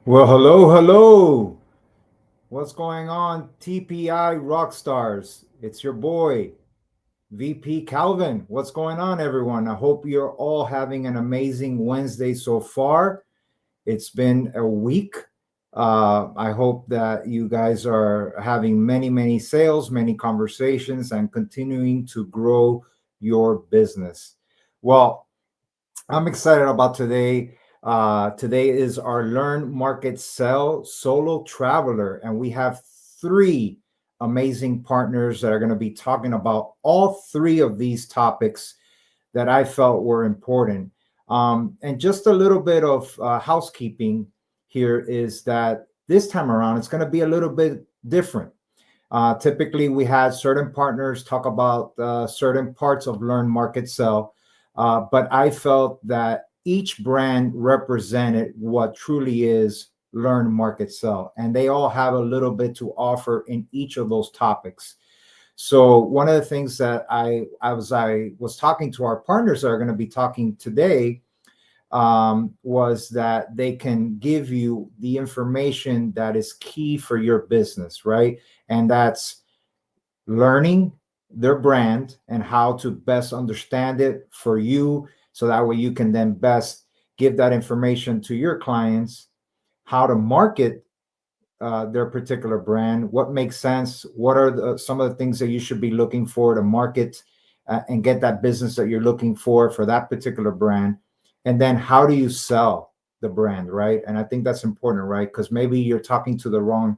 Well, hello, hello. What's going on, TPI Rockstars? It's your boy, VP Calvin. What's going on, everyone? I hope you're all having an amazing Wednesday so far. It's been a week. I hope that you guys are having many, many sales, many conversations, and continuing to grow your business. Well, I'm excited about today. Today is our Learn, Market, Sell Solo Traveler, and we have three amazing partners that are going to be talking about all three of these topics that I felt were important. And just a little bit of housekeeping here is that this time around, it's going to be a little bit different. Typically, we had certain partners talk about certain parts of Learn, Market, Sell, but I felt that each brand represented what truly is Learn, Market, Sell, and they all have a little bit to offer in each of those topics. So one of the things that I was talking to our partners that are going to be talking today was that they can give you the information that is key for your business, right? And that's learning their brand and how to best understand it for you. So that way you can then best give that information to your clients, how to market their particular brand, what makes sense, what are some of the things that you should be looking for to market and get that business that you're looking for that particular brand. And then how do you sell the brand, right? And I think that's important, right? Because maybe you're talking to the wrong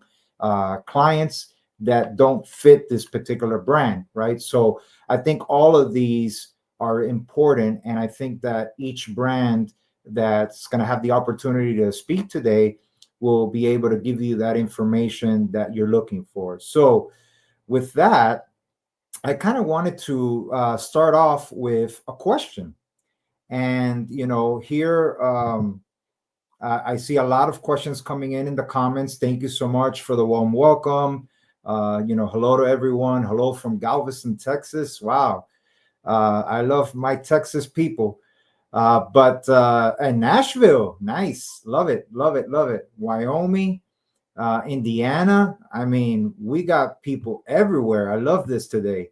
clients that don't fit this particular brand, right? So I think all of these are important. And I think that each brand that's going to have the opportunity to speak today will be able to give you that information that you're looking for. So, with that, I kind of wanted to start off with a question. And, here I see a lot of questions coming in the comments. Thank you so much for the warm welcome. Hello to everyone. Hello from Galveston, Texas. Wow. I love my Texas people. But and Nashville, nice, love it, love it, love it. Wyoming, Indiana. I mean, we got people everywhere. I love this today.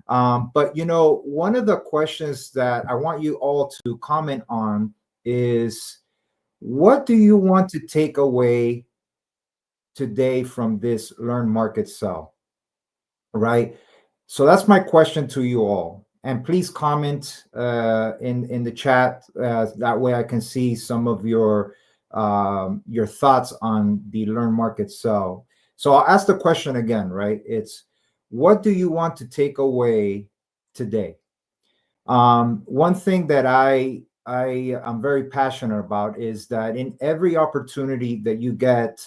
But one of the questions that I want you all to comment on is, what do you want to take away today from this Learn, Market, Sell? Right. So that's my question to you all. And please comment in the chat. That way, I can see some of your thoughts on the Learn, Market, Sell. So I'll ask the question again. Right? It's, what do you want to take away today? One thing that I am very passionate about is that in every opportunity that you get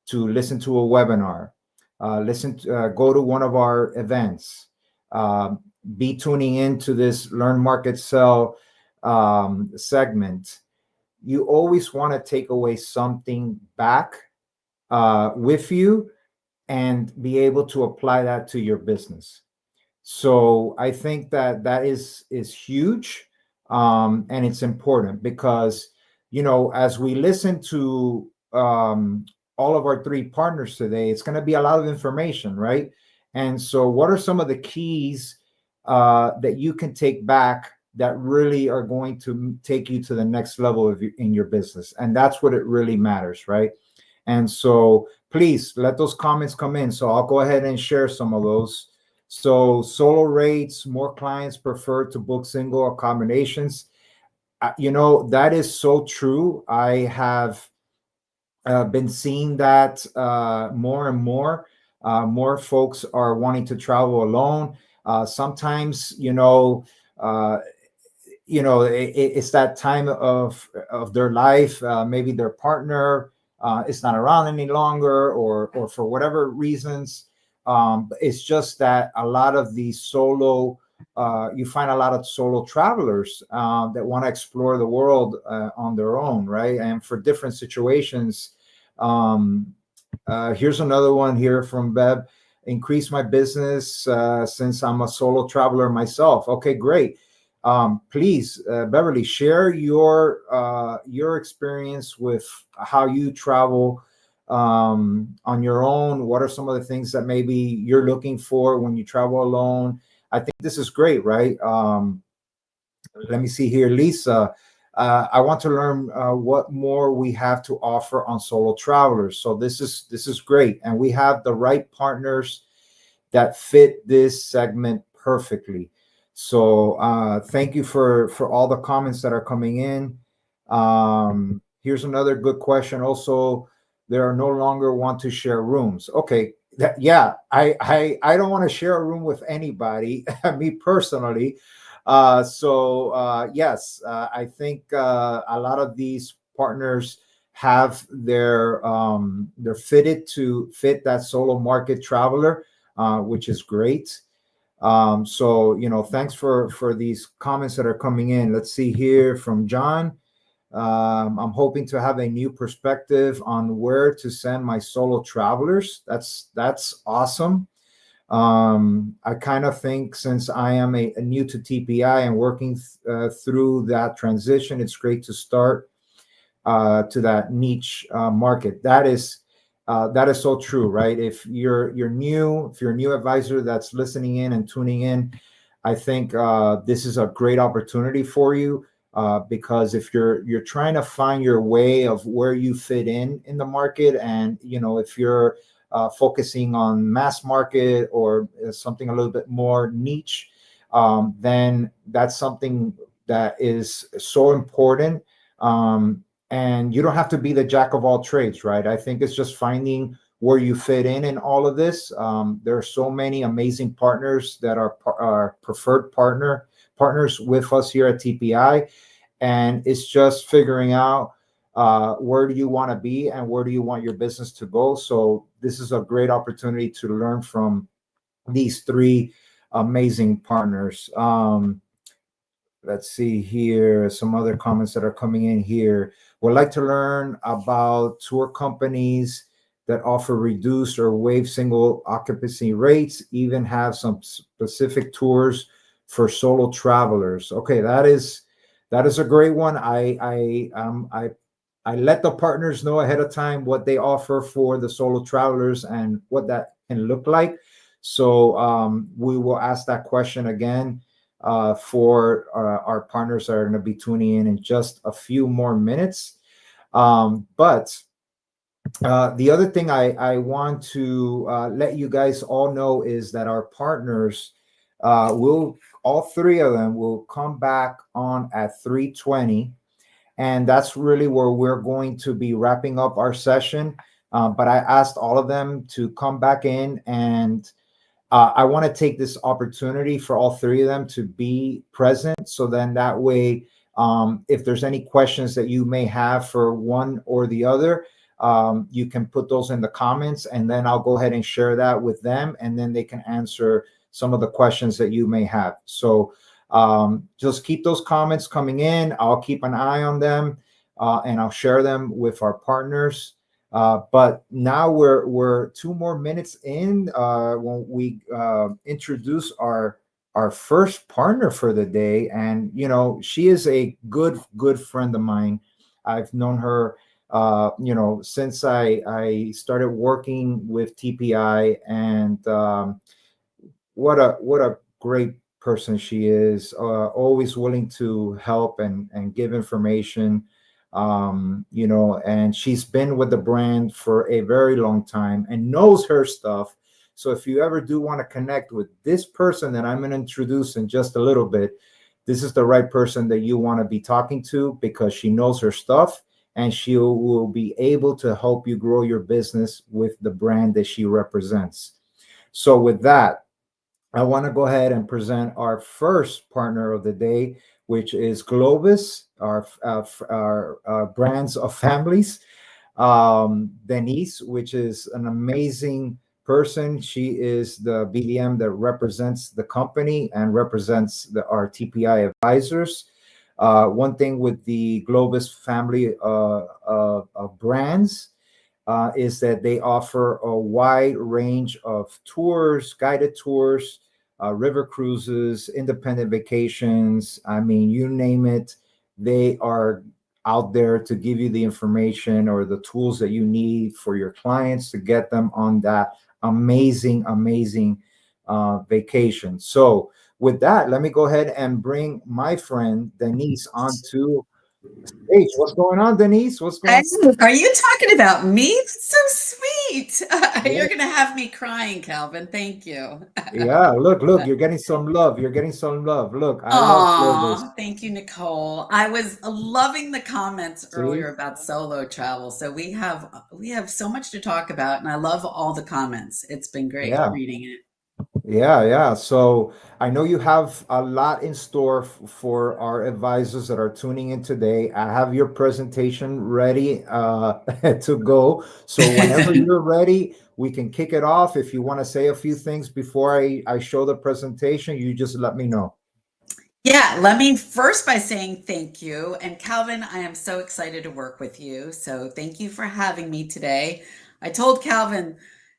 to listen to a webinar, go to one of our events, uh, be tuning into this Learn, Market, Sell segment. You always want to take away something back with you and be able to apply that to your business. So I think that that is huge, and it's important because as we listen to all of our three partners today, it's going to be a lot of information, right? And so, what are some of the keys that you can take back that really are going to take you to the next level in your business? And that's what it really matters, right? And so, please let those comments come in. So I'll go ahead and share some of those. So solo rates, more clients prefer to book single or combinations. That is so true. I have been seeing that more and more. More folks are wanting to travel alone. Sometimes, uh, it's that time of their life. Maybe their partner is not around any longer, or for whatever reasons. It's just that a lot of these solo, you find a lot of solo travelers that want to explore the world on their own, right? And for different situations. Um, Here's another one here from Bev. Increase my business since I'm a solo traveler myself. Okay, great. Please, Beverly, share your experience with how you travel on your own. What are some of the things that maybe you're looking for when you travel alone? I think this is great, right? Let me see here, Lisa. I want to learn what more we have to offer on solo travelers. So this is great, and we have the right partners that fit this segment perfectly. So thank you for all the comments that are coming in. Here's another good question. Also, there are no longer want to share rooms. Okay, yeah, I don't want to share a room with anybody. Me personally. Yes, I think a lot of these partners have they're fitted to fit that solo market traveler, which is great. Thanks for these comments that are coming in. Let's see here from John. I'm hoping to have a new perspective on where to send my solo travelers. That's awesome. I kind of think since I am a new to TPI and working through that transition, it's great to start to that niche market. That is so true, right? If you're new, if you're a new advisor that's listening in and tuning in, I think this is a great opportunity for you because if you're trying to find your way of where you fit in the market, and if you're focusing on mass market or something a little bit more niche, then that's something that is so important. And you don't have to be the jack of all trades, right? I think it's just finding where you fit in all of this. There are so many amazing partners that are our preferred partners with us here at TPI, and it's just figuring out where do you want to be and where do you want your business to go. So this is a great opportunity to learn from these three amazing partners. Let's see here, some other comments that are coming in here. Would like to learn about tour companies that offer reduced or waive single occupancy rates, even have some specific tours for solo travelers. Okay, that is a great one. I let the partners know ahead of time what they offer for the solo travelers and what that can look like. So we will ask that question again for our partners that are going to be tuning in just a few more minutes. But the other thing I want to let you guys all know is that our partners all three of them will come back on at 3:20, and that's really where we're going to be wrapping up our session. But I asked all of them to come back in, and I want to take this opportunity for all three of them to be present. So then that way, if there's any questions that you may have for one or the other, you can put those in the comments, and then I'll go ahead and share that with them, and then they can answer some of the questions that you may have. So just keep those comments coming in. I'll keep an eye on them, and I'll share them with our partners. But now we're 2 more minutes in when we introduce our first partner for the day, and she is a good friend of mine. I've known her since I started working with TPI, and what a great person she is. Always willing to help and give information. And she's been with the brand for a very long time and knows her stuff. So if you ever do want to connect with this person that I'm going to introduce in just a little bit, this is the right person that you want to be talking to, because she knows her stuff and she will be able to help you grow your business with the brand that she represents. So with that, I want to go ahead and present our first partner of the day, which is Globus, our brands of families. Denise, which is an amazing person. She is the BDM that represents the company and represents our TPI advisors. One thing with the Globus family of brands is that they offer a wide range of tours, guided tours, river cruises, independent vacations. I mean, you name it, they are out there to give you the information or the tools that you need for your clients to get them on that amazing, amazing vacation. So, with that, let me go ahead and bring my friend Denise onto stage. What's going on, Denise? What's going Are you talking about me? That's so sweet. on? You're going to have me crying, Calvin. Thank you. Yeah, look, you're getting some love. You're getting some love. Look, I love service. Aw, thank you, Nicole. I was loving the comments See? earlier about solo travel. So we have so much to talk about, and I love all the comments. It's been great Yeah, reading it. yeah. So I know you have a lot in store for our advisors that are tuning in today. I have your presentation ready to go. So whenever you're ready, we can kick it off. If you want to say a few things before I show the presentation, you just let me know. Yeah, let me first by saying thank you. And Calvin, I am so excited to work with you. So thank you for having me today. I told Calvin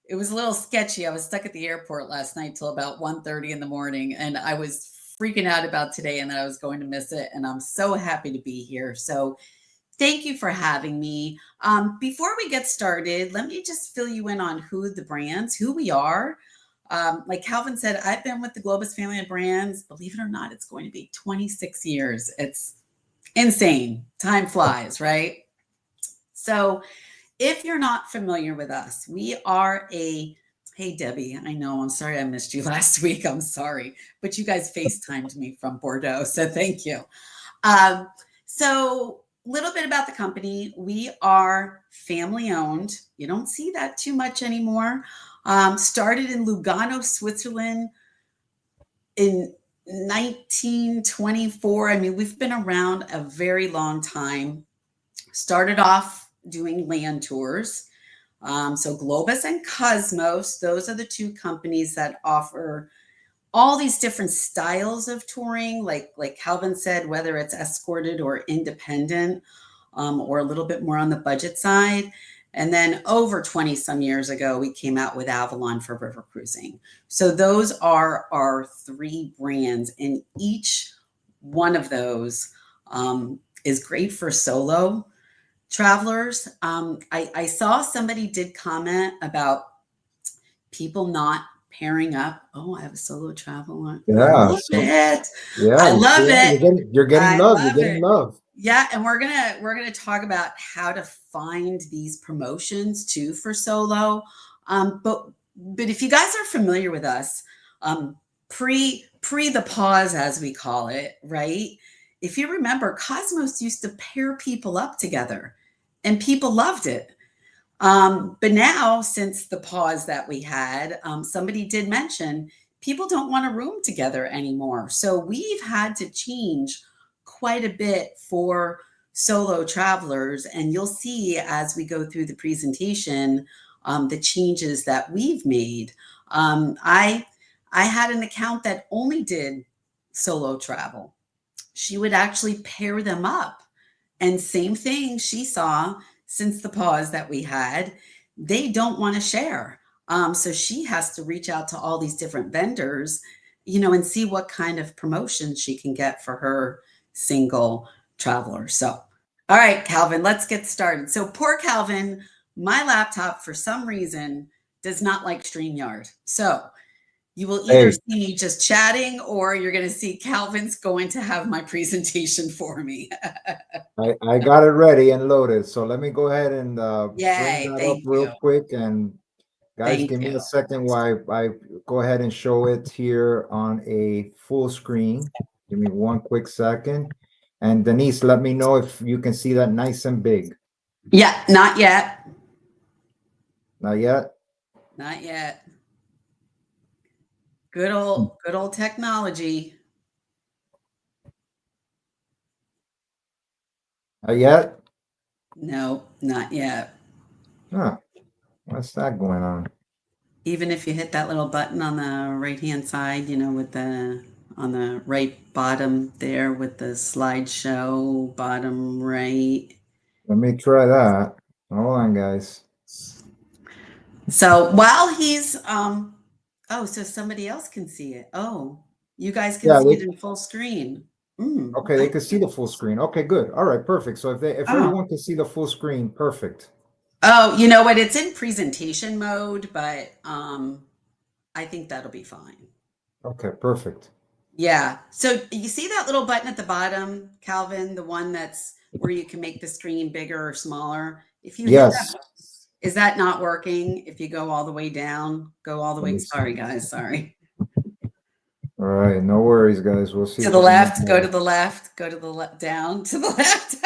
it was a little sketchy. I was stuck at the airport last night till about 1:30 in the morning, and I was freaking out about today and that I was going to miss it. And I'm so happy to be here. So thank you for having me. Before we get started, let me just fill you in on who we are. Like Calvin said, I've been with the Globus family of brands. Believe it or not, it's going to be 26 years. It's insane. Time flies, right? So, if you're not familiar with us, we are a hey, Debbie, I know, I'm sorry I missed you last week. I'm sorry, but you guys FaceTimed me from Bordeaux. So, thank you. Um, so, a little bit about the company. We are family owned. You don't see that too much anymore. Started in Lugano, Switzerland in 1924. I mean, we've been around a very long time. Started off doing land tours. So, Globus and Cosmos, those are the two companies that offer all these different styles of touring, like Calvin said, whether it's escorted or independent, or a little bit more on the budget side. And then over 20 some years ago, we came out with Avalon for river cruising. So those are our three brands, and each one of those is great for solo travelers. I saw somebody did comment about people not pairing up. Oh, I have a solo travel one. I Yeah. love So it. yeah, I you see love that? it. You're getting I love. You're love getting it. love. Yeah, and we're gonna talk about how to find these promotions too for solo. But if you guys are familiar with us, pre the pause as we call it, right? If you remember, Cosmos used to pair people up together, and people loved it. But now, since the pause that we had, somebody did mention people don't want to room together anymore. So we've had to change quite a bit for solo travelers. And you'll see as we go through the presentation the changes that we've made. Um, I, I had an account that only did solo travel. She would actually pair them up, and same thing she saw since the pause that we had, they don't want to share. So she has to reach out to all these different vendors, and see what kind of promotion she can get for her single traveler. So, all right, Calvin, let's get started. So, poor Calvin, my laptop for some reason does not like StreamYard. So, you will either Hey, see me just chatting or you're going to see Calvin's going to have my presentation for me. I got it ready and loaded. So let me go ahead and bring Yay. that up Thank real you. quick. And guys, Thank give me you. a second while I go ahead and show it here on a full screen. Give me one quick second. And Denise, let me know if you can see that nice and big. Yeah, not yet. Not yet? Not yet. Hmm. Good old technology. Not yet? No, not yet. Huh. What's that going on? Even if you hit that little button on the right-hand side, with the on the right bottom there with the slideshow bottom right. Let me try that. Hold on, guys. So while he's Oh, so somebody else can see it. Oh, you guys can Yeah, see it in full screen. okay, they can see the full screen. Okay, good. All right, perfect. So if Oh. everyone can see the full screen, perfect. Oh, you know what? It's in presentation mode, but I think that'll be fine. Okay, perfect. Yeah. So you see that little button at the bottom, Calvin, the one that's where you can make the screen bigger or smaller. If you hit that, Yes. is that not working? If you go all the way down, go all the Let way. me Sorry, see. guys. Sorry. All right, no worries, guys. We'll see To if the we can make left, go to that. the left, go to the left, down to the left.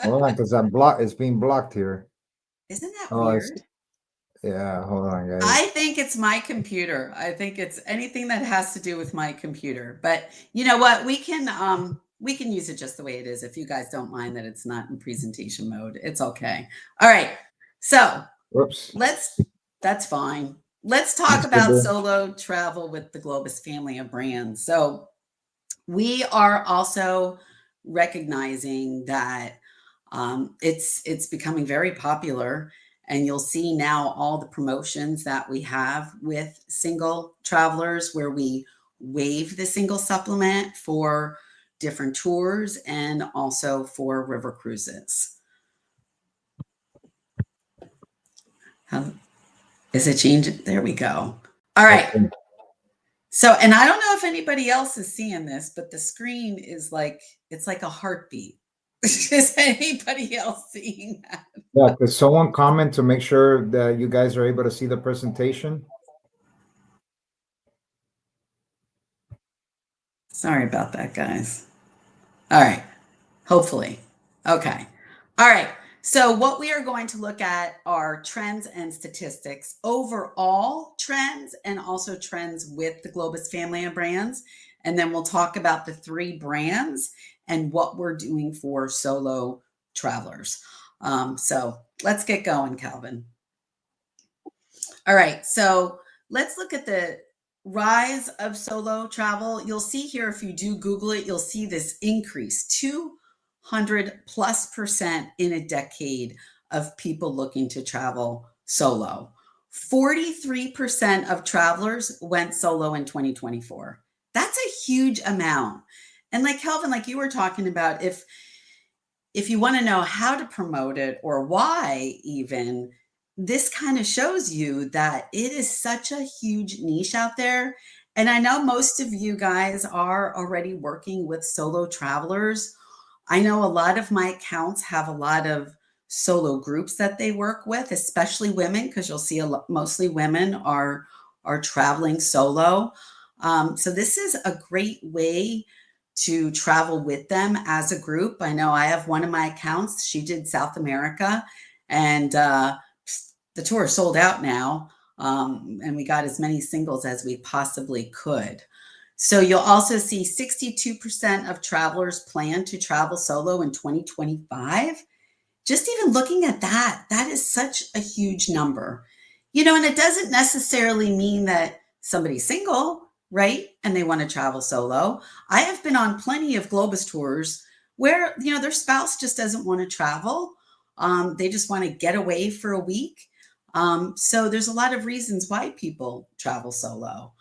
Hold on, because I'm blocked. It's being blocked here. Isn't that Oh, it's weird? yeah. Hold on, I guys. think it's my computer. I think it's anything that has to do with my computer. But you know what? We can use it just the way it is if you guys don't mind that it's not in presentation mode. It's okay. All right. So, Whoops. let's that's fine. Let's talk That's good about there. solo travel with the Globus family of brands. So, we are also recognizing that it's becoming very popular, and you'll see now all the promotions that we have with single travelers, where we waive the single supplement for different tours and also for river cruises. How is it changing? There we go. All right. Okay. So, and I don't know if anybody else is seeing this, but the screen is like, it's like a heartbeat. Is anybody else seeing that? Yeah, could someone comment to make sure that you guys are able to see the presentation? Sorry about that, guys. All right. Hopefully. Okay. All right. So, what we are going to look at are trends and statistics, overall trends, and also trends with the Globus family of brands. And then we'll talk about the three brands and what we're doing for solo travelers. So, let's get going, Calvin. All right. So, let's look at the rise of solo travel. You'll see here, if you do Google it, you'll see this increase 200+% in a decade of people looking to travel solo. 43% of travelers went solo in 2024. That's a huge amount. And like Kelvin, like you were talking about, if you want to know how to promote it or why even, this kind of shows you that it is such a huge niche out there. And I know most of you guys are already working with solo travelers. I know a lot of my accounts have a lot of solo groups that they work with, especially women, because you'll see mostly women are traveling solo. So this is a great way to travel with them as a group. I know I have one of my accounts. She did South America, and the tour is sold out now. And we got as many singles as we possibly could. So you'll also see 62% of travelers plan to travel solo in 2025. Just even looking at that, that is such a huge number. You know, and it doesn't necessarily mean that somebody's single, right? And they want to travel solo. I have been on plenty of Globus tours where, you know, their spouse just doesn't want to travel. They just want to get away for a week. So there's a lot of reasons why people travel solo.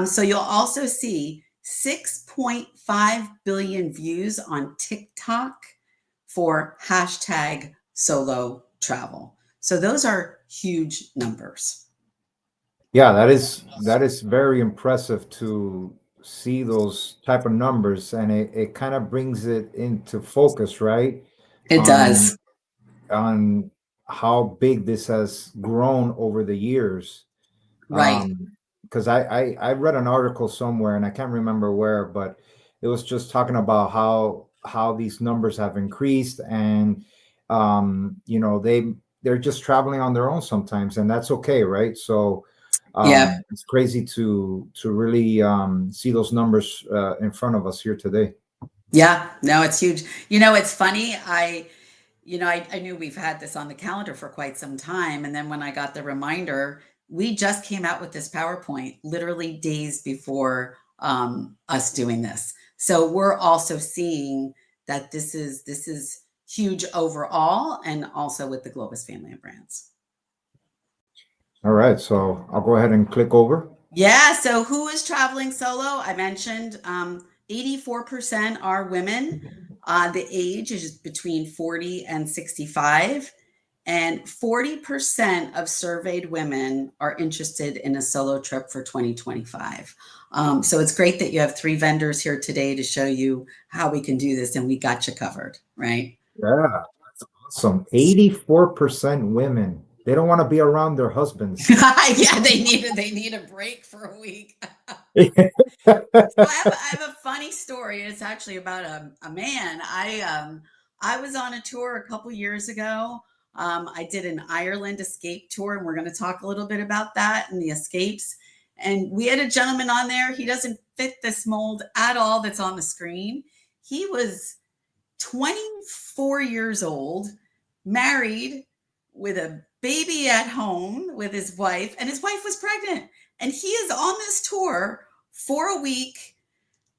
So you'll also see 6.5 billion views on TikTok for hashtag solo travel. So those are huge numbers. Yeah, that is very impressive to see those type of numbers, and it kind of brings it into focus, right? It does. On on how big this has grown over the years. Right. Because I read an article somewhere and I can't remember where, but it was just talking about how these numbers have increased, and you know, they're just traveling on their own sometimes, and that's okay, right? So Yeah. it's crazy to really see those numbers in front of us here today. Yeah. No, it's huge. You know, it's funny. I knew we've had this on the calendar for quite some time. And then when I got the reminder, we just came out with this PowerPoint literally days before us doing this. So we're also seeing that this is huge overall, and also with the Globus family of brands. All right, so I'll go ahead and click over. Yeah. So who is traveling solo? I mentioned 84% are women. The age is between 40 and 65. And 40% of surveyed women are interested in a solo trip for 2025. So it's great that you have three vendors here today to show you how we can do this, and we got you covered, right? Yeah, that's awesome. 84% women. They don't want to be around their husbands. Yeah, they need a break for a week. So I have a funny story. It's actually about a man. I was on a tour a couple years ago. I did an Ireland escape tour, and we're going to talk a little bit about that and the escapes. And we had a gentleman on there. He doesn't fit this mold at all that's on the screen. He was 24 years old, married, with a baby at home with his wife, and his wife was pregnant. And he is on this tour for a week.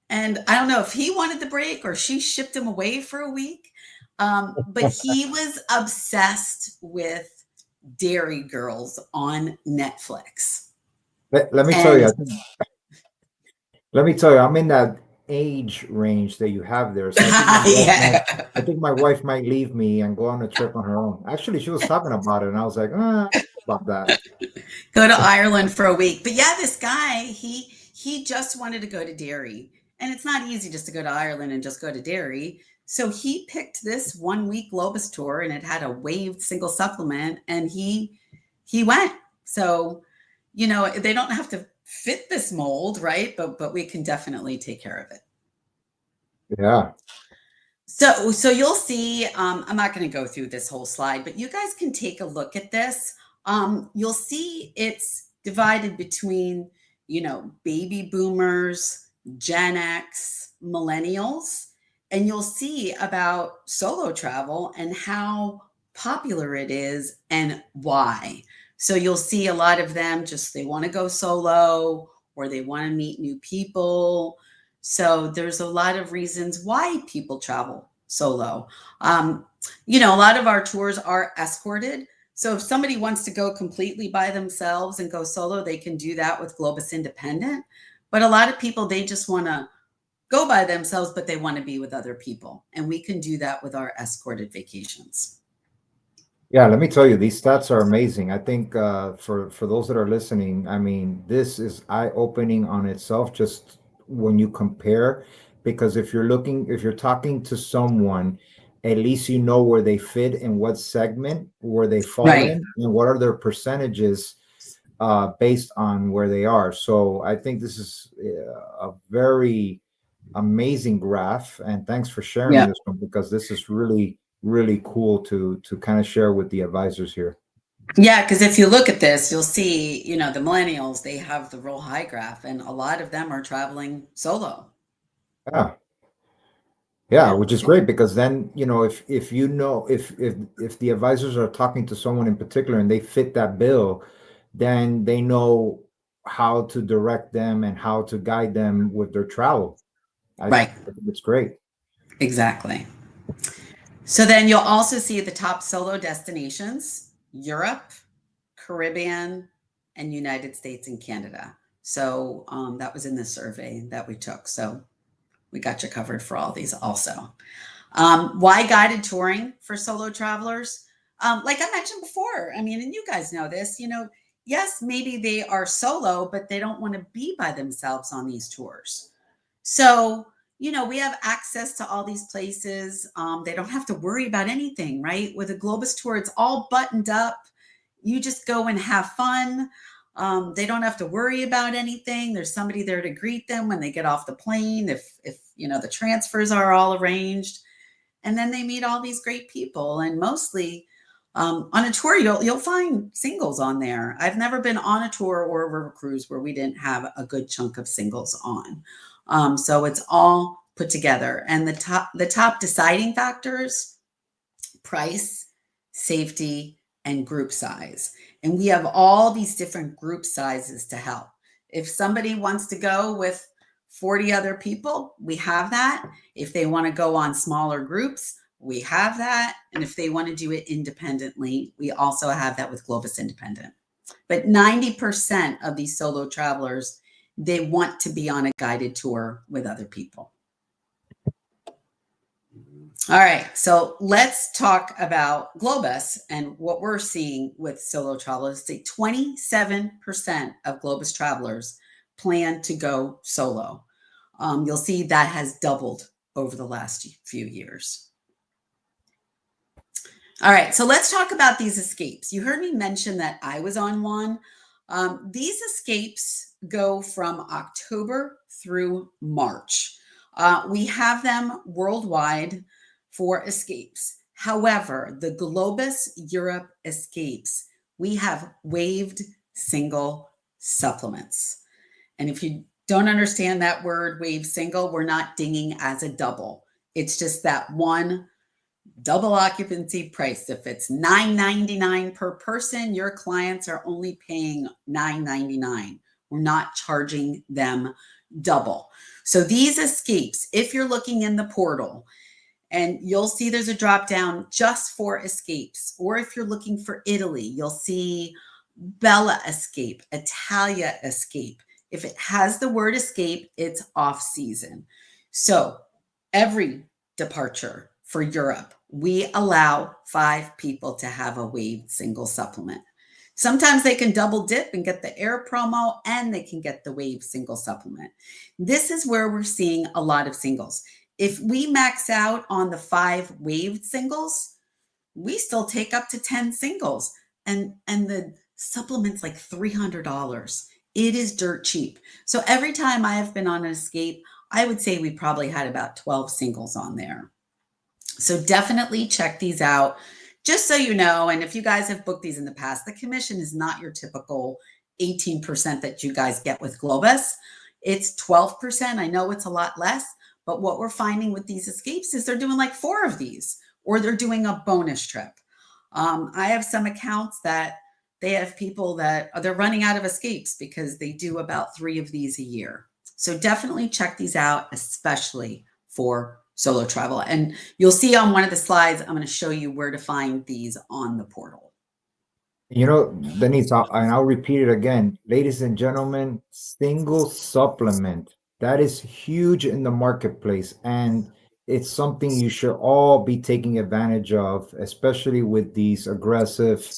And I don't know if he wanted the break or she shipped him away for a week. But he was obsessed with Dairy Girls on Netflix. Let me tell you, And let me tell you, I'm in that age range that you have there. So yeah, I think my wife might leave me and go on a trip on her own. Actually, she was talking about it, and I was like, about that. go to Ireland for a week. But yeah, this guy, he just wanted to go to Derry. And it's not easy just to go to Ireland and just go to Derry. So he picked this 1 week Globus tour, and it had a waived single supplement, and he went. So, they don't have to fit this mold, right? But we can definitely take care of it. Yeah. So you'll see, I'm not going to go through this whole slide, but you guys can take a look at this. You'll see it's divided between, baby boomers, Gen X, millennials, and you'll see about solo travel and how popular it is and why. So you'll see a lot of them just they want to go solo or they want to meet new people. So there's a lot of reasons why people travel solo. A lot of our tours are escorted. So if somebody wants to go completely by themselves and go solo, they can do that with Globus Independent. But a lot of people, they just want to go by themselves, but they want to be with other people. And we can do that with our escorted vacations. Yeah, let me tell you, these stats are amazing. I think for those that are listening, I mean, this is eye-opening on itself, just when you compare, because if you're talking to someone, at least you know where they fit in what segment, where they fall Right. in, and what are their percentages based on where they are. So I think this is a very amazing graph, and thanks for sharing Yeah. this one because this is really cool to kind of share with the advisors here. Yeah, because if you look at this, you'll see, the millennials, they have the real high graph, and a lot of them are traveling solo. Yeah, yeah, Yeah. which is great because then if you know if the advisors are talking to someone in particular and they fit that bill, then they know how to direct them and how to guide them with their travel. Right. I think it's great. Exactly. So then you'll also see the top solo destinations: Europe, Caribbean, and United States and Canada. So that was in the survey that we took. So we got you covered for all these also. Why guided touring for solo travelers? Like I mentioned before, I mean, and you guys know this, yes, maybe they are solo, but they don't want to be by themselves on these tours. So, we have access to all these places. They don't have to worry about anything, right? With a Globus tour, it's all buttoned up. You just go and have fun. They don't have to worry about anything. There's somebody there to greet them when they get off the plane. If the transfers are all arranged, and then they meet all these great people. And mostly on a tour, you'll find singles on there. I've never been on a tour or a river cruise where we didn't have a good chunk of singles on. So it's all put together. And the top deciding factors: price, safety, and group size. And we have all these different group sizes to help. If somebody wants to go with 40 other people, we have that. If they want to go on smaller groups, we have that. And if they want to do it independently, we also have that with Globus Independent. But 90% of these solo travelers, they want to be on a guided tour with other people. All right, so let's talk about Globus and what we're seeing with solo travelers. Say 27% of Globus travelers plan to go solo. You'll see that has doubled over the last few years. All right, so let's talk about these escapes. You heard me mention that I was on one. These escapes go from October through March. We have them worldwide for escapes. However, the Globus Europe escapes, we have waived single supplements. And if you don't understand that word, wave single, we're not dinging as a double. It's just that one double occupancy price. If it's $9.99 per person, your clients are only paying $9.99. We're not charging them double. So these escapes, if you're looking in the portal, and you'll see there's a drop down just for escapes. Or if you're looking for Italy, you'll see Bella Escape, Italia Escape. If it has the word escape, it's off season. So every departure for Europe, we allow 5 people to have a waived single supplement. Sometimes they can double dip and get the air promo, and they can get the waived single supplement. This is where we're seeing a lot of singles. If we max out on the 5 waived singles, we still take up to 10 singles, and the supplement's like $300. It is dirt cheap. So every time I have been on an escape, I would say we probably had about 12 singles on there. So definitely check these out, just so you know. And if you guys have booked these in the past, the commission is not your typical 18% that you guys get with Globus. It's 12%. I know it's a lot less, but what we're finding with these escapes is they're doing like 4 of these, or they're doing a bonus trip. I have some accounts that they have people that they're running out of escapes because they do about 3 of these a year. So definitely check these out, especially for solo travel. And you'll see on one of the slides, I'm going to show you where to find these on the portal. You know, Denise, and I'll repeat it again. Ladies and gentlemen, single supplement. That is huge in the marketplace. And it's something you should all be taking advantage of, especially with these aggressive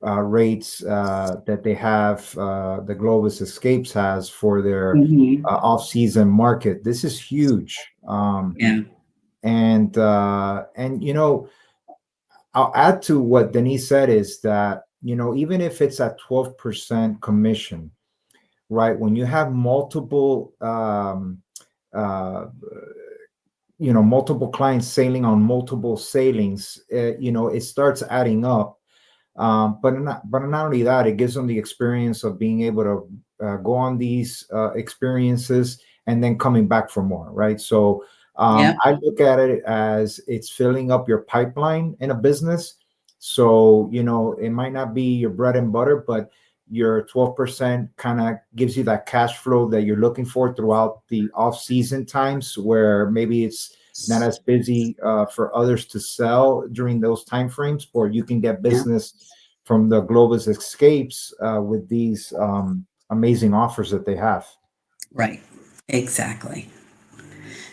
rates that they have, the Globus Escapes has for their off-season market. This is huge. Yeah. And you know, I'll add to what Denise said is that, you know, even if it's at 12% commission, right? When you have multiple, uh, you know, multiple clients sailing on multiple sailings, you know, it starts adding up. But not only that, it gives them the experience of being able to go on these experiences and then coming back for more, right? So Yeah. I look at it as it's filling up your pipeline in a business. So, you know, it might not be your bread and butter, but your 12% kind of gives you that cash flow that you're looking for throughout the off-season times where maybe it's not as busy for others to sell during those time frames, or you can get Yeah. business from the Globus Escapes with these amazing offers that they have. Right. Exactly.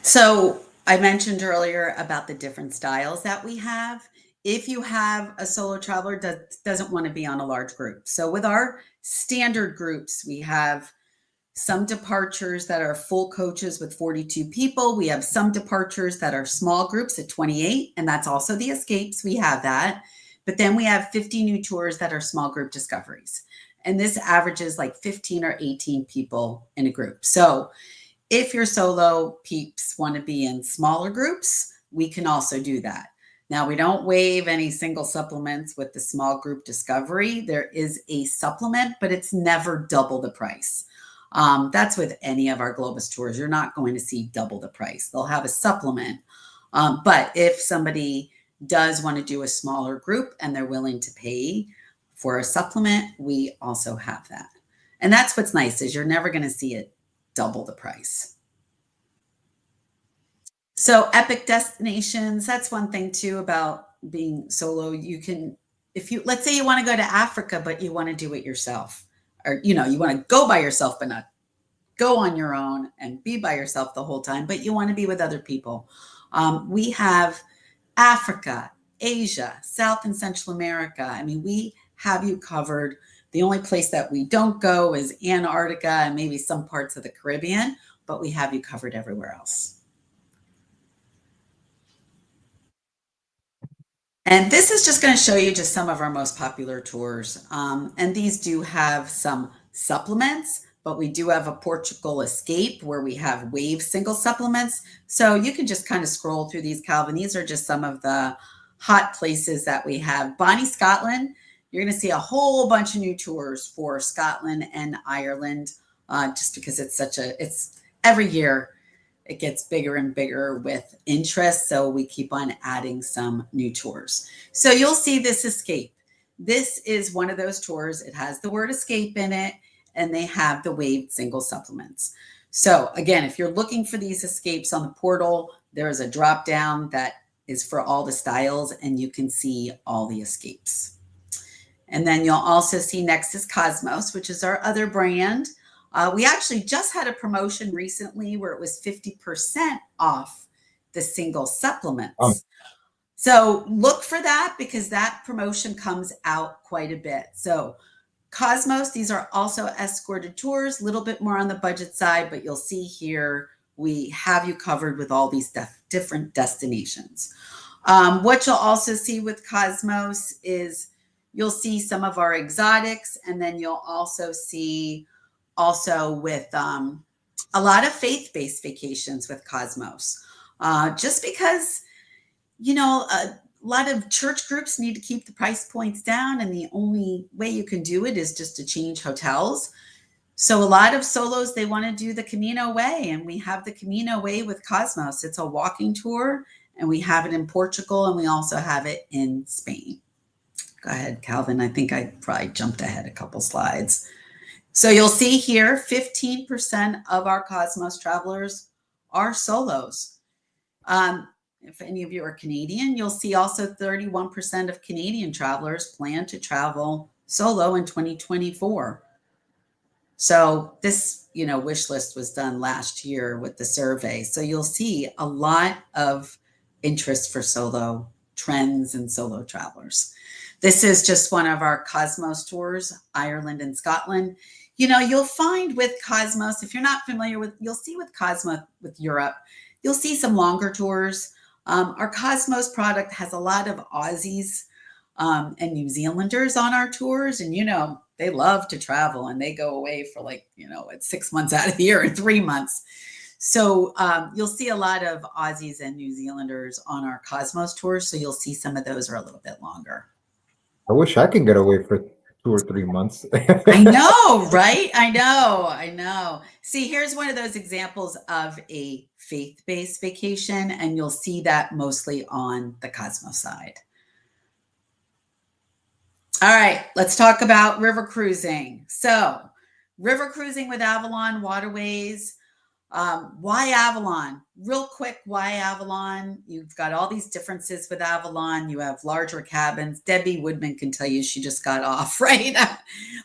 So I mentioned earlier about the different styles that we have. If you have a solo traveler that doesn't want to be on a large group. So with our standard groups, we have some departures that are full coaches with 42 people. We have some departures that are small groups at 28, and that's also the escapes. We have that. But then we have 50 new tours that are small group discoveries. And this averages like 15 or 18 people in a group. So if your solo peeps want to be in smaller groups, we can also do that. Now, we don't waive any single supplements with the small group discovery. There is a supplement, but it's never double the price. That's with any of our Globus tours. You're not going to see double the price. They'll have a supplement. But if somebody does want to do a smaller group and they're willing to pay for a supplement, we also have that. And that's what's nice is you're never going to see it double the price. So epic destinations, that's one thing too about being solo. You can let's say you want to go to Africa, but you want to do it yourself, or, you want to go by yourself, but not go on your own and be by yourself the whole time, but you want to be with other people. We have Africa, Asia, South and Central America. I mean, we have you covered. The only place that we don't go is Antarctica and maybe some parts of the Caribbean, but we have you covered everywhere else. And this is just going to show you just some of our most popular tours. And these do have some supplements, but we do have a Portugal Escape where we have wave single supplements. So you can just kind of scroll through these, Calvin. These are just some of the hot places that we have. Bonnie, Scotland, you're going to see a whole bunch of new tours for Scotland and Ireland, just because it's every year it gets bigger and bigger with interest. So we keep on adding some new tours. So you'll see this Escape. This is one of those tours. It has the word escape in it, and they have the waived single supplements. So again, if you're looking for these escapes on the portal, there is a drop down that is for all the styles, and you can see all the escapes. And then you'll also see next is Cosmos, which is our other brand. We actually just had a promotion recently where it was 50% off the single supplements. So look for that because that promotion comes out quite a bit. So Cosmos, these are also escorted tours, a little bit more on the budget side, but you'll see here we have you covered with all these different destinations. What you'll also see with Cosmos is you'll see some of our exotics, and then you'll also see with a lot of faith-based vacations with Cosmos. Just because, a lot of church groups need to keep the price points down, and the only way you can do it is just to change hotels. So a lot of solos, they want to do the Camino Way, and we have the Camino Way with Cosmos. It's a walking tour, and we have it in Portugal, and we also have it in Spain. Go ahead, Calvin. I think I probably jumped ahead a couple slides. So you'll see here, 15% of our Cosmos travelers are solos. If any of you are Canadian, you'll see also 31% of Canadian travelers plan to travel solo in 2024. So this, wish list was done last year with the survey. So you'll see a lot of interest for solo trends and solo travelers. This is just one of our Cosmos tours, Ireland and Scotland. You'll find with Cosmos, if you're not familiar with, you'll see with Cosmos with Europe, you'll see some longer tours. Our Cosmos product has a lot of Aussies and New Zealanders on our tours. And, they love to travel and they go away for 6 months out of the year and 3 months. So you'll see a lot of Aussies and New Zealanders on our Cosmos tours. So you'll see some of those are a little bit longer. I wish I could get away for 2 or 3 months. I know, right? I know. See, here's one of those examples of a faith-based vacation, and you'll see that mostly on the Cosmos side. All right, let's talk about river cruising. So, river cruising with Avalon Waterways. Why Avalon? Real quick, why Avalon? You've got all these differences with Avalon. You have larger cabins. Debbie Woodman can tell you she just got off, right?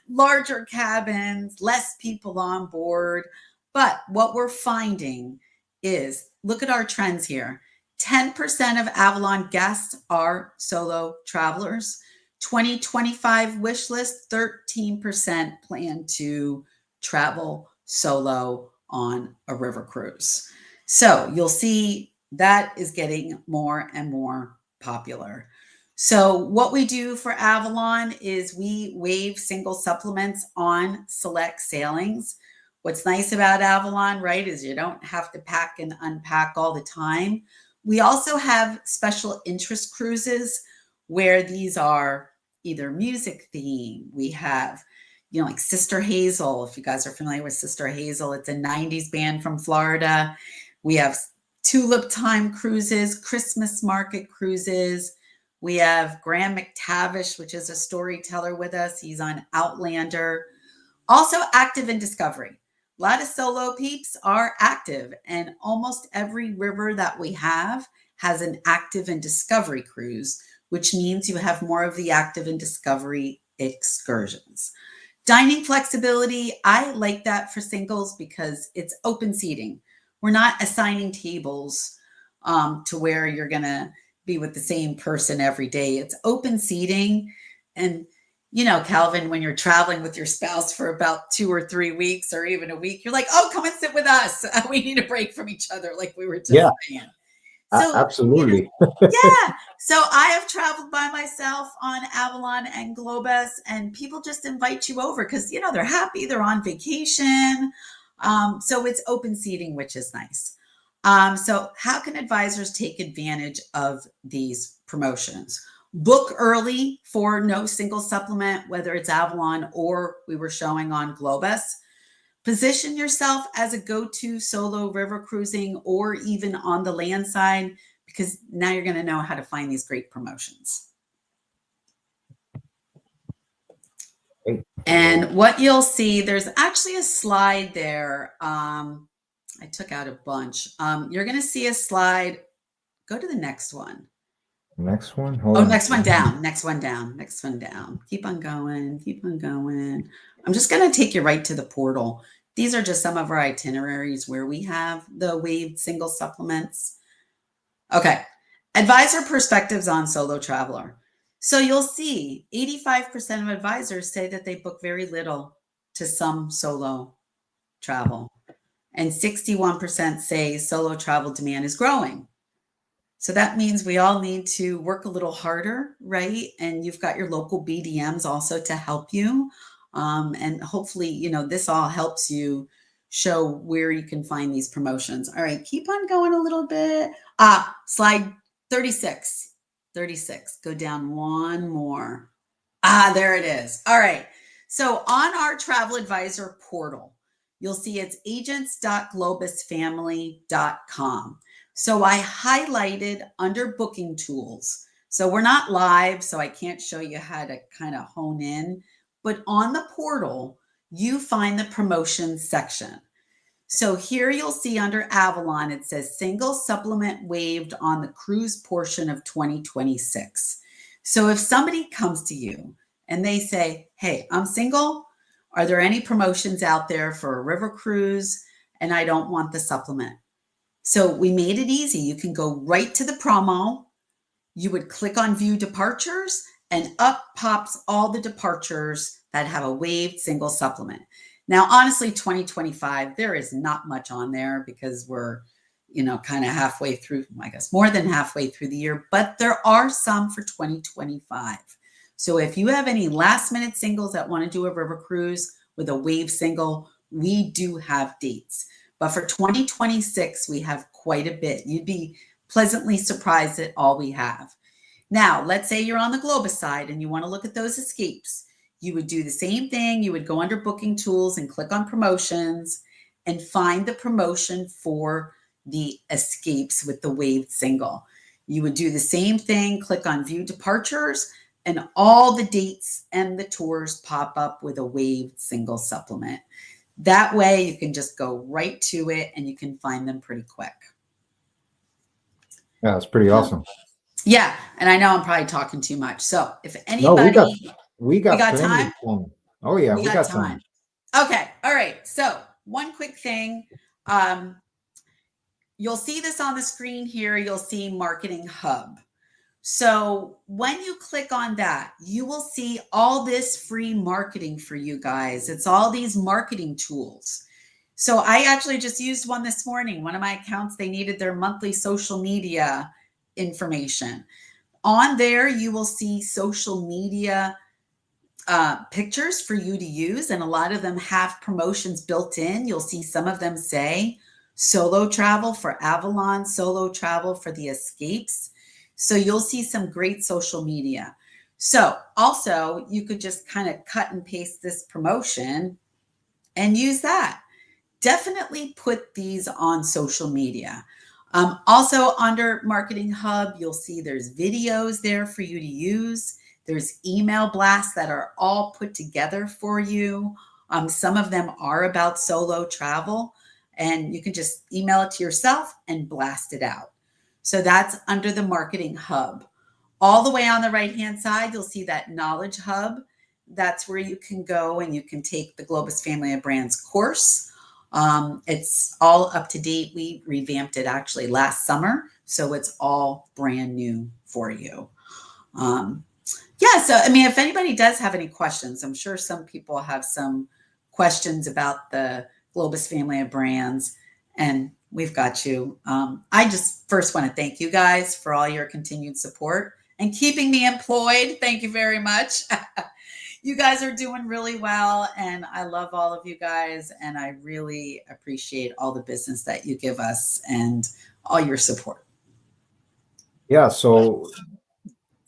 Larger cabins, less people on board. But what we're finding is, look at our trends here. 10% of Avalon guests are solo travelers. 2025 wish list, 13% plan to travel solo on a river cruise. So you'll see that is getting more and more popular. So what we do for Avalon is we waive single supplements on select sailings. What's nice about Avalon, right, is you don't have to pack and unpack all the time. We also have special interest cruises where these are either music theme. We have, like Sister Hazel. If you guys are familiar with Sister Hazel, it's a 90s band from Florida. We have Tulip Time cruises, Christmas market cruises. We have Graham McTavish, which is a storyteller with us. He's on Outlander. Also active in Discovery. A lot of solo peeps are active, and almost every river that we have has an active in Discovery cruise, which means you have more of the active and discovery excursions. Dining flexibility, I like that for singles because it's open seating. We're not assigning tables to where you're going to be with the same person every day. It's open seating. And, you know, Calvin, when you're traveling with your spouse for about 2 or 3 weeks or even a week, you're like, oh, come and sit with us. We need a break from each other, like we were just Yeah, saying. So, you know, absolutely. yeah. So I have traveled by myself on Avalon and Globus, and people just invite you over because, you know, they're happy, they're on vacation. So it's open seating, which is nice. So how can advisors take advantage of these promotions? Book early for no single supplement, whether it's Avalon or we were showing on Globus. Position yourself as a go-to solo river cruising or even on the land side, because now you're going to know how to find these great promotions. And what you'll see, there's actually a slide there. I took out a bunch. You're going to see a slide. Go to the next one. Next one. Hold Oh, on. next one down. Next one down. Next one down. Keep on going. Keep on going. I'm just going to take you right to the portal. These are just some of our itineraries where we have the waived single supplements. Okay. Advisor perspectives on solo traveler. So you'll see 85% of advisors say that they book very little to some solo travel. And 61% say solo travel demand is growing. So that means we all need to work a little harder, right? And you've got your local BDMs also to help you. And hopefully, you know, this all helps you show where you can find these promotions. All right, keep on going a little bit. Slide 36. 36. Go down one more. There it is. All right. So on our travel advisor portal, you'll see it's agents.globusfamily.com. So I highlighted under booking tools. So we're not live, so I can't show you how to kind of hone in, but on the portal, you find the promotions section. So here you'll see under Avalon, it says single supplement waived on the cruise portion of 2026. So if somebody comes to you and they say, hey, I'm single, are there any promotions out there for a river cruise? And I don't want the supplement. So we made it easy. You can go right to the promo. You would click on view departures and up pops all the departures that have a waived single supplement. Now, honestly, 2025, there is not much on there because we're, you know, kind of halfway through, I guess, more than halfway through the year, but there are some for 2025. So if you have any last minute singles that want to do a river cruise with a wave single, we do have dates. But for 2026, we have quite a bit. You'd be pleasantly surprised at all we have. Now, let's say you're on the Globus side and you want to look at those escapes. You would do the same thing. You would go under booking tools and click on promotions and find the promotion for the escapes with the waived single. You would do the same thing, click on view departures, and all the dates and the tours pop up with a waived single supplement. That way you can just go right to it and you can find them pretty quick. Yeah, that's pretty awesome. Yeah, and I know I'm probably talking too much. So if anybody, No, we got plenty time. of time. Oh yeah, We got time. Okay, all right. So one quick thing, you'll see this on the screen here. You'll see Marketing Hub. So when you click on that, you will see all this free marketing for you guys. It's all these marketing tools. So I actually just used one this morning. One of my accounts, they needed their monthly social media information. On there, you will see social media pictures for you to use, and a lot of them have promotions built in. You'll see some of them say solo travel for Avalon, solo travel for the escapes. So you'll see some great social media. So also you could just kind of cut and paste this promotion and use that. Definitely put these on social media. Also under Marketing Hub, you'll see there's videos there for you to use. There's email blasts that are all put together for you. Some of them are about solo travel, and you can just email it to yourself and blast it out. So that's under the Marketing Hub. All the way on the right-hand side, you'll see that Knowledge Hub. That's where you can go and you can take the Globus Family of Brands course. It's all up to date. We revamped it actually last summer, so it's all brand new for you. Yeah, so I mean, if anybody does have any questions, I'm sure some people have some questions about the Globus Family of Brands, and we've got you. I just first want to thank you guys for all your continued support and keeping me employed. Thank you very much. You guys are doing really well, and I love all of you guys, and I really appreciate all the business that you give us and all your support. Yeah, so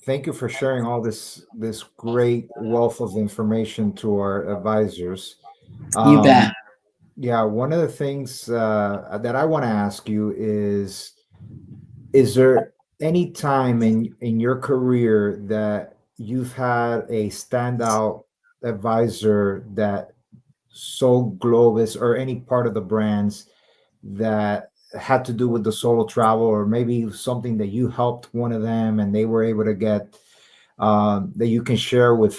thank you for sharing all this great wealth of information to our advisors. You bet. Yeah, one of the things that I want to ask you is there any time in your career that you've had a standout advisor that sold Globus or any part of the brands that had to do with the solo travel, or maybe something that you helped one of them and they were able to get that you can share with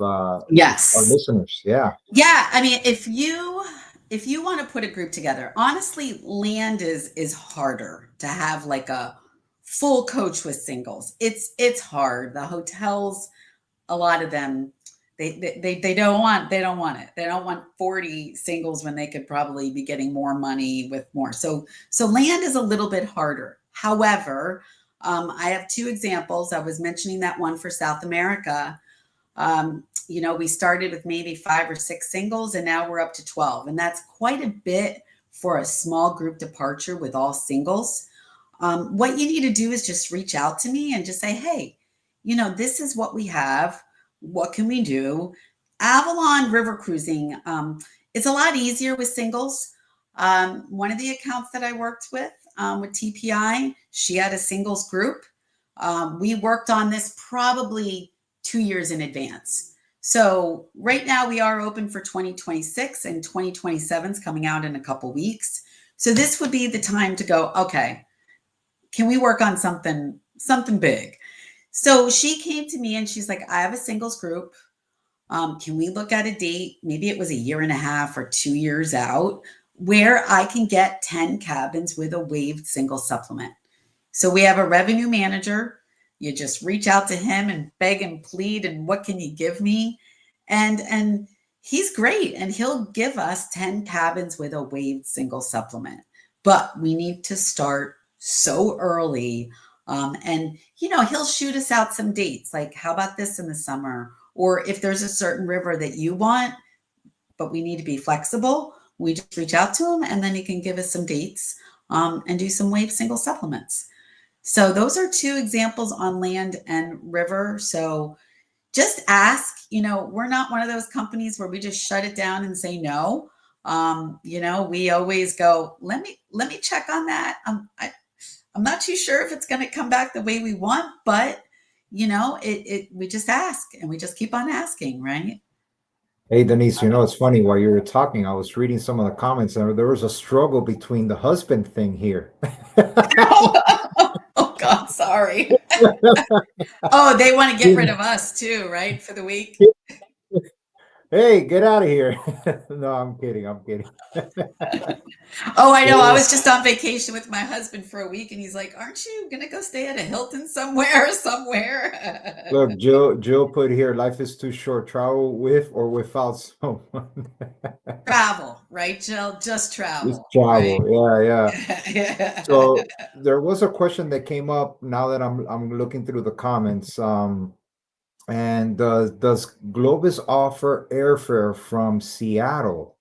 our Yes. listeners? Yeah. Yeah, I mean, if you want to put a group together, honestly, land is harder to have like a full coach with singles. It's hard. The hotels, a lot of them, they don't want it. They don't want 40 singles when they could probably be getting more money with more. So land is a little bit harder. However, I have two examples. I was mentioning that one for South America. We started with maybe 5 or 6 singles and now we're up to 12. And that's quite a bit for a small group departure with all singles. What you need to do is just reach out to me and just say, hey, this is what we have. What can we do? Avalon River Cruising, it's a lot easier with singles. One of the accounts that I worked with TPI, she had a singles group. We worked on this probably 2 years in advance. So right now we are open for 2026 and 2027 is coming out in a couple weeks. So this would be the time to go, okay, can we work on something big? So she came to me and she's like, I have a singles group. Can we look at a date? Maybe it was a year and a half or 2 years out where I can get 10 cabins with a waived single supplement. So we have a revenue manager. You just reach out to him and beg and plead and what can you give me? And he's great and he'll give us 10 cabins with a waived single supplement. But we need to start so early. And he'll shoot us out some dates like, how about this in the summer? Or if there's a certain river that you want, but we need to be flexible, we just reach out to him and then he can give us some dates and do some waived single supplements. So those are two examples on land and river. So just ask, we're not one of those companies where we just shut it down and say no. We always go, let me check on that. I'm not too sure if it's going to come back the way we want, but we just ask and we just keep on asking, right? Hey, Denise, it's funny while you were talking, I was reading some of the comments and there was a struggle between the husband thing here. Oh God, sorry. Oh, they want to get rid of us too, right? For the week. Hey, get out of here. No, I'm kidding. I'm kidding. Oh, I know. I was just on vacation with my husband for a week and he's like, aren't you going to go stay at a Hilton somewhere? Look, Jill put here, life is too short. Travel with or without someone. Travel, right, Jill? Just Just travel, right? travel. Yeah, yeah. Yeah. So there was a question that came up now that I'm looking through the comments. And does Globus offer airfare from Seattle?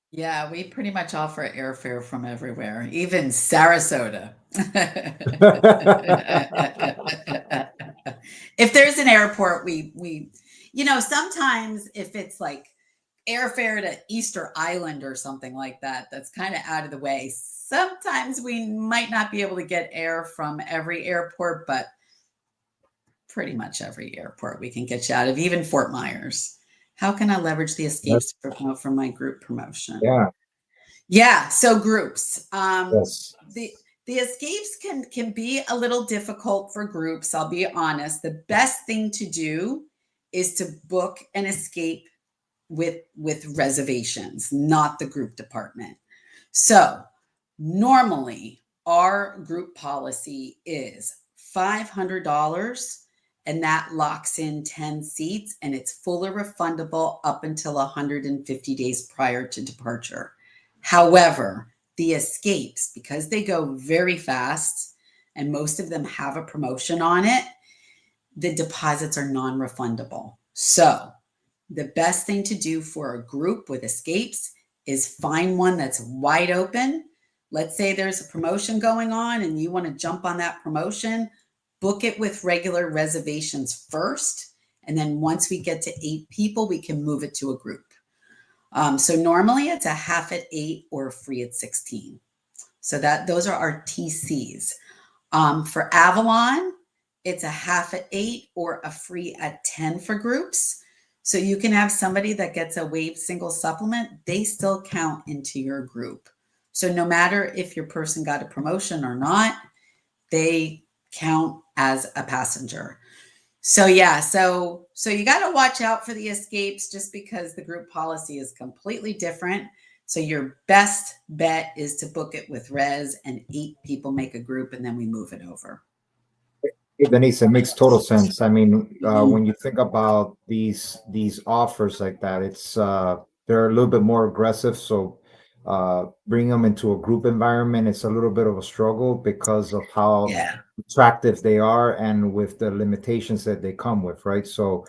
Yeah, we pretty much offer airfare from everywhere, even Sarasota. If there's an airport, sometimes if it's like airfare to Easter Island or something like that, that's kind of out of the way. Sometimes we might not be able to get air from every airport, but pretty much every airport we can get you out of, even Fort Myers. How can I leverage the escapes to promote from my group promotion? Yeah. Yeah, so groups. Yes. The escapes can be a little difficult for groups. I'll be honest. The best thing to do is to book an escape with reservations, not the group department. So normally our group policy is $500, and that locks in 10 seats, and it's fully refundable up until 150 days prior to departure. However, the escapes, because they go very fast and most of them have a promotion on it, the deposits are non-refundable. So the best thing to do for a group with escapes is find one that's wide open. Let's say there's a promotion going on and you want to jump on that promotion, book it with regular reservations first. And then once we get to 8 people, we can move it to a group. So normally it's a half at 8 or a free at 16. So those are our TCs. For Avalon, it's a half at 8 or a free at 10 for groups. So you can have somebody that gets a waived single supplement, they still count into your group. So no matter if your person got a promotion or not, they count as a passenger. So yeah, so you got to watch out for the escapes just because the group policy is completely different. So your best bet is to book it with res, and 8 people make a group, and then we move it over. Hey, Denise, it makes total sense. I mean, Mhm. when you think about these offers like that, it's they're a little bit more aggressive. So bring them into a group environment, it's a little bit of a struggle because of how Yeah, attractive they are and with the limitations that they come with, right? So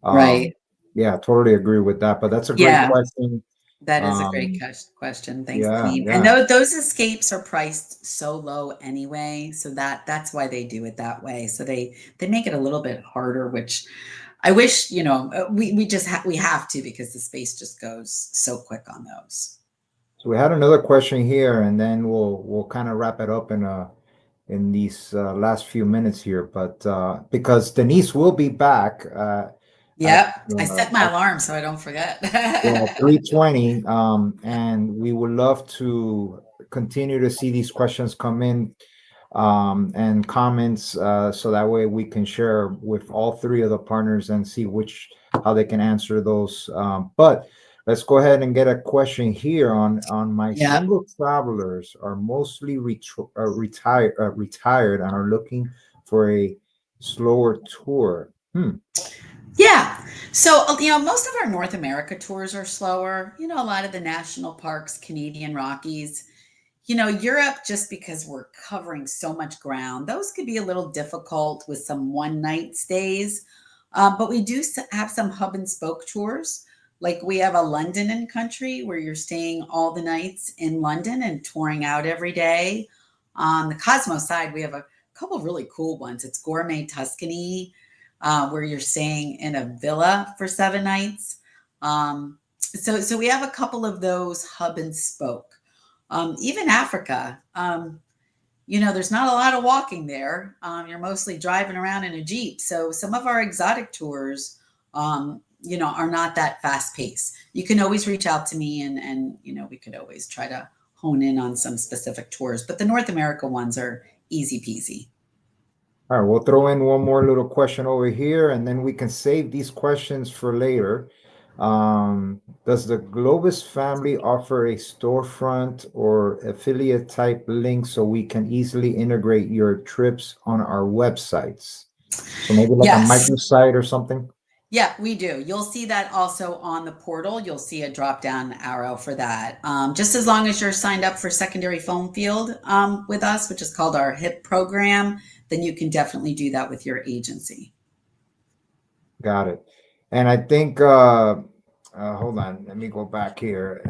right. yeah, totally agree with that. But that's a great Yeah, question. that is a great Um, question. Thanks, yeah, Dean. And yeah. those escapes are priced so low anyway, so that's why they do it that way. So they make it a little bit harder, which I wish, we have to, because the space just goes so quick on those. So we had another question here, and then we'll kind of wrap it up in these last few minutes here. But because Denise will be back Yep, I set my at alarm so I don't forget. 3:20, and we would love to continue to see these questions come in and comments, so that way we can share with all 3 of the partners and see how they can answer those. But let's go ahead and get a question here on my Yep. single travelers are mostly retired and are looking for a slower tour. Yeah. So, most of our North America tours are slower. A lot of the national parks, Canadian Rockies, Europe, just because we're covering so much ground, those could be a little difficult with some one night stays. But we do have some hub and spoke tours. Like we have a London and country where you're staying all the nights in London and touring out every day. On the Cosmo side, we have a couple really cool ones. It's Gourmet Tuscany, where you're staying in a villa for 7 nights. So we have a couple of those hub and spoke. Even Africa, there's not a lot of walking there. You're mostly driving around in a Jeep. So some of our exotic tours, are not that fast paced. You can always reach out to me, and we could always try to hone in on some specific tours. But the North America ones are easy peasy. All right, we'll throw in one more little question over here, and then we can save these questions for later. Does the Globus family offer a storefront or affiliate type link so we can easily integrate your trips on our websites? So maybe like a Yes. microsite or something? Yeah, we do. You'll see that also on the portal. You'll see a drop down arrow for that. Just as long as you're signed up for secondary phone field with us, which is called our HIP program, then you can definitely do that with your agency. Got it. And I think, hold on, let me go back here.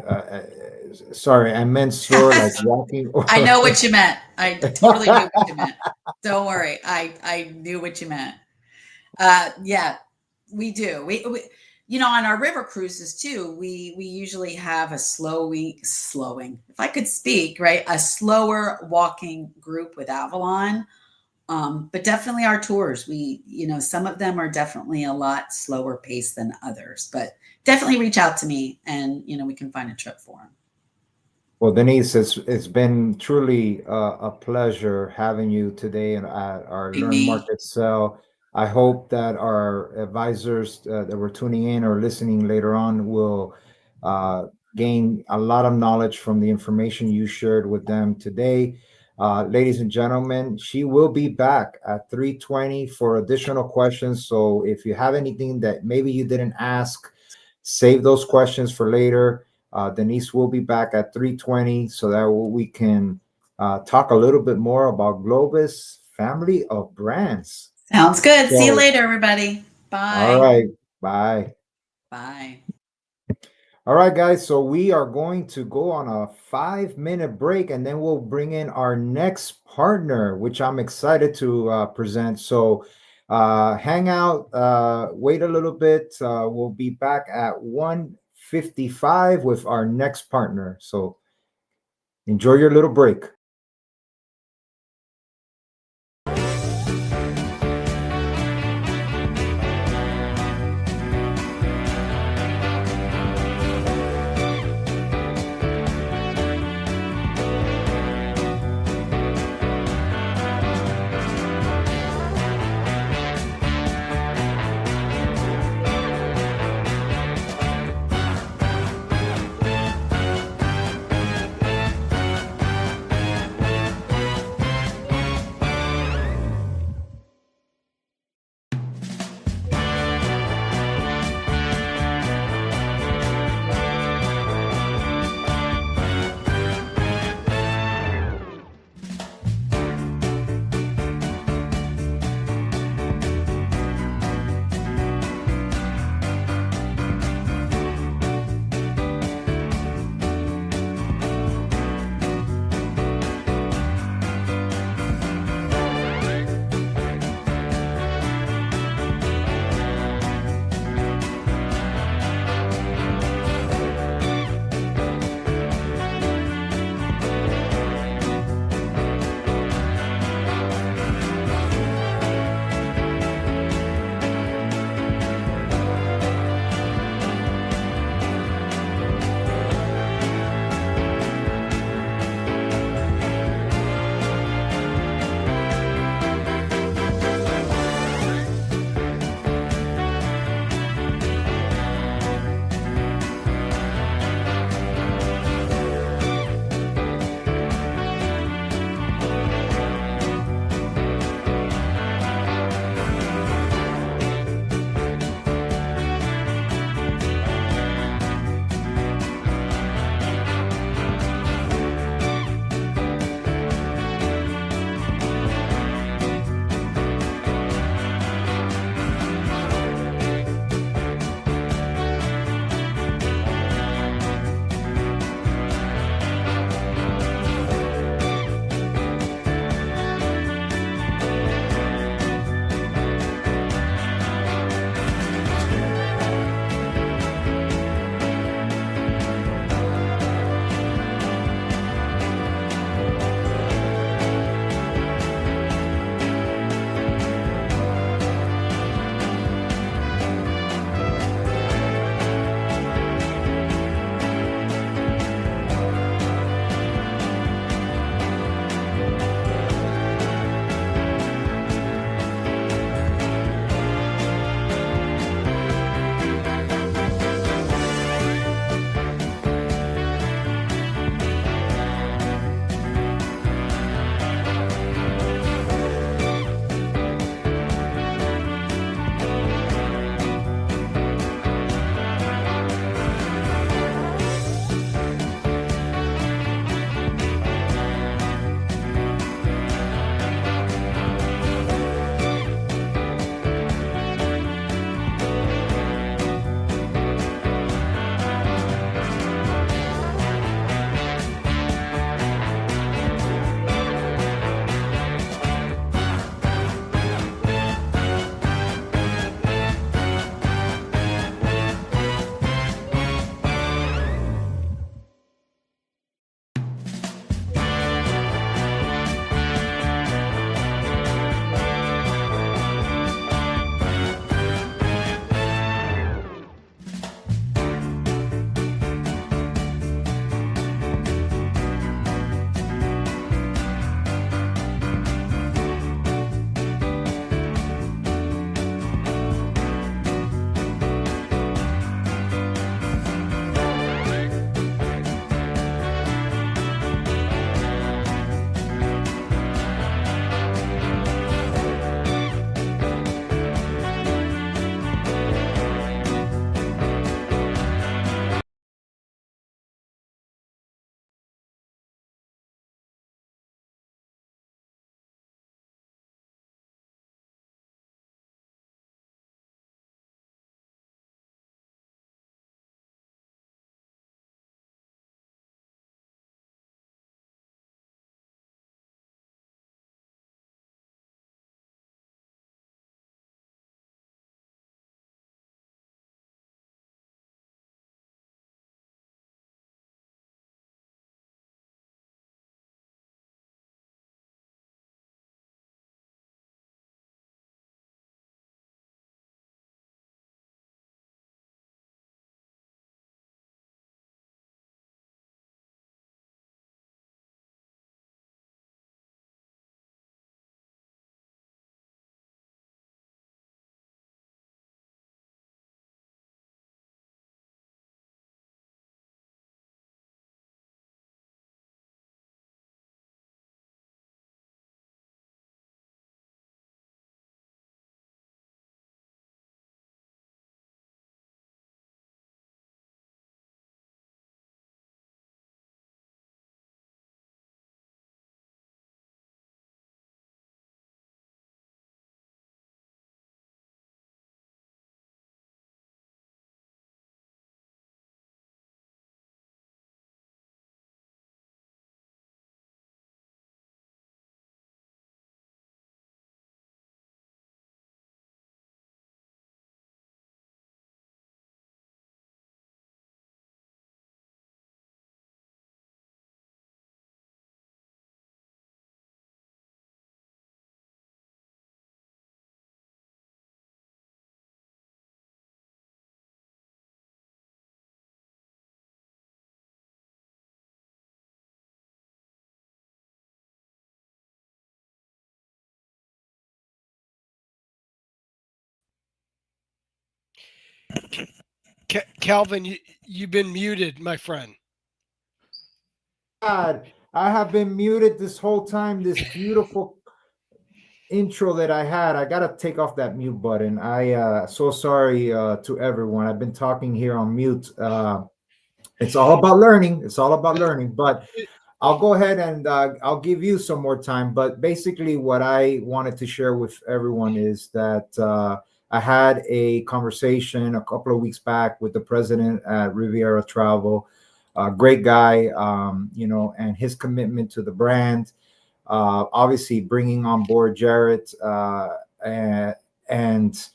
Sorry, I meant store like walking I know or what you meant. I totally knew what you meant. Don't worry. I knew what you meant. Yeah, we do. On our river cruises too, we usually have a slowing. If I could speak, right, a slower walking group with Avalon. But definitely our tours, some of them are definitely a lot slower paced than others. But definitely reach out to me, and we can find a trip for them. Well, Denise, it's been truly a pleasure having you today at our Learn Me. Market Sell. I hope that our advisors that were tuning in or listening later on will uh, gain a lot of knowledge from the information you shared with them today. Ladies and gentlemen, she will be back at 3:20 for additional questions. So if you have anything that maybe you didn't ask, save those questions for later. Denise will be back at 3:20 so that we can talk a little bit more about Globus family of brands. Sounds good. See you So, later, everybody. all Bye. right, bye. Bye. All right, guys. So we are going to go on a 5-minute break and then we'll bring in our next partner, which I'm excited to present. So hang out, wait a little bit. We'll be back at 1:55 with our next partner. So enjoy your little break. Calvin, you've been muted, my friend. God, I have been muted this whole time. This beautiful intro that I had, I gotta take off that mute button. I so sorry to everyone. I've been talking here on mute. It's all about learning. It's all about learning. But I'll go ahead and I'll give you some more time. But basically, what I wanted to share with everyone is that I had a conversation a couple of weeks back with the president at Riviera Travel. Great guy, and his commitment to the brand. Obviously, bringing on board Jarrett and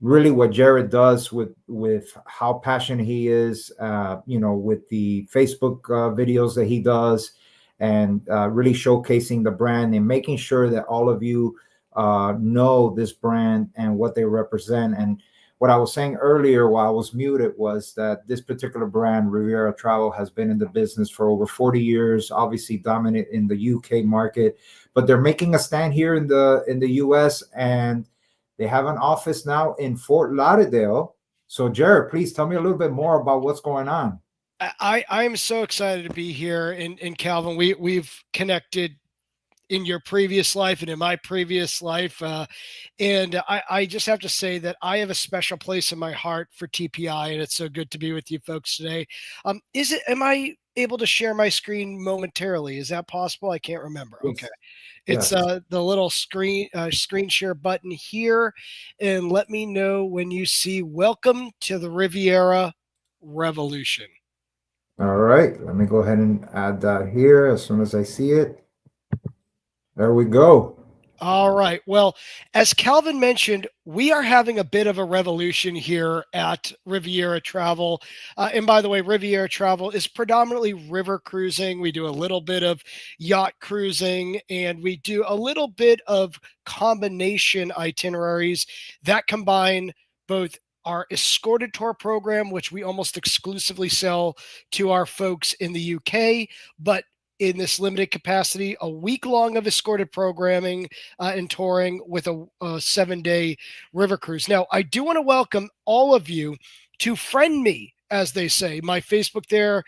really what Jared does with how passionate he is, with the Facebook videos that he does, and really showcasing the brand and making sure that all of you know this brand and what they represent. And what I was saying earlier while I was muted was that this particular brand, Riviera Travel, has been in the business for over 40 years, obviously dominant in the UK market, but they're making a stand here in the US, and they have an office now in Fort Lauderdale. So, Jared, please tell me a little bit more about what's going on. I am so excited to be here. In Calvin, we've connected in your previous life and in my previous life. And I just have to say that I have a special place in my heart for TPI, and it's so good to be with you folks today. Am I able to share my screen momentarily? Is that possible? I can't remember. Okay. Yes. It's Yes. the little screen share button here, and let me know when you see "Welcome to the Riviera Revolution." All right. Let me go ahead and add that here as soon as I see it. There we go. All right. Well, as Calvin mentioned, we are having a bit of a revolution here at Riviera Travel. And by the way, Riviera Travel is predominantly river cruising. We do a little bit of yacht cruising, and we do a little bit of combination itineraries that combine both our escorted tour program, which we almost exclusively sell to our folks in the UK, but in this limited capacity, a week long of escorted programming and touring with a 7-day river cruise. Now, I do want to welcome all of you to friend me, as they say. My Facebook there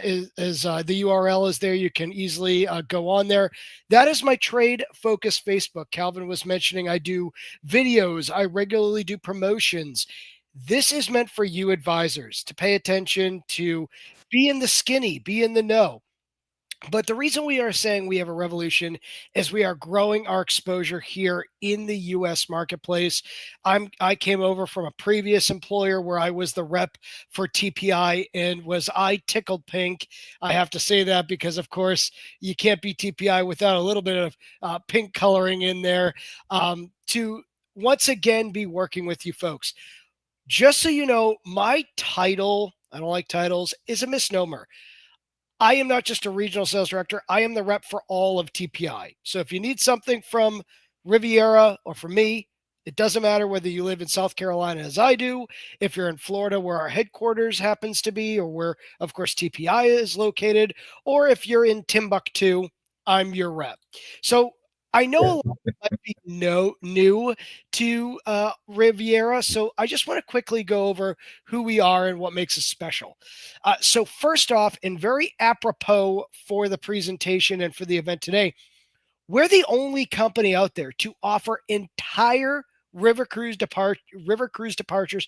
is the URL is there. You can easily go on there. That is my trade focused Facebook. Calvin was mentioning I do videos, I regularly do promotions. This is meant for you advisors to pay attention, to be in the skinny, be in the know. But the reason we are saying we have a revolution is we are growing our exposure here in the US marketplace. I came over from a previous employer where I was the rep for TPI, and was I tickled pink? I have to say that because of course you can't be TPI without a little bit of pink coloring in there, to once again be working with you folks. Just so you know, my title, I don't like titles, is a misnomer. I am not just a regional sales director. I am the rep for all of TPI. So if you need something from Riviera or from me, it doesn't matter whether you live in South Carolina as I do, if you're in Florida where our headquarters happens to be, or where, of course, TPI is located, or if you're in Timbuktu, I'm your rep. So I know a lot might be new to Riviera. So I just want to quickly go over who we are and what makes us special. So first off, and very apropos for the presentation and for the event today, we're the only company out there to offer entire river cruise departures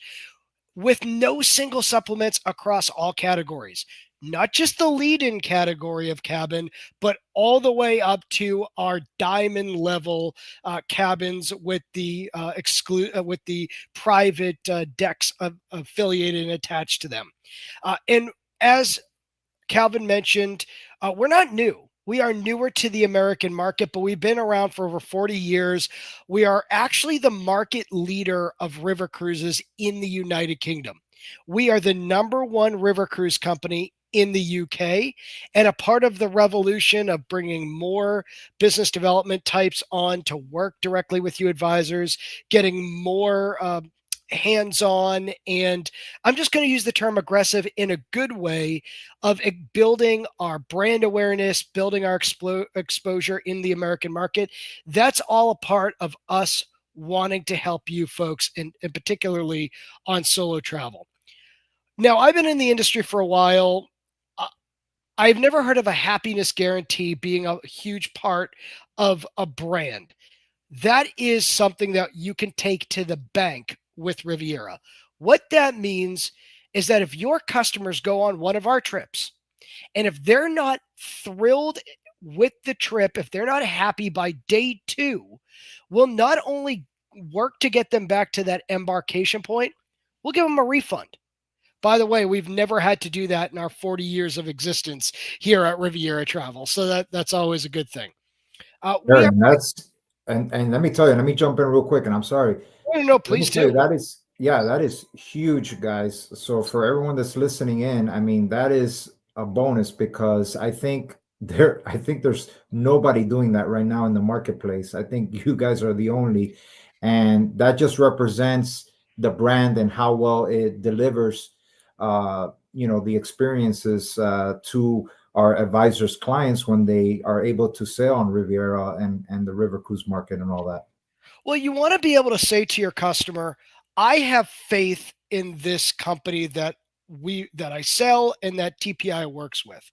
with no single supplements across all categories. Not just the lead-in category of cabin, but all the way up to our diamond level cabins with the with the private decks affiliated and attached to them. And as Calvin mentioned, we're not new. We are newer to the American market, but we've been around for over 40 years. We are actually the market leader of river cruises in the United Kingdom. We are the number one river cruise company in the UK, and a part of the revolution of bringing more business development types on to work directly with you advisors, getting more hands on, and I'm just going to use the term aggressive in a good way, of building our brand awareness, building our exposure in the American market. That's all a part of us wanting to help you folks, and particularly on solo travel. Now, I've been in the industry for a while. I've never heard of a happiness guarantee being a huge part of a brand. That is something that you can take to the bank with Riviera. What that means is that if your customers go on one of our trips, and if they're not thrilled with the trip, if they're not happy by day 2, we'll not only work to get them back to that embarkation point, we'll give them a refund. By the way, we've never had to do that in our 40 years of existence here at Riviera Travel. So that's always a good thing. We Sure, are, and that's and let me tell you, let me jump in real quick, and I'm sorry. no, no, Let me please tell you, do. that is, yeah, that is huge, guys. So for everyone that's listening in, I mean, that is a bonus because I think there's nobody doing that right now in the marketplace. I think you guys are the only, and that just represents the brand and how well it delivers, the experiences to our advisors' clients when they are able to sail on Riviera and the river cruise market and all that. Well, you want to be able to say to your customer, I have faith in this company that I sell and that TPI works with.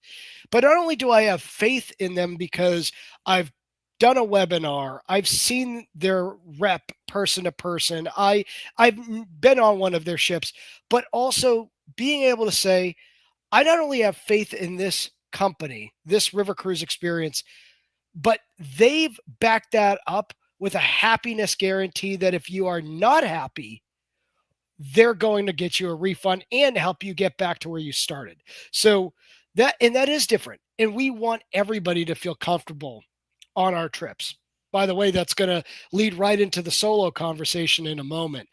But not only do I have faith in them because I've done a webinar, I've seen their rep person to person, I've been on one of their ships, but also being able to say, I not only have faith in this company, this river cruise experience, but they've backed that up with a happiness guarantee that if you are not happy, they're going to get you a refund and help you get back to where you started. So that is different. And we want everybody to feel comfortable on our trips. By the way, that's going to lead right into the solo conversation in a moment.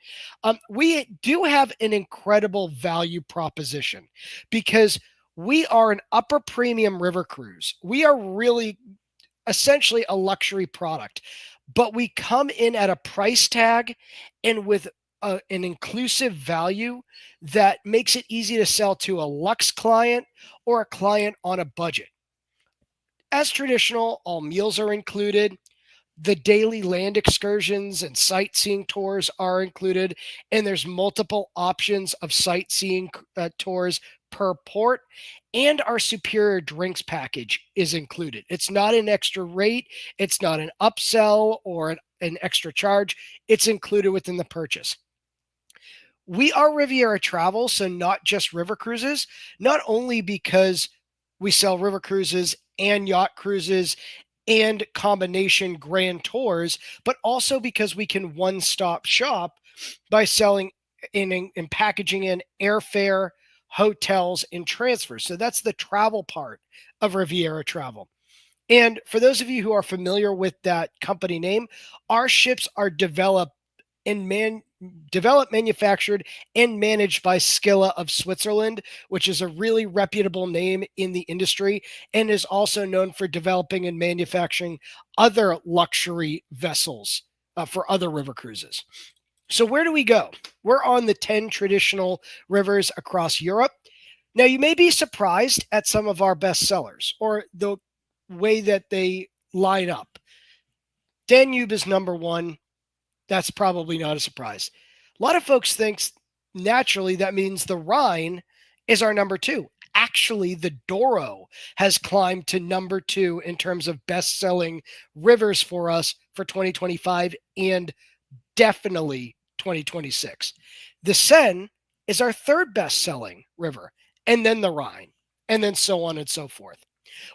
We do have an incredible value proposition because we are an upper premium river cruise. We are really essentially a luxury product, but we come in at a price tag and with an inclusive value that makes it easy to sell to a luxe client or a client on a budget. As traditional, all meals are included. The daily land excursions and sightseeing tours are included, and there's multiple options of sightseeing tours per port, and our superior drinks package is included. It's not an extra rate, it's not an upsell or an extra charge. It's included within the purchase. We are Riviera Travel, so not just river cruises, not only because we sell river cruises and yacht cruises and combination grand tours, but also because we can one-stop shop by selling in packaging in airfare, hotels, and transfers. So that's the travel part of Riviera Travel. And for those of you who are familiar with that company name, our ships are developed, manufactured, and managed by Skilla of Switzerland, which is a really reputable name in the industry and is also known for developing and manufacturing other luxury vessels for other river cruises. So where do we go? We're on the 10 traditional rivers across Europe. Now, you may be surprised at some of our best sellers or the way that they line up. Danube is number one. That's probably not a surprise. A lot of folks think naturally that means the Rhine is our number two. Actually, the Douro has climbed to number two in terms of best selling rivers for us for 2025 and definitely 2026. The Seine is our third best selling river, and then the Rhine, and then so on and so forth.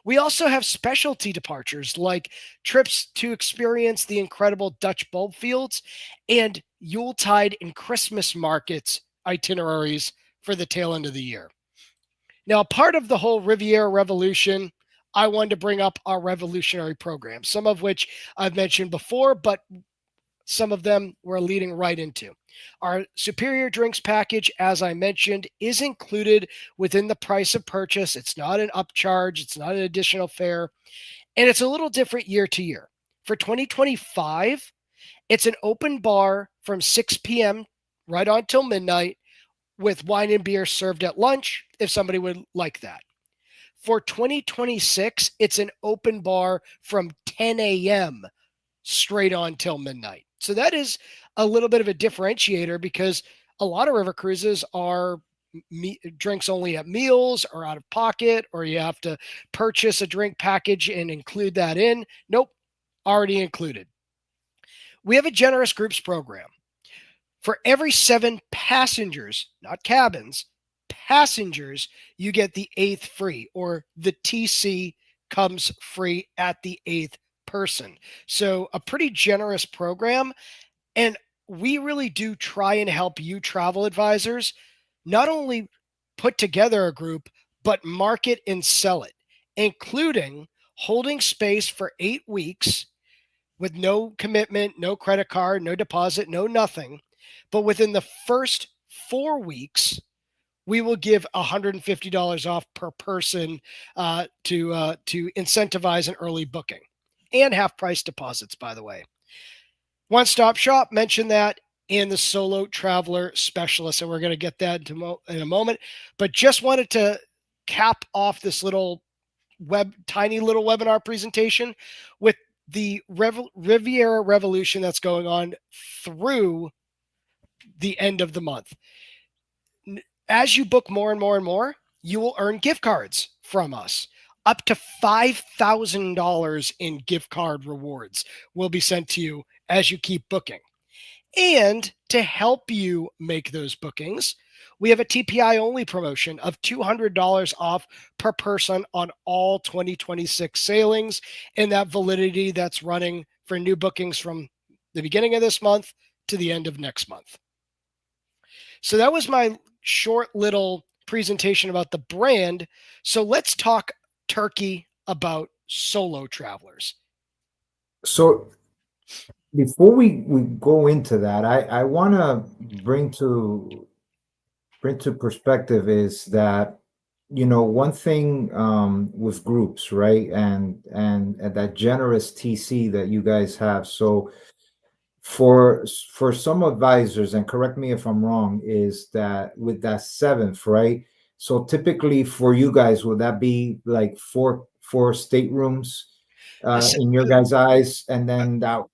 We also have specialty departures like trips to experience the incredible Dutch bulb fields and Yuletide and Christmas markets itineraries for the tail end of the year. Now, part of the whole Riviera revolution, I wanted to bring up our revolutionary program, some of which I've mentioned before, but some of them we're leading right into. Our superior drinks package, as I mentioned, is included within the price of purchase. It's not an upcharge, it's not an additional fare, and it's a little different year to year. For 2025, it's an open bar from 6 p.m. right on till midnight with wine and beer served at lunch if somebody would like that. For 2026, it's an open bar from 10 a.m. straight on till midnight. So that is a little bit of a differentiator, because a lot of river cruises are drinks only at meals or out of pocket, or you have to purchase a drink package and include that in. Nope, already included. We have a generous groups program. For every 7 passengers, not cabins, passengers, you get the 8th free, or the TC comes free at the 8th person. So a pretty generous program. And we really do try and help you travel advisors not only put together a group, but market and sell it, including holding space for 8 weeks with no commitment, no credit card, no deposit, no nothing. But within the first 4 weeks, we will give $150 off per person to incentivize an early booking, and half price deposits, by the way. One Stop Shop, mentioned that, and the Solo Traveler Specialist, and we're going to get that in a moment. But just wanted to cap off this tiny little webinar presentation with the Riviera Revolution that's going on through the end of the month. As you book more and more and more, you will earn gift cards from us. Up to $5,000 in gift card rewards will be sent to you as you keep booking. And to help you make those bookings, we have a TPI only promotion of $200 off per person on all 2026 sailings, and that validity that's running for new bookings from the beginning of this month to the end of next month. So that was my short little presentation about the brand. So let's talk turkey about solo travelers. So before we go into that, I want to bring to perspective is that, one thing with groups, right? And that generous TC that you guys have. So for some advisors, and correct me if I'm wrong, is that with that seventh, right? So typically for you guys, would that be like four staterooms in your guys' eyes, and then that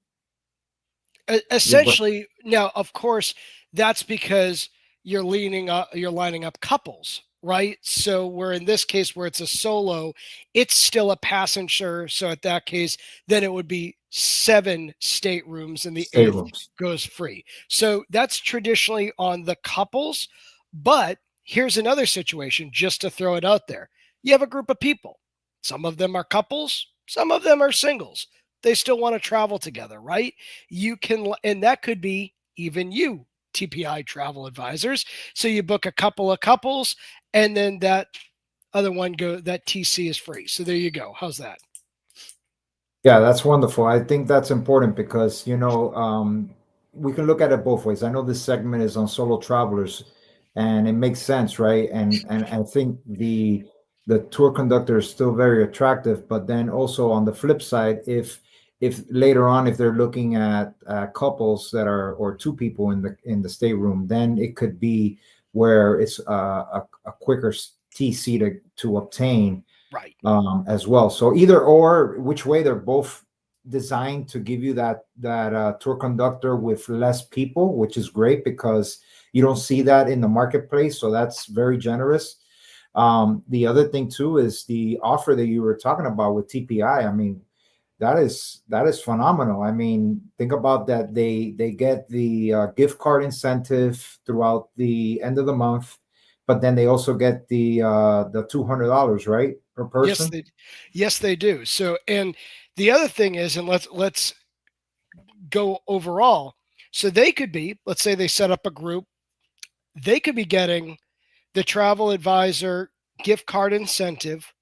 Essentially, now, of course, that's because you're lining up couples, right? So where in this case, where it's a solo, it's still a passenger. So at that case, then it would be 7 staterooms and the 8th staterooms? goes free. So that's traditionally on the couples. But here's another situation, just to throw it out there. You have a group of people. Some of them are couples, some of them are singles. They still want to travel together, right? You can, and that could be even you, TPI Travel Advisors. So you book a couple of couples, and then that other one that TC is free. So there you go. How's that? Yeah, that's wonderful. I think that's important because, we can look at it both ways. I know this segment is on solo travelers, and it makes sense, right? And I think the tour conductor is still very attractive, but then also on the flip side, if later on, if they're looking at couples that are, or 2 people in the stateroom, then it could be where it's a quicker TC to obtain, Right. as well. So either or, which way, they're both designed to give you that tour conductor with less people, which is great because you don't see that in the marketplace. So that's very generous. The other thing too is the offer that you were talking about with TPI. I mean, that is phenomenal. I mean, think about that. They get the gift card incentive throughout the end of the month, but then they also get the $200, right, per Yes, person. they do. So, and the other thing is, and let's go overall. So they could be, let's say they set up a group, they could be getting the travel advisor gift card incentive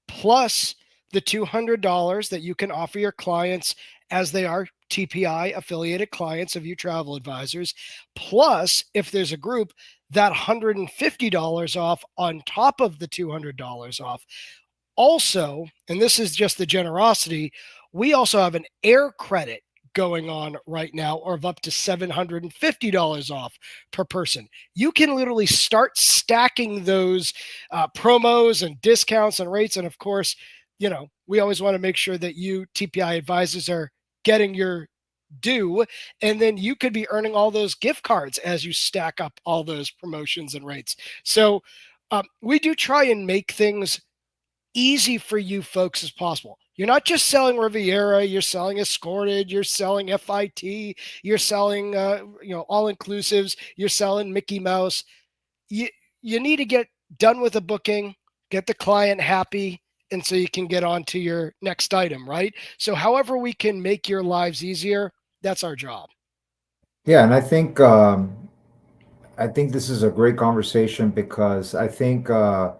plus the $200 that you can offer your clients as they are TPI affiliated clients of you travel advisors. Plus, if there's a group, that $150 off on top of the $200 off. Also, and this is just the generosity, we also have an air credit going on right now, or of up to $750 off per person. You can literally start stacking those promos and discounts and rates. And of course, we always want to make sure that you TPI advisors are getting your do, and then you could be earning all those gift cards as you stack up all those promotions and rates. So we do try and make things easy for you folks as possible. You're not just selling Riviera, you're selling Escorted, you're selling FIT, you're selling all inclusives, you're selling Mickey Mouse. You you need to get done with a booking, get the client happy, and so you can get on to your next item, right? So however we can make your lives easier, that's our job. Yeah, and I think this is a great conversation because I think a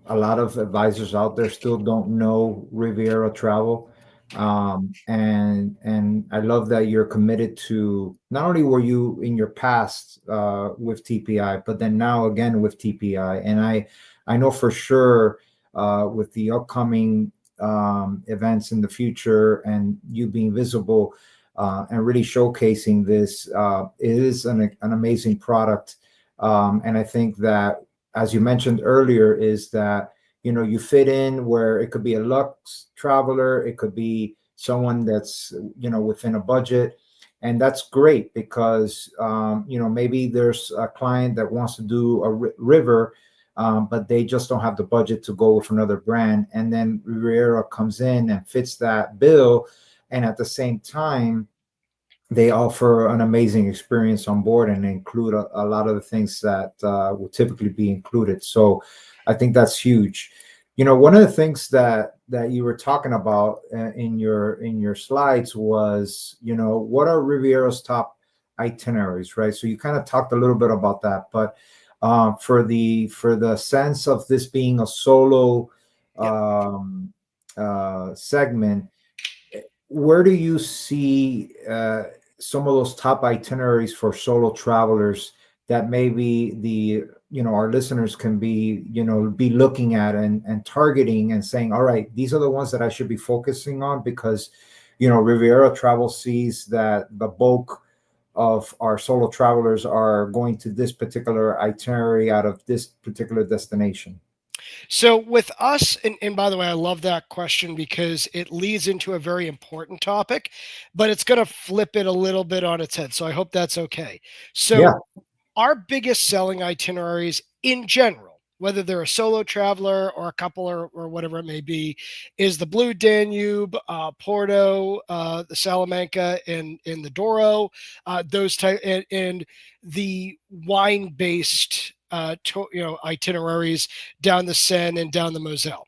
lot of advisors out there still don't know Riviera Travel. And I love that you're committed to, not only were you in your past with TPI, but then now again with TPI. And I know for sure with the upcoming events in the future and you being visible and really showcasing this, it is an amazing product. And I think that, as you mentioned earlier, is that you fit in where it could be a luxe traveler, it could be someone that's within a budget, and that's great because maybe there's a client that wants to do a river, but they just don't have the budget to go with another brand, and then Riviera comes in and fits that bill, and at the same time they offer an amazing experience on board and include a lot of the things that would typically be included. So I think that's huge. One of the things that you were talking about in your slides was, what are Riviera's top itineraries, right? So you kind of talked a little bit about that, but for the sense of this being a solo Yep. segment, where do you see some of those top itineraries for solo travelers that maybe our listeners can be looking at and targeting and saying, all right, these are the ones that I should be focusing on because Riviera Travel sees that the bulk of our solo travelers are going to this particular itinerary out of this particular destination. So with us, and by the way, I love that question because it leads into a very important topic, but it's going to flip it a little bit on its head. So I hope that's okay. Yeah. So our biggest selling itineraries in general, whether they're a solo traveler or a couple or whatever it may be, is the Blue Danube, Porto, the Salamanca, and the Douro, those type, and the wine-based itineraries down the Seine and down the Moselle.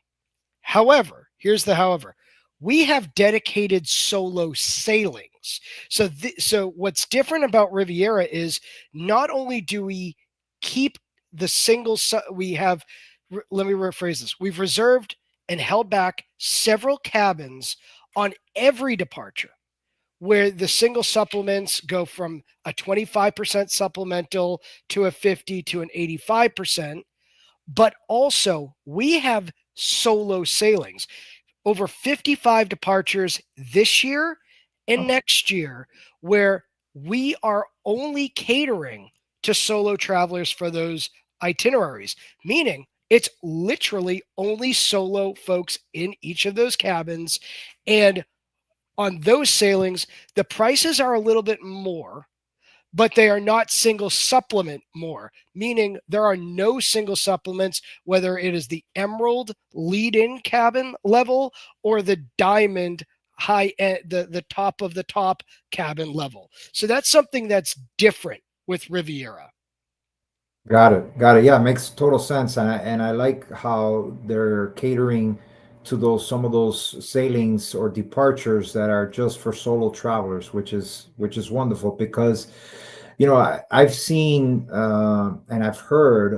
However, here's the however. We have dedicated solo sailings. So what's different about Riviera is not only do we keep the we have, let me rephrase this. We've reserved and held back several cabins on every departure where the single supplements go from a 25% supplemental to a 50 to an 85%. But also, we have solo sailings, over 55 departures this year and next year, where we are only catering to solo travelers for those itineraries, meaning it's literally only solo folks in each of those cabins. And on those sailings, the prices are a little bit more, but they are not single supplement more, meaning there are no single supplements, whether it is the emerald lead-in cabin level or the diamond high end, the top of the top cabin level. So that's something that's different with Riviera. Got it. Got it. Yeah, it makes total sense. And I like how they're catering to some of those sailings or departures that are just for solo travelers, which is wonderful because I've seen and I've heard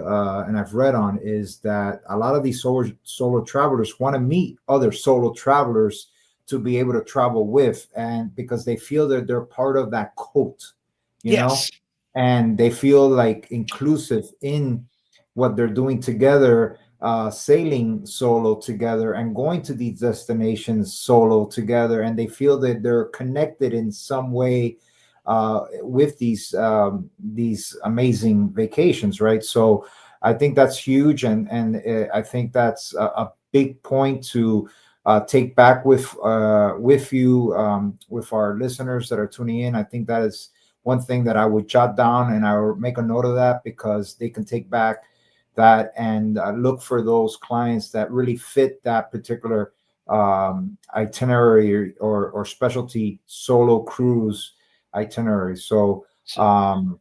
and I've read on is that a lot of these solo travelers want to meet other solo travelers to be able to travel with, and because they feel that they're part of that cult, you know, Yes. and they feel like inclusive in what they're doing together, sailing solo together and going to these destinations solo together, and they feel that they're connected in some way with these amazing vacations, right? So I think that's huge, and I think that's a big point take back with you, with our listeners that are tuning in. I think that is one thing that I would jot down, and I will make a note of that because they can take back that and look for those clients that really fit that particular itinerary or specialty solo cruise itinerary. So, So, um,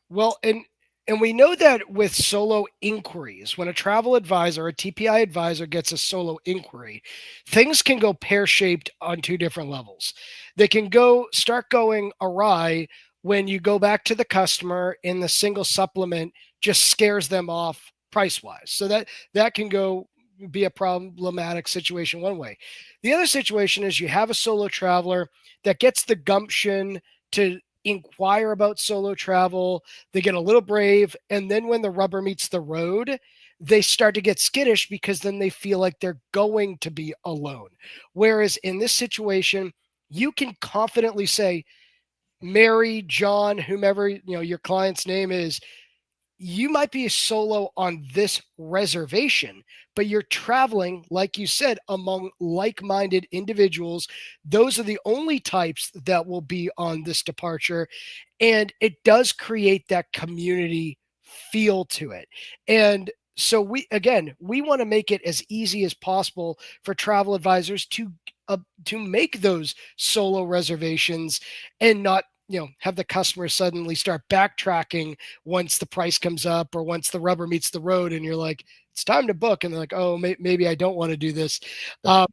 well, and we know that with solo inquiries, when a travel advisor, a TPI advisor gets a solo inquiry, things can go pear-shaped on two different levels. They can go start going awry when you go back to the customer and the single supplement just scares them off price-wise. So that can go be a problematic situation one way. The other situation is you have a solo traveler that gets the gumption to inquire about solo travel. They get a little brave, and then when the rubber meets the road, they start to get skittish because then they feel like they're going to be alone. Whereas in this situation, you can confidently say, Mary, John, whomever your client's name is, you might be a solo on this reservation, but you're traveling, like you said, among like minded individuals. Those are the only types that will be on this departure. And it does create that community feel to it. And so we want to make it as easy as possible for travel advisors to make those solo reservations and not have the customer suddenly start backtracking once the price comes up or once the rubber meets the road and you're like, it's time to book, and they're like, oh, maybe I don't want to do this. And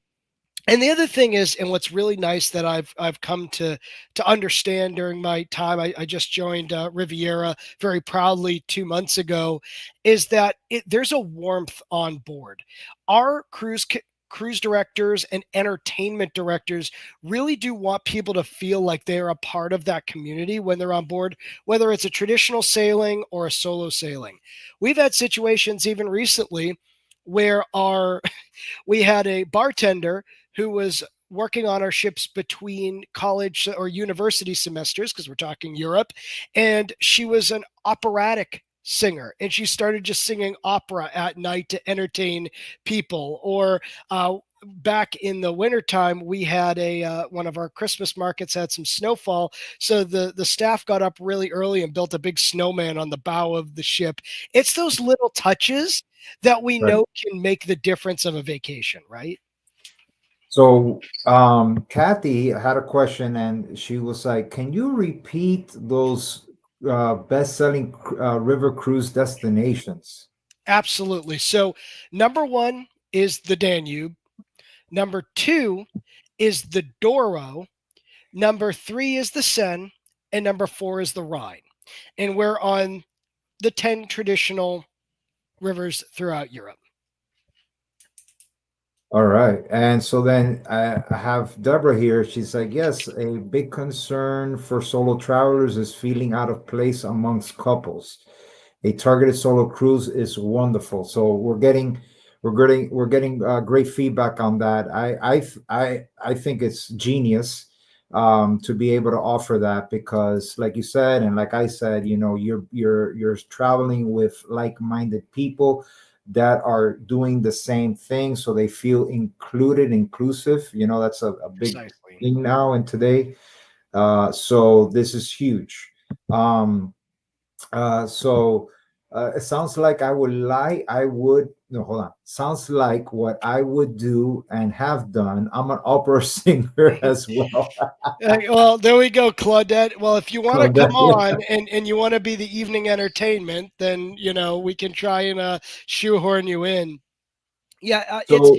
the other thing is, and what's really nice that I've come to understand during my time, I just joined Riviera very proudly 2 months ago, is that there's a warmth on board. Our cruise directors and entertainment directors really do want people to feel like they're a part of that community when they're on board, whether it's a traditional sailing or a solo sailing. We've had situations even recently where we had a bartender who was working on our ships between college or university semesters, because we're talking Europe, and she was an operatic singer and she started just singing opera at night to entertain people. Or back in the wintertime, we had one of our Christmas markets had some snowfall, so the staff got up really early and built a big snowman on the bow of the ship. It's those little touches that we right. know can make the difference of a vacation, right? So, Kathy had a question, and she was like, "Can you repeat those best-selling river cruise destinations?" Absolutely. So, number one is the Danube. Number two is the Douro. Number three is the Seine. And number four is the Rhine. And we're on the 10 traditional rivers throughout Europe. All right. And so then I have Deborah here. She's like, yes, a big concern for solo travelers is feeling out of place amongst couples. A targeted solo cruise is wonderful. So we're getting great feedback on that. I think it's genius to be able to offer that because, like you said, and like I said, you're traveling with like-minded people that are doing the same thing, so they feel included, inclusive. That's a big Precisely. thing now and today. So this is huge. Um, it sounds like I would, no, hold on. Sounds like what I would do and have done. I'm an opera singer as well. Well, there we go, Claudette. Well, if you want to come Claudette, on yeah. and you want to be the evening entertainment, then we can try and shoehorn you in. Yeah, it's So,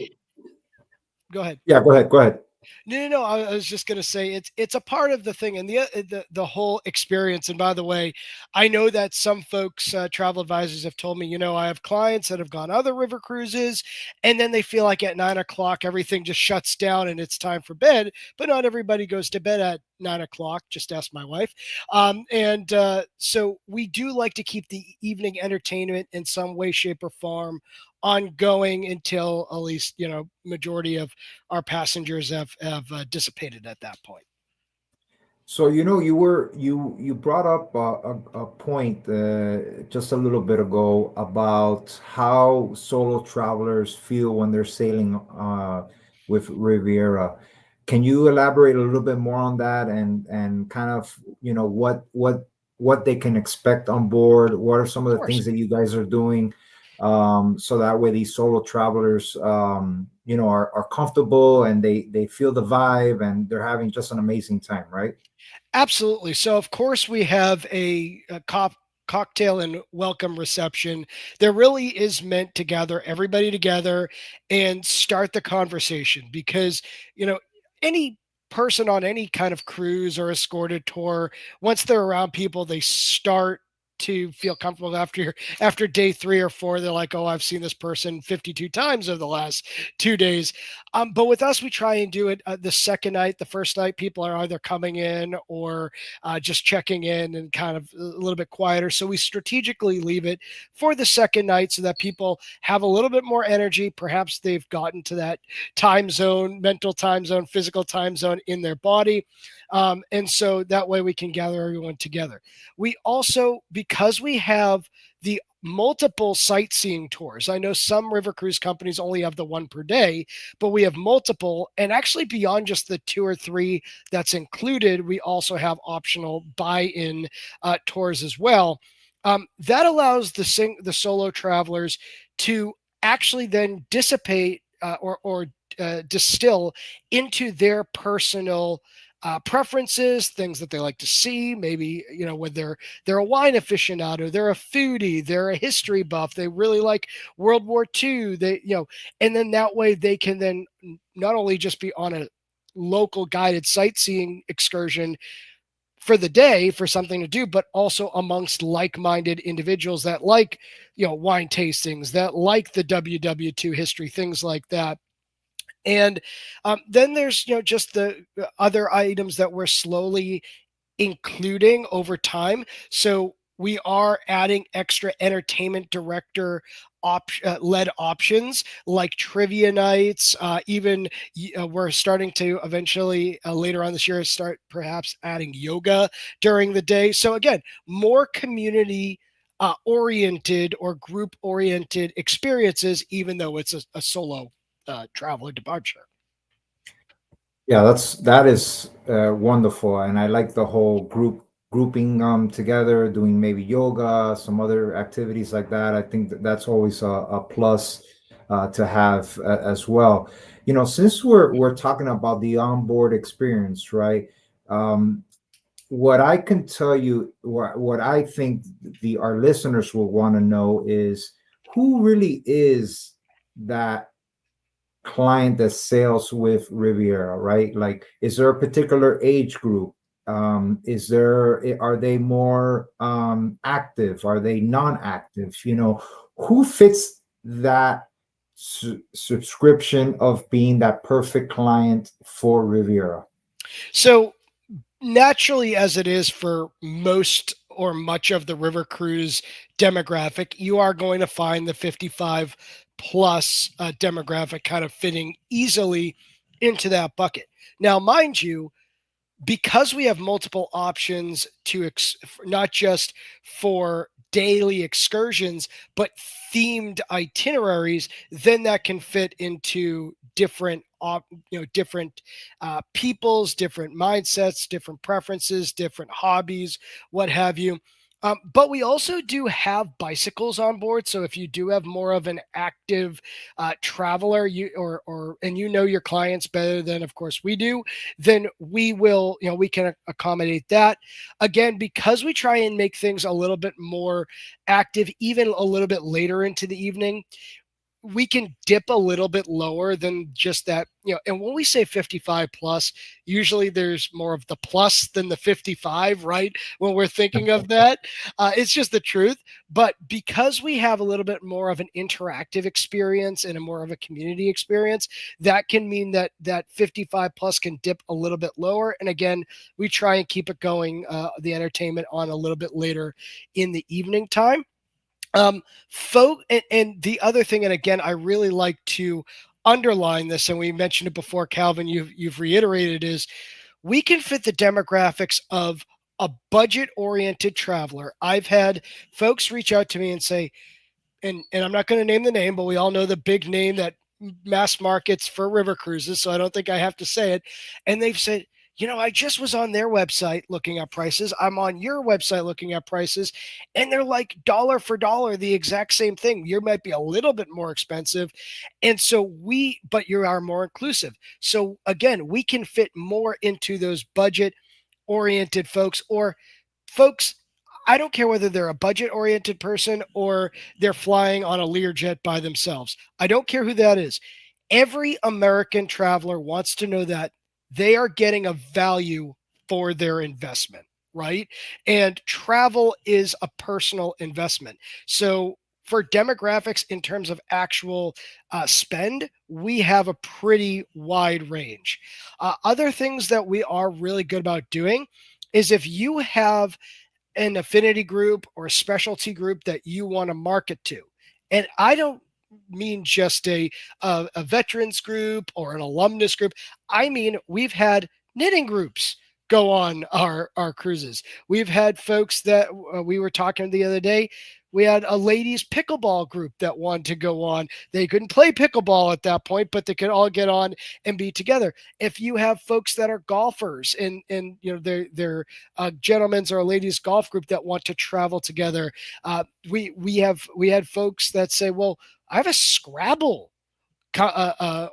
go ahead. yeah, go ahead. Go ahead. No. I was just gonna say it's a part of the thing and the whole experience. And by the way, I know that some folks, travel advisors, have told me, I have clients that have gone other river cruises, and then they feel like at 9 o'clock everything just shuts down and it's time for bed. But not everybody goes to bed at 9 o'clock. Just ask my wife. And so we do like to keep the evening entertainment in some way, shape, or form ongoing until at least majority of our passengers have dissipated at that point. So you brought up a point just a little bit ago about how solo travelers feel when they're sailing with Riviera. Can you elaborate a little bit more on that and kind of, what they can expect on board? What are some of Of the things course. that you guys are doing, so that way these solo travelers, are comfortable and they feel the vibe and they're having just an amazing time, right? Absolutely. So, of course, we have cocktail and welcome reception. There really is meant to gather everybody together and start the conversation because, you know, any person on any kind of cruise or escorted tour, once they're around people, they start to feel comfortable after day 3 or 4. They're like, oh, I've seen this person 52 times over the last 2 days. But with us, we try and do it the second night. The first night, people are either coming in or just checking in and kind of a little bit quieter. So we strategically leave it for the second night so that people have a little bit more energy. Perhaps they've gotten to that time zone, mental time zone, physical time zone in their body. And so that way we can gather everyone together. We also, because we have the multiple sightseeing tours. I know some river cruise companies only have the one per day, but we have multiple. And actually, beyond just the 2 or 3 that's included, we also have optional buy-in tours as well. That allows the solo travelers to actually then dissipate or distill into their personal preferences, things that they like to see. Maybe when they're a wine aficionado, they're a foodie, they're a history buff, they really like World War II. And then that way they can then not only just be on a local guided sightseeing excursion for the day for something to do, but also amongst like-minded individuals that like wine tastings, that like the WW2 history, things like that. And then there's just the other items that we're slowly including over time. So we are adding extra entertainment director led options like trivia nights. Even we're starting to eventually later on this year start perhaps adding yoga during the day. So again, more community oriented or group oriented experiences, even though it's a solo traveler departure. Yeah, that is wonderful, and I like the whole grouping together, doing maybe yoga, some other activities like that. I think that's always a plus to have as well. Since we're talking about the onboard experience, right? Um, what I can tell you, what I think our listeners will want to know is who really is that client that sails with Riviera, right? Like, is there a particular age group? Are they more active? Are they non-active? Who fits that subscription of being that perfect client for Riviera? So naturally, as it is for most or much of the river cruise demographic, you are going to find the 55 plus demographic kind of fitting easily into that bucket. Now, mind you, because we have multiple options not just for daily excursions but themed itineraries, then that can fit into different people's different mindsets, different preferences, different hobbies, what have you. But we also do have bicycles on board. So if you do have more of an active traveler, and your clients better than, of course, we do, then we can accommodate that. Again, because we try and make things a little bit more active, even a little bit later into the evening, we can dip a little bit lower than just that, and when we say 55 plus, usually there's more of the plus than the 55, right? When we're thinking of that, it's just the truth. But because we have a little bit more of an interactive experience and a more of a community experience, that can mean that 55 plus can dip a little bit lower. And again, we try and keep it going, the entertainment on a little bit later in the evening time. And the other thing, and again, I really like to underline this, and we mentioned it before, Calvin, you've reiterated, is we can fit the demographics of a budget oriented traveler. I've had folks reach out to me and say, and I'm not going to name the name, but we all know the big name that mass markets for river cruises, so I don't think I have to say it. And they've said, I just was on their website looking at prices. I'm on your website looking at prices, and they're like dollar for dollar, the exact same thing. You might be a little bit more expensive. And so but you are more inclusive. So again, we can fit more into those budget oriented folks, or folks, I don't care whether they're a budget oriented person or they're flying on a Learjet by themselves. I don't care who that is. Every American traveler wants to know that they are getting a value for their investment, right? And travel is a personal investment. So for demographics in terms of actual spend, we have a pretty wide range. Other things that we are really good about doing is if you have an affinity group or a specialty group that you want to market to. And I don't mean just a veterans group or an alumnus group. I mean, we've had knitting groups go on our cruises. We've had folks that we were talking the other day. We had a ladies pickleball group that wanted to go on. They couldn't play pickleball at that point, but they could all get on and be together. If you have folks that are golfers and they're gentlemen's or a ladies golf group that want to travel together. We had folks that say, well, I have a Scrabble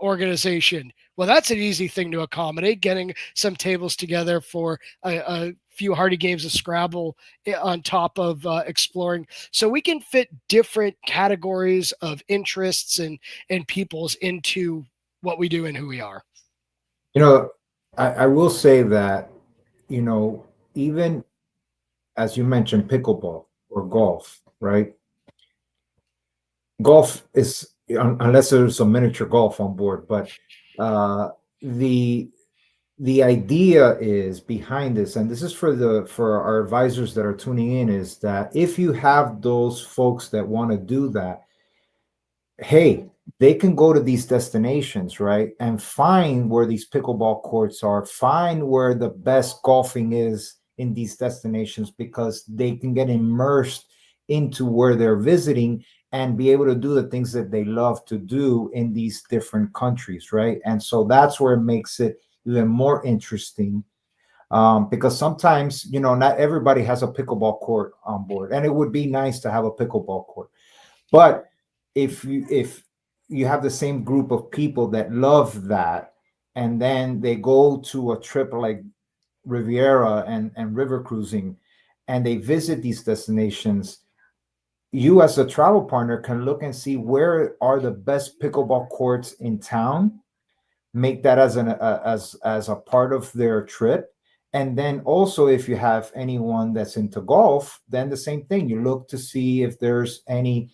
organization. Well, that's an easy thing to accommodate, getting some tables together for a few hearty games of Scrabble on top of exploring. So we can fit different categories of interests and peoples into what we do and who we are. You know, I will say that, even as you mentioned, pickleball or golf, right? Golf is, unless there's a miniature golf on board, but uh, the the idea is behind this, and this is for our advisors that are tuning in, is that if you have those folks that want to do that, hey, they can go to these destinations, right? And find where these pickleball courts are, find where the best golfing is in these destinations, because they can get immersed into where they're visiting and be able to do the things that they love to do in these different countries, right? And so that's where it makes it even more interesting, because sometimes, not everybody has a pickleball court on board, and it would be nice to have a pickleball court. But if you have the same group of people that love that, and then they go to a trip like Riviera and river cruising, and they visit these destinations, you as a travel partner can look and see where are the best pickleball courts in town, make that as a part of their trip. And then also, if you have anyone that's into golf, then the same thing, you look to see if there's any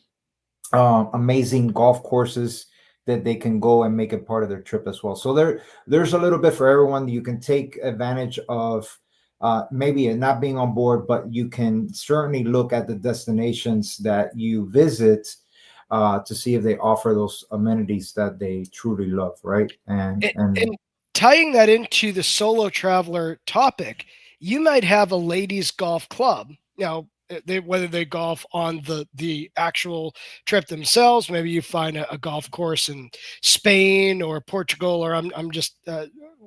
amazing golf courses that they can go and make it part of their trip as well. So there's a little bit for everyone. You can take advantage of maybe it not being on board, but you can certainly look at the destinations that you visit to see if they offer those amenities that they truly love, right? And And tying that into the solo traveler topic, you might have a ladies golf club. Whether they golf on the actual trip themselves, maybe you find a golf course in Spain or Portugal, or I'm just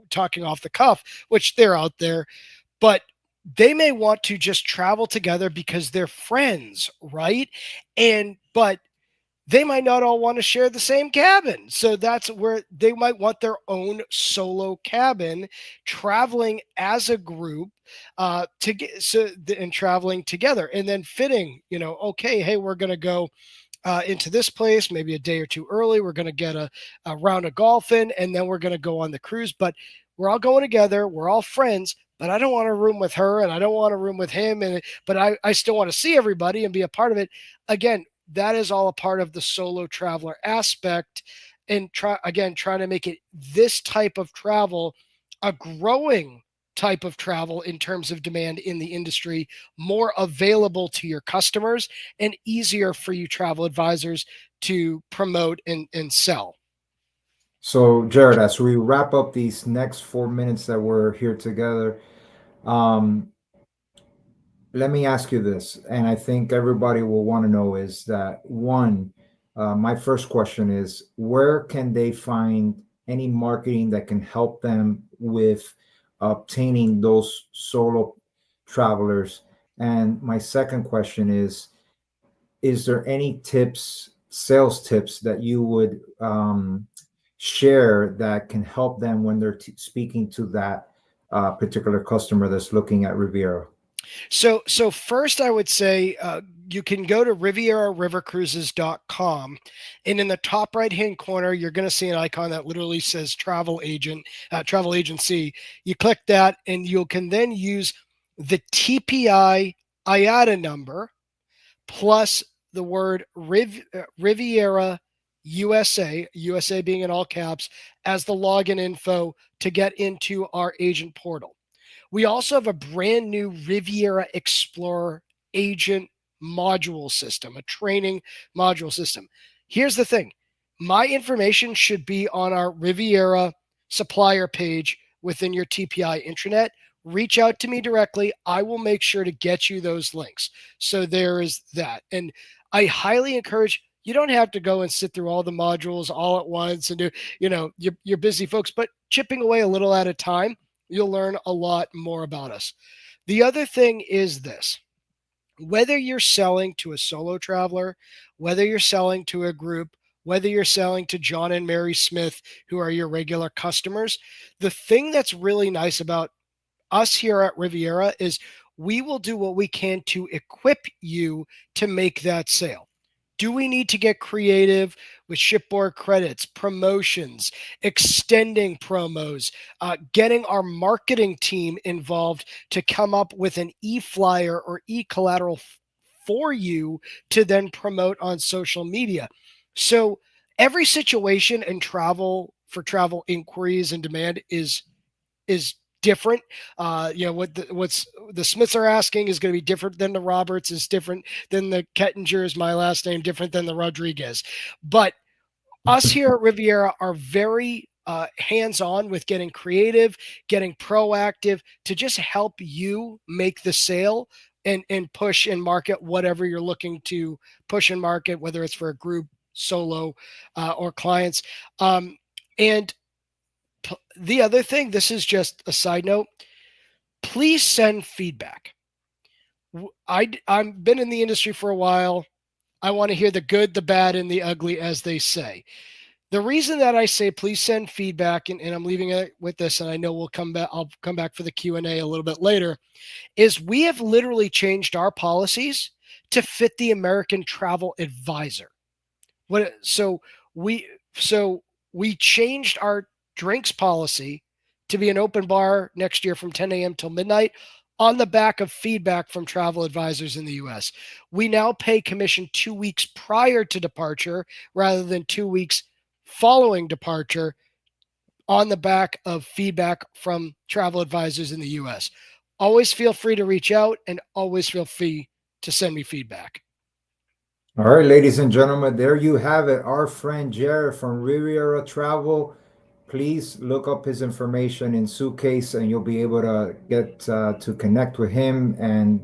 talking off the cuff, which they're out there, but they may want to just travel together because they're friends, right? But they might not all want to share the same cabin. So that's where they might want their own solo cabin, traveling as a group to get and traveling together, and then fitting, okay, hey, we're going to go into this place maybe a day or two early. We're going to get a round of golf in, and then we're going to go on the cruise. But we're all going together. We're all friends. But I don't want a room with her, and I don't want a room with him. But I still want to see everybody and be a part of it. Again, that is all a part of the solo traveler aspect, and trying to make it this type of travel a growing type of travel in terms of demand in the industry, more available to your customers and easier for you travel advisors to promote and sell. so, Jared, as we wrap up these next 4 minutes that we're here together, um, let me ask you this, and I think everybody will want to know, is that one, my first question is, where can they find any marketing that can help them with obtaining those solo travelers? And my second question is there any tips, sales tips that you would share that can help them when they're speaking to that particular customer that's looking at Riviera? So first, I would say you can go to RivieraRiverCruises.com, and in the top right-hand corner, you're going to see an icon that literally says travel agent, travel agency. You click that, and you can then use the TPI IATA number plus the word Riviera USA, USA being in all caps, as the login info to get into our agent portal. We also have a brand new Riviera Explorer agent module system, a training module system. Here's the thing. My information should be on our Riviera supplier page within your TPI intranet. Reach out to me directly. I will make sure to get you those links. So there is that. And I highly encourage, you don't have to go and sit through all the modules all at once and do, you're busy folks, but chipping away a little at a time, you'll learn a lot more about us. The other thing is this: whether you're selling to a solo traveler, whether you're selling to a group, whether you're selling to John and Mary Smith, who are your regular customers, the thing that's really nice about us here at Riviera is we will do what we can to equip you to make that sale. Do we need to get creative with shipboard credits, promotions, extending promos, getting our marketing team involved to come up with an e-flyer or e-collateral for you to then promote on social media? So every situation in travel, for travel inquiries and demand, is different. What's the Smiths are asking is going to be different than the Roberts, is different than the Kettinger, is my last name, different than the Rodriguez. But us here at Riviera are very hands-on with getting creative, getting proactive to just help you make the sale and push and market whatever you're looking to push and market, whether it's for a group, solo, or clients. And the other thing, this is just a side note, please send feedback. I've been in the industry for a while. I want to hear the good, the bad, and the ugly, as they say. The reason that I say please send feedback, and I'm leaving it with this, and I know I'll come back for the Q&A a little bit later, is we have literally changed our policies to fit the American travel advisor. So we changed our drinks policy to be an open bar next year from 10 a.m. till midnight on the back of feedback from travel advisors in the US. We now pay commission 2 weeks prior to departure rather than 2 weeks following departure on the back of feedback from travel advisors in the US. Always feel free to reach out and always feel free to send me feedback. All right, ladies and gentlemen, there you have it. Our friend Jared from Riviera Travel. Please look up his information in Suitcase, and you'll be able to get to connect with him, and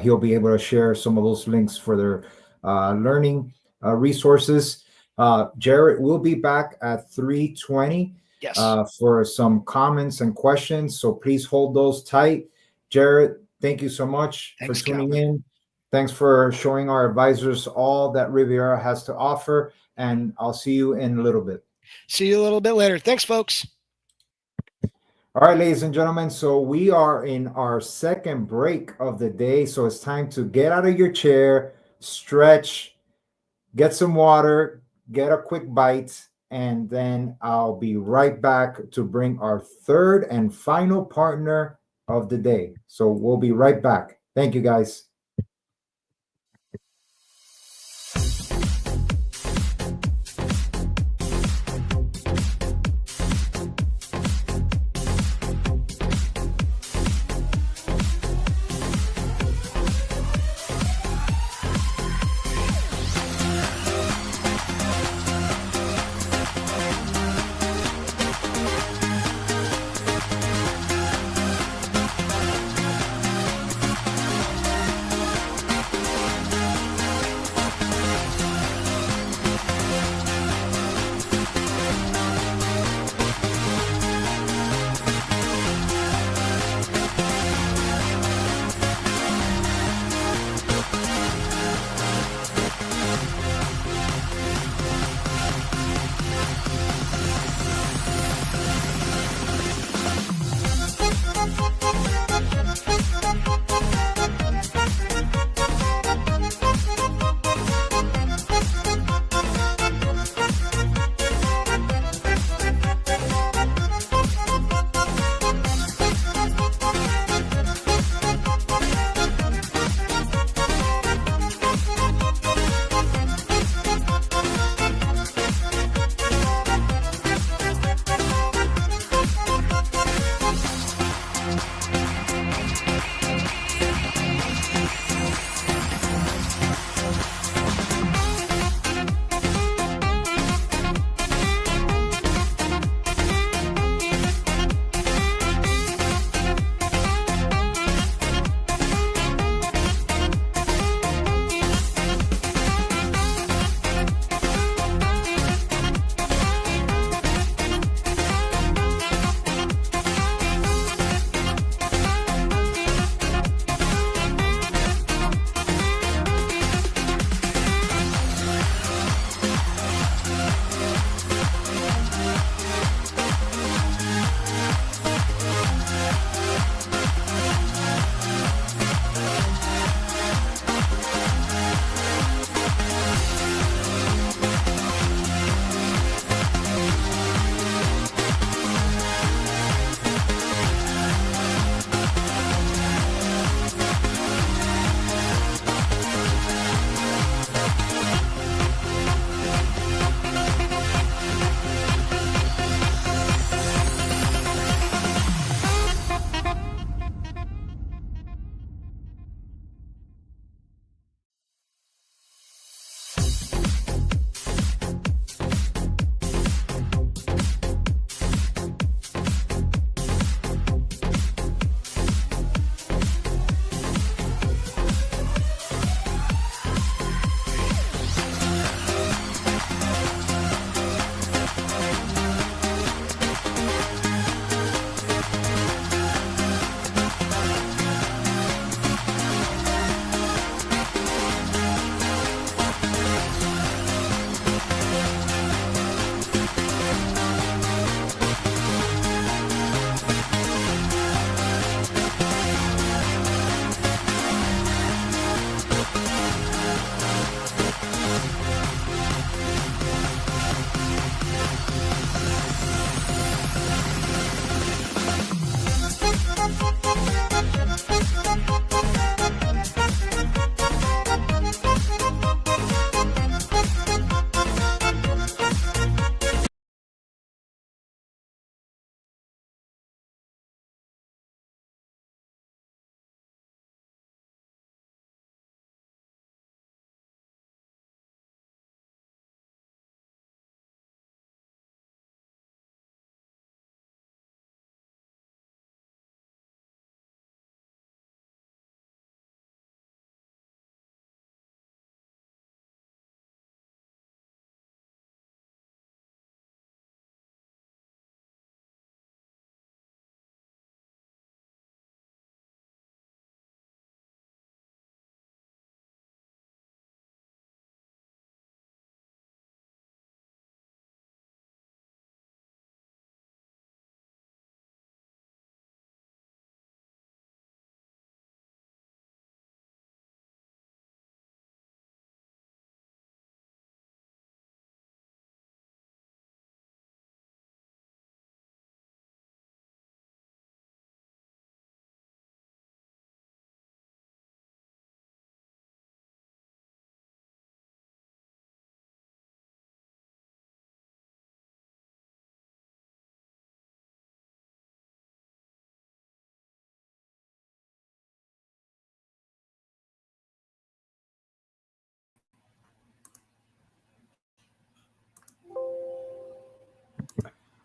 he'll be able to share some of those links for their learning resources. Jared will be back at 3:20 Yes. For some comments and questions. So please hold those tight. Jared, thank you so much for tuning in. Thanks for showing our advisors all that Riviera has to offer, and I'll see you in a little bit. See you a little bit later. Thanks, folks. All right, ladies and gentlemen, so we are in our second break of the day. So it's time to get out of your chair, stretch, get some water, get a quick bite, and then I'll be right back to bring our third and final partner of the day. So we'll be right back. Thank you, guys.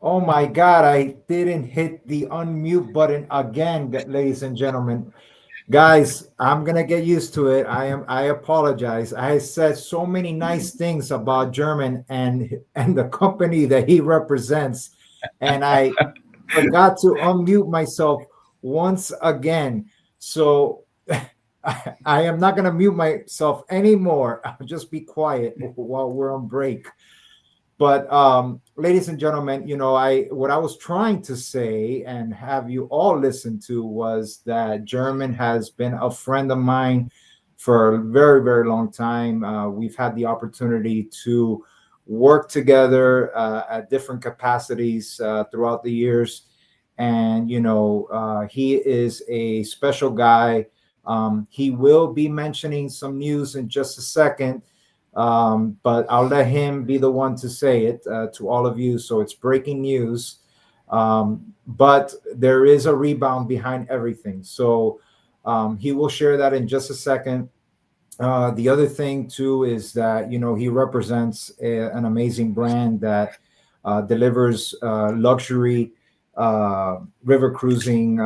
Oh my God, I didn't hit the unmute button again, ladies and gentlemen. Guys, I'm gonna get used to it. I apologize. I said so many nice things about German and the company that he represents, and I forgot to unmute myself once again. So I am not gonna mute myself anymore. I'll just be quiet while we're on break. But ladies and gentlemen, I what I was trying to say and have you all listen to was that German has been a friend of mine for a very, very long time. We've had the opportunity to work together at different capacities throughout the years. And, he is a special guy. He will be mentioning some news in just a second, but I'll let him be the one to say it to all of you. So it's breaking news, but there is a rebound behind everything. So he will share that in just a second. The other thing too is that he represents an amazing brand that delivers luxury river cruising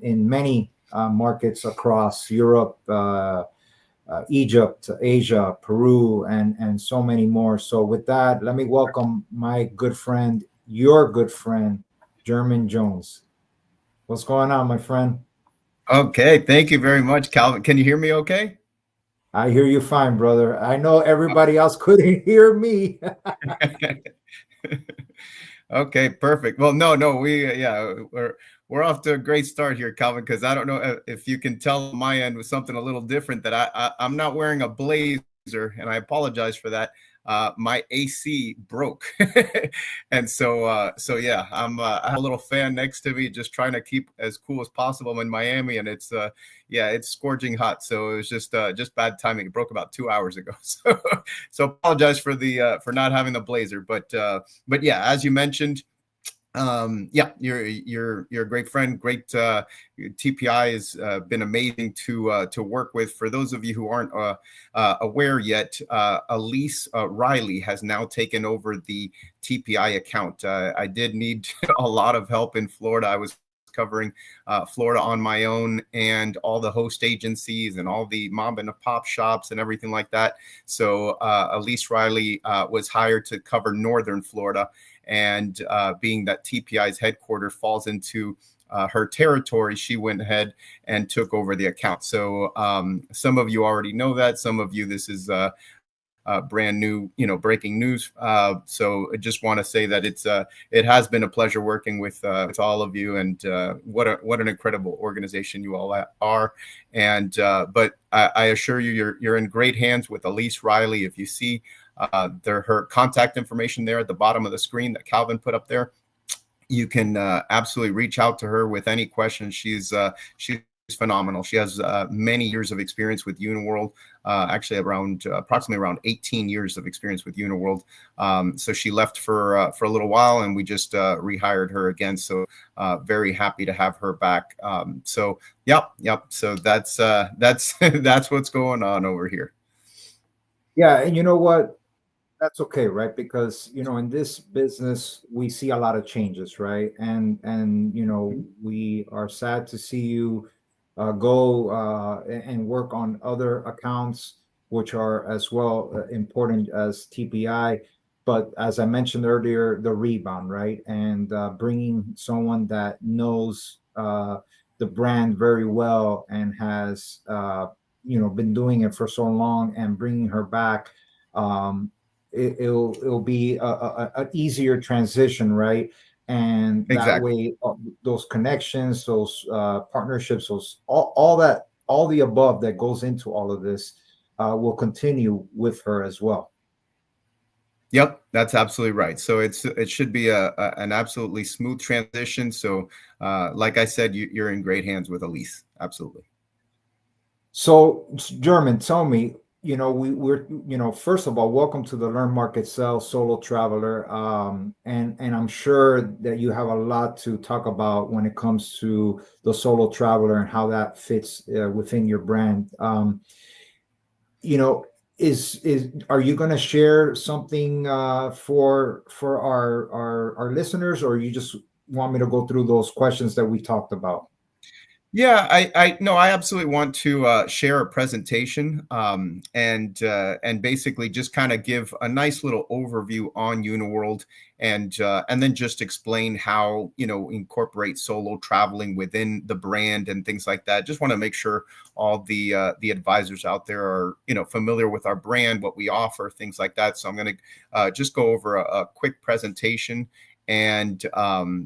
in many markets across Europe, Egypt, Asia, Peru, and so many more. So with that, let me welcome my good friend, your good friend, German Jones. What's going on, my friend? Okay, thank you very much, Calvin. Can you hear me okay? I hear you fine, brother. I know everybody else couldn't hear me. Okay, perfect. Well, no, we're off to a great start here, Calvin, because I don't know if you can tell on my end with something a little different that I'm not wearing a blazer, and I apologize for that. My AC broke, and so yeah, I have a little fan next to me, just trying to keep as cool as possible. I'm in Miami, and it's scorching hot, so it was just bad timing. It broke about 2 hours ago, so apologize for the for not having the blazer, but yeah, as you mentioned, yeah, you're a great friend. Great. TPI has been amazing to work with. For those of you who aren't aware yet, Elise Riley has now taken over the TPI account. I did need a lot of help in Florida. I was covering Florida on my own, and all the host agencies and all the mom and pop shops and everything like that. So Elise Riley was hired to cover Northern Florida. And being that TPI's headquarters falls into her territory, she went ahead and took over the account. So some of you already know that. Some of you, this is brand new, breaking news. So I just want to say that it has been a pleasure working with all of you, and what an incredible organization you all are. And but I assure you, you're in great hands with Elise Riley. If you see her contact information there at the bottom of the screen that Calvin put up there, you can absolutely reach out to her with any questions. She's phenomenal. She has many years of experience with Uniworld, actually approximately around 18 years of experience with Uniworld. So she left for a little while, and we just rehired her again. So very happy to have her back. So yep. So that's that's what's going on over here. Yeah, and you know what? That's okay, right? Because in this business we see a lot of changes, right? And we are sad to see you go and work on other accounts, which are as well important as TPI. But as I mentioned earlier, the rebound, right? And bringing someone that knows the brand very well and has been doing it for so long, and bringing her back. It'll be an easier transition, right? And that Exactly. way, those connections, those partnerships, those all the above that goes into all of this will continue with her as well. Yep, that's absolutely right. So it should be an absolutely smooth transition. So like I said, you're in great hands with Elise. Absolutely. So, German, tell me, we're, first of all, welcome to the Learn Market Sell Solo Traveler. And I'm sure that you have a lot to talk about when it comes to the solo traveler and how that fits within your brand. You know, are you going to share something for our listeners, or you just want me to go through those questions that we talked about? Yeah, I no, I absolutely want to share a presentation, and basically just kind of give a nice little overview on Uniworld, and then just explain how, incorporate solo traveling within the brand and things like that. Just want to make sure all the advisors out there are, familiar with our brand, what we offer, things like that. So I'm going to just go over a quick presentation, and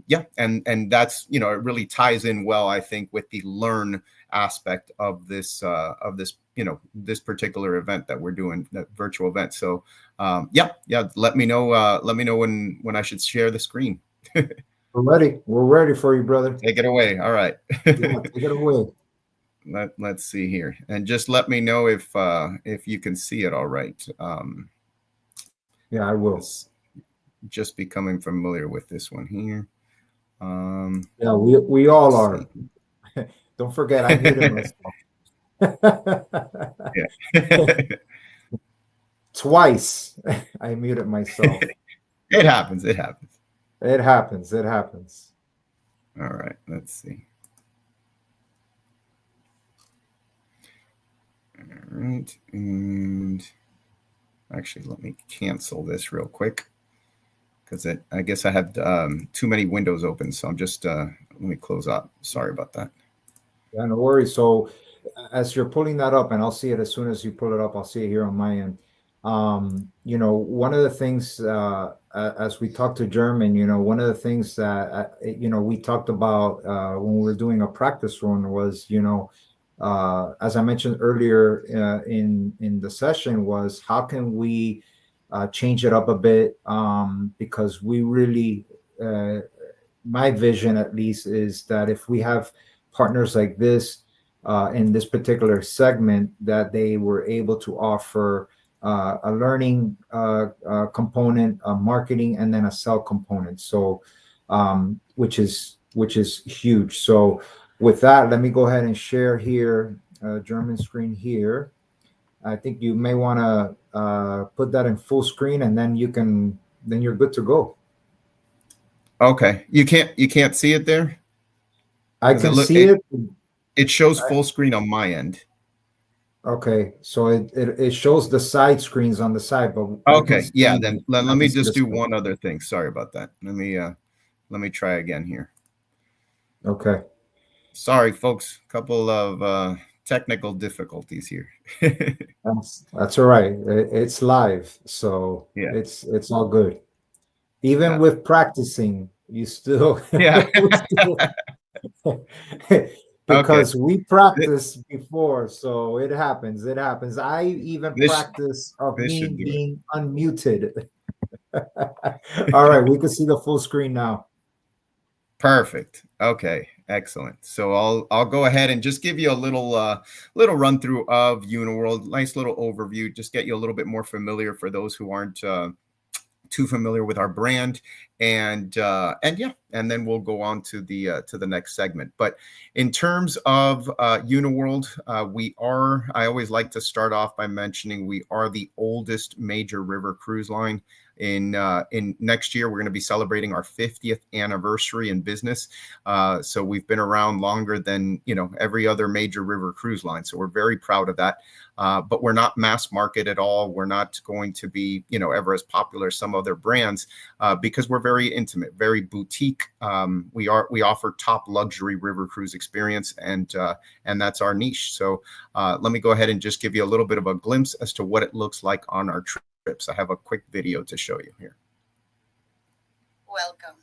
yeah, and that's, it really ties in well, I think, with the learn aspect of this this particular event that we're doing, that virtual event. So yeah, let me know when I should share the screen. We're ready for you, brother. Take it away. All right. Yeah, take it away. Let's see here, and just let me know if you can see it all right. Yeah, I will. Just becoming familiar with this one here. Yeah, we all See. are. Don't forget, I muted myself. Yeah. Twice I muted myself. It happens. It happens. It happens. It happens. All right. Let's see. All right. And actually, let me cancel this real quick, because I guess I had too many windows open. So I'm just, let me close up. Sorry about that. Yeah, no worries. So as you're pulling that up, and I'll see it as soon as you pull it up, I'll see it here on my end. One of the things, as we talked to German, one of the things that, we talked about when we were doing a practice run was, as I mentioned earlier in the session, was how can we change it up a bit, because we really, my vision at least is that if we have partners like this in this particular segment, that they were able to offer a learning component, a marketing, and then a sell component. So, which is huge. So, with that, let me go ahead and share here, German screen here. I think you may want to put that in full screen, and then then you're good to go. Okay. You can't see it there? I Because can see it. it shows full screen on my end. Okay, so it shows the side screens on the side, but I can Okay. Yeah. see Then let I me can see the just do screen. one other thing. Sorry about that. Let me try again here. Okay, Sorry, folks. Couple of technical difficulties here. that's all right. It's live, so Yeah. it's all good. Even Yeah. with practicing, you still, Yeah. we still Okay. because we practiced before, so it happens. It happens. I even This practice of this me should do it. being unmuted. All right, we can see the full screen now. Perfect. Okay, excellent. So I'll go ahead and just give you a little run through of Uniworld. Nice little overview. Just get you a little bit more familiar for those who aren't too familiar with our brand, and yeah, and then we'll go on to the next segment. But in terms of Uniworld, I always like to start off by mentioning we are the oldest major river cruise line. In next year, we're going to be celebrating our 50th anniversary in business. So we've been around longer than every other major river cruise line. So we're very proud of that. But we're not mass market at all. We're not going to be, ever as popular as some other brands, because we're very intimate, very boutique. We offer top luxury river cruise experience, and that's our niche. So let me go ahead and just give you a little bit of a glimpse as to what it looks like on our trips. I have a quick video to show you here. Welcome.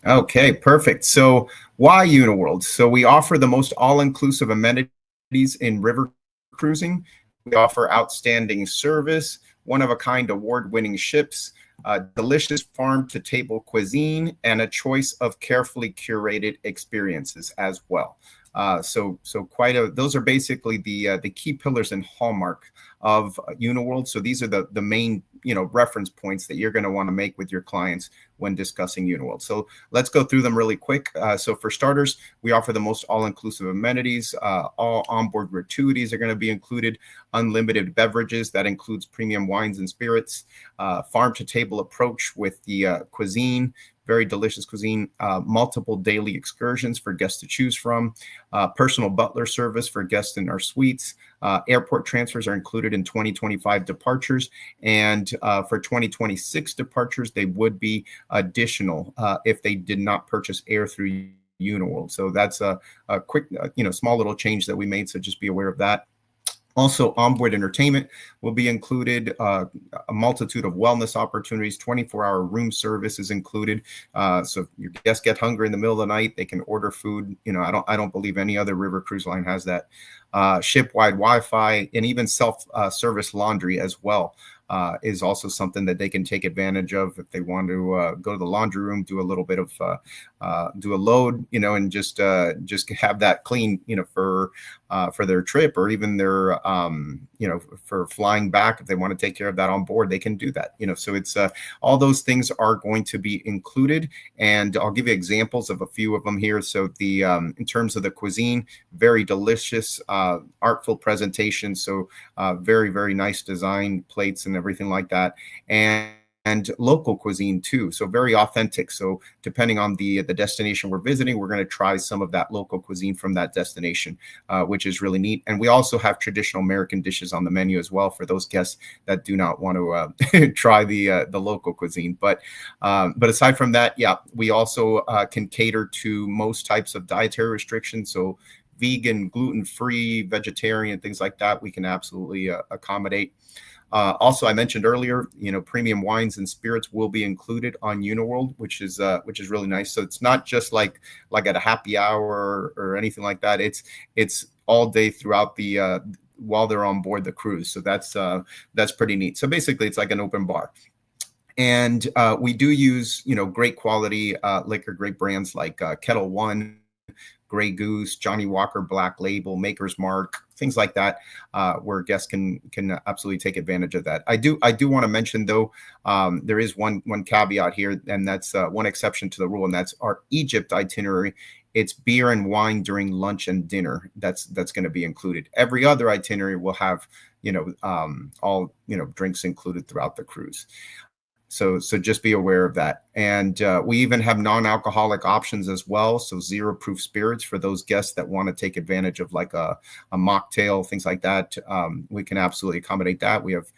Okay, perfect. So why Uniworld? So we offer the most all-inclusive amenities in river cruising. We offer outstanding service, one-of-a-kind award-winning ships, delicious farm-to-table cuisine, and a choice of carefully curated experiences as well. So quite a. Those are basically the key pillars and hallmark of Uniworld. So these are the main reference points that you're going to want to make with your clients when discussing Uniworld. So let's go through them really quick. So for starters, we offer the most all-inclusive amenities. All onboard gratuities are going to be included. Unlimited beverages, that includes premium wines and spirits. Farm-to-table approach with the cuisine. Very delicious cuisine, multiple daily excursions for guests to choose from, personal butler service for guests in our suites. Airport transfers are included in 2025 departures, and for 2026 departures, they would be additional if they did not purchase air through Uniworld. So that's a quick, small little change that we made, so just be aware of that. Also, onboard entertainment will be included, a multitude of wellness opportunities, 24-hour room service is included. So if your guests get hungry in the middle of the night, they can order food. I don't believe any other river cruise line has that. Ship-wide Wi-Fi and even self-service laundry as well. Is also something that they can take advantage of if they want to go to the laundry room, do a little bit of do a load, and just have that clean, for their trip, or even their for flying back. If they want to take care of that on board, they can do that. So it's all those things are going to be included, and I'll give you examples of a few of them here. So the in terms of the cuisine, very delicious, artful presentation. So very, very nice design, plates and everything like that, and local cuisine too. So very authentic. So depending on the destination we're visiting, we're going to try some of that local cuisine from that destination, which is really neat. And we also have traditional American dishes on the menu as well for those guests that do not want to try the local cuisine. But aside from that, yeah, we also can cater to most types of dietary restrictions. So vegan, gluten-free, vegetarian, things like that, we can absolutely accommodate. Also, I mentioned earlier, premium wines and spirits will be included on Uniworld, which is really nice. So it's not just like at a happy hour or anything like that. It's all day throughout the while they're on board the cruise. So that's pretty neat. So basically, it's like an open bar. And we do use great quality liquor, great brands like Kettle One, Grey Goose, Johnny Walker Black Label, Maker's Mark, things like that, where guests can absolutely take advantage of that. I do want to mention though, there is one caveat here, and that's one exception to the rule, and that's our Egypt itinerary. It's beer and wine during lunch and dinner. That's going to be included. Every other itinerary will have all drinks included throughout the cruise. So just be aware of that. And we even have non-alcoholic options as well. So zero proof spirits for those guests that want to take advantage of like a mocktail, things like that. We can absolutely accommodate that. We have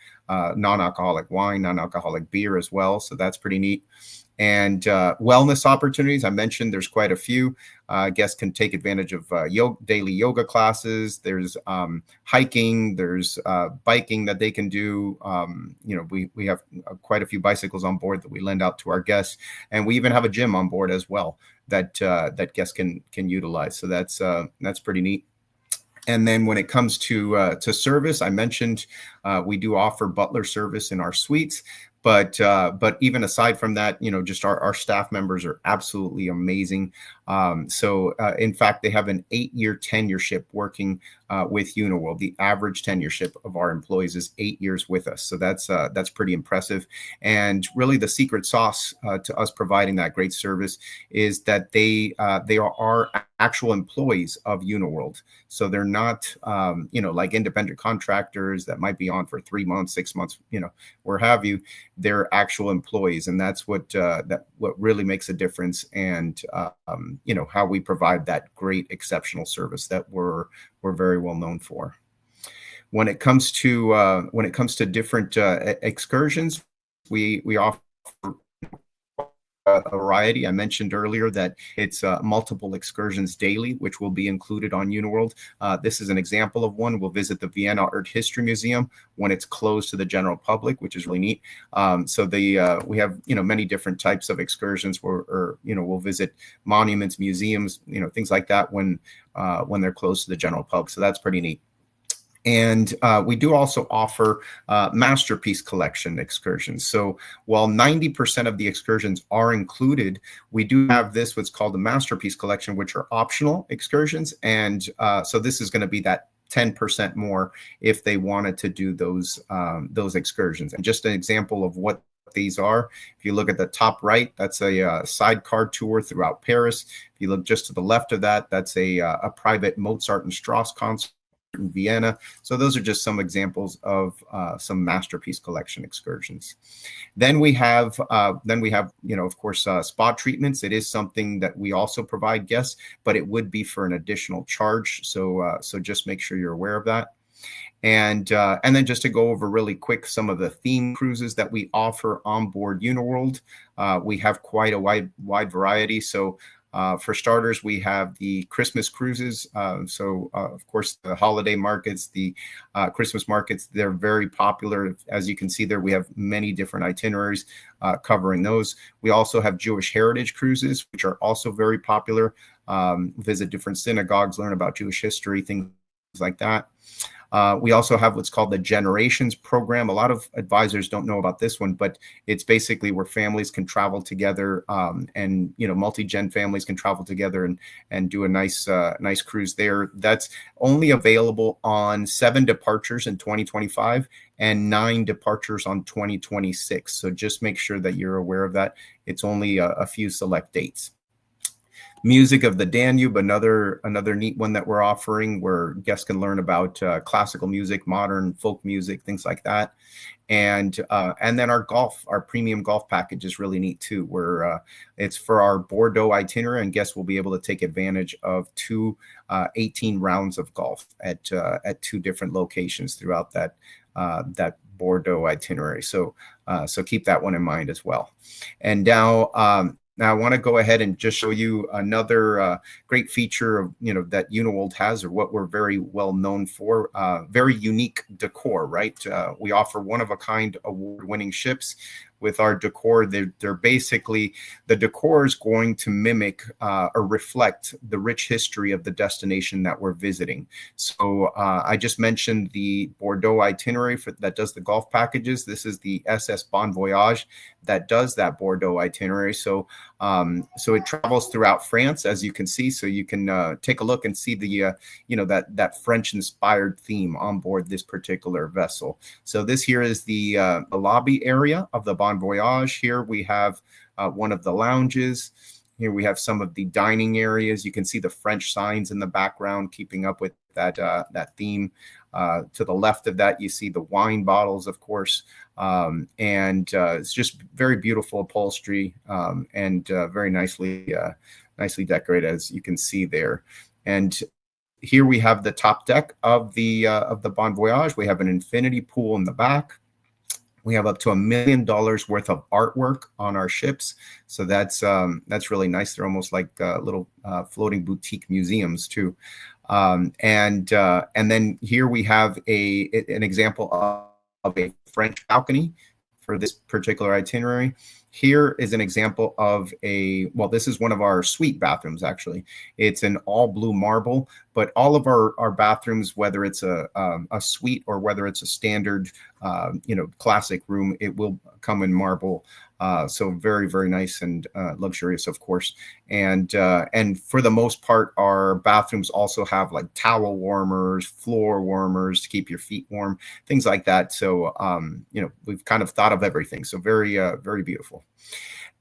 non-alcoholic wine, non-alcoholic beer as well. So that's pretty neat. And wellness opportunities, I mentioned there's quite a few. Guests can take advantage of daily yoga classes. There's hiking. There's biking that they can do. We have quite a few bicycles on board that we lend out to our guests, and we even have a gym on board as well that guests can utilize. So that's pretty neat. And then when it comes to service, I mentioned we do offer butler service in our suites. But even aside from that, just our staff members are absolutely amazing. So in fact, they have an 8-year tenureship working with Uniworld. The average tenureship of our employees is 8 years with us. So that's pretty impressive. And really the secret sauce to us providing that great service is that they are actual employees of Uniworld. So they're not, like independent contractors that might be on for 3 months, 6 months, where have you. They're actual employees, and that's what really makes a difference. And how we provide that great, exceptional service that we're very well known for. When it comes to different excursions, we offer a variety. I mentioned earlier that it's multiple excursions daily, which will be included on Uniworld. This is an example of one. We'll visit the Vienna Art History Museum when it's closed to the general public, which is really neat. We have many different types of excursions where we'll visit monuments, museums, things like that when they're closed to the general public. So that's pretty neat. And we do also offer masterpiece collection excursions. So while 90% of the excursions are included, we do have what's called the masterpiece collection, which are optional excursions. And so this is going to be that 10% more if they wanted to do those excursions. And just an example of what these are, if you look at the top right, that's a sidecar tour throughout Paris. If you look just to the left of that, that's a private Mozart and Strauss concert in Vienna. So those are just some examples of some masterpiece collection excursions. Then we have of course, spa treatments. It is something that we also provide guests, but it would be for an additional charge. So just make sure you're aware of that. And then just to go over really quick some of the theme cruises that we offer on board Uniworld. We have quite a wide variety. So for starters, we have the Christmas cruises. Of course, the holiday markets, the Christmas markets, they're very popular. As you can see there, we have many different itineraries covering those. We also have Jewish heritage cruises, which are also very popular. Visit different synagogues, learn about Jewish history, things like that. We also have what's called the Generations program. A lot of advisors don't know about this one, but it's basically where families can travel together, and multi-gen families can travel together and do a nice cruise there. That's only available on 7 departures in 2025 and 9 departures on 2026. So just make sure that you're aware of that. It's only a few select dates. Music of the Danube, another neat one that we're offering, where guests can learn about classical music, modern folk music, things like that. And then our premium golf package is really neat too, where it's for our Bordeaux itinerary, and guests will be able to take advantage of 2 18 rounds of golf at 2 different locations throughout that Bordeaux itinerary. So keep that one in mind as well. And now I want to go ahead and just show you another great feature of that Uniworld has, or what we're very well known for. Very unique decor, right? We offer one-of-a-kind award-winning ships. With our decor, they're basically, the decor is going to mimic or reflect the rich history of the destination that we're visiting. So I just mentioned the Bordeaux itinerary that does the golf packages. This is the SS Bon Voyage that does that Bordeaux itinerary. So it travels throughout France, as you can see. So you can take a look and see the that French-inspired theme on board this particular vessel. So this here is the lobby area of the Bon Voyage. Here we have one of the lounges. Here we have some of the dining areas. You can see the French signs in the background, keeping up with that theme. To the left of that, you see the wine bottles, of course, and it's just very beautiful upholstery, and very nicely decorated, as you can see there. And here we have the top deck of the Bon Voyage. We have an infinity pool in the back. We have up to $1 million worth of artwork on our ships, so that's really nice. They're almost like little floating boutique museums too. And then here we have an example of a French balcony for this particular itinerary. Here is an example of this is one of our suite bathrooms, actually. It's an all blue marble, but all of our bathrooms, whether it's a suite or whether it's a standard, classic room, it will come in marble. So very, very nice and luxurious, of course. And for the most part, our bathrooms also have like towel warmers, floor warmers to keep your feet warm, things like that. So, we've kind of thought of everything. So very, very beautiful.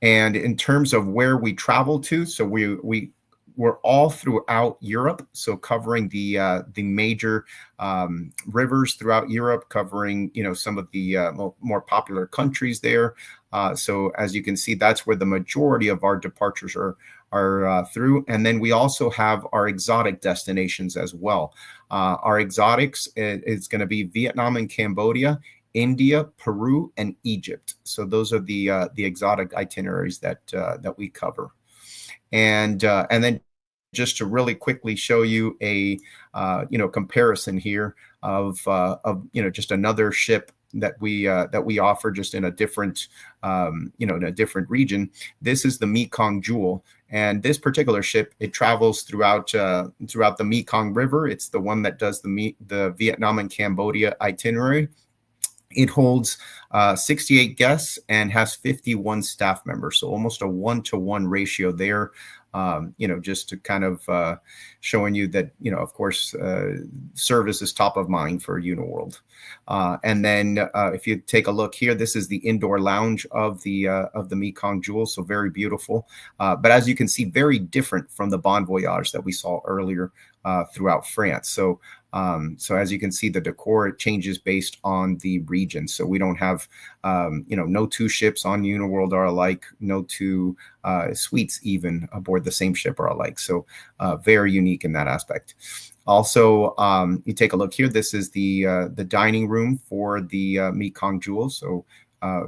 And in terms of where we travel to, so we're all throughout Europe, so covering the major rivers throughout Europe, covering some of the more popular countries there. So as you can see, that's where the majority of our departures are through. And then we also have our exotic destinations as well. Our exotics is going to be Vietnam and Cambodia, India, Peru, and Egypt. So those are the exotic itineraries that we cover. And then just to really quickly show you a comparison here of just another ship that we offer, just in a different in a different region. This is the Mekong Jewel, and this particular ship, it travels throughout the Mekong River. It's the one that does the Vietnam and Cambodia itinerary. It holds 68 guests and has 51 staff members, so almost a 1-to-1 ratio there. Just to kind of showing you that, of course, service is top of mind for Uniworld. And then if you take a look here, this is the indoor lounge of the Mekong Jewel, so very beautiful. But as you can see, very different from the Bon Voyage that we saw earlier throughout France. So as you can see, the decor, it changes based on the region. So we don't have, no two ships on Uniworld are alike, no two suites even aboard the same ship are alike. So very unique in that aspect. Also, you take a look here. This is the dining room for the Mekong Jewel. So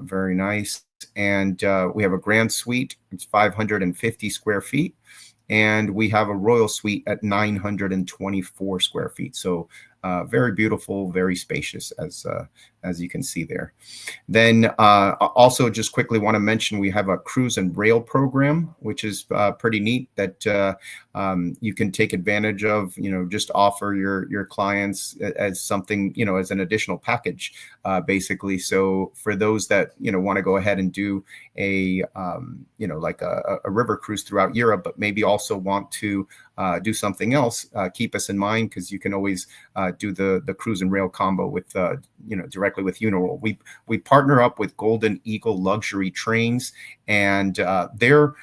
very nice. And we have a grand suite. It's 550 square feet. And we have a royal suite at 924 square feet. So very beautiful, very spacious, as you can see there. Then also just quickly want to mention, we have a cruise and rail program, which is pretty neat, that you can take advantage of, just offer your clients as something, as an additional package, basically. So for those that, want to go ahead and do a like a river cruise throughout Europe, but maybe also want to do something else, keep us in mind, because you can always do the cruise and rail combo with directly with Uniworld. We partner up with Golden Eagle Luxury Trains, and their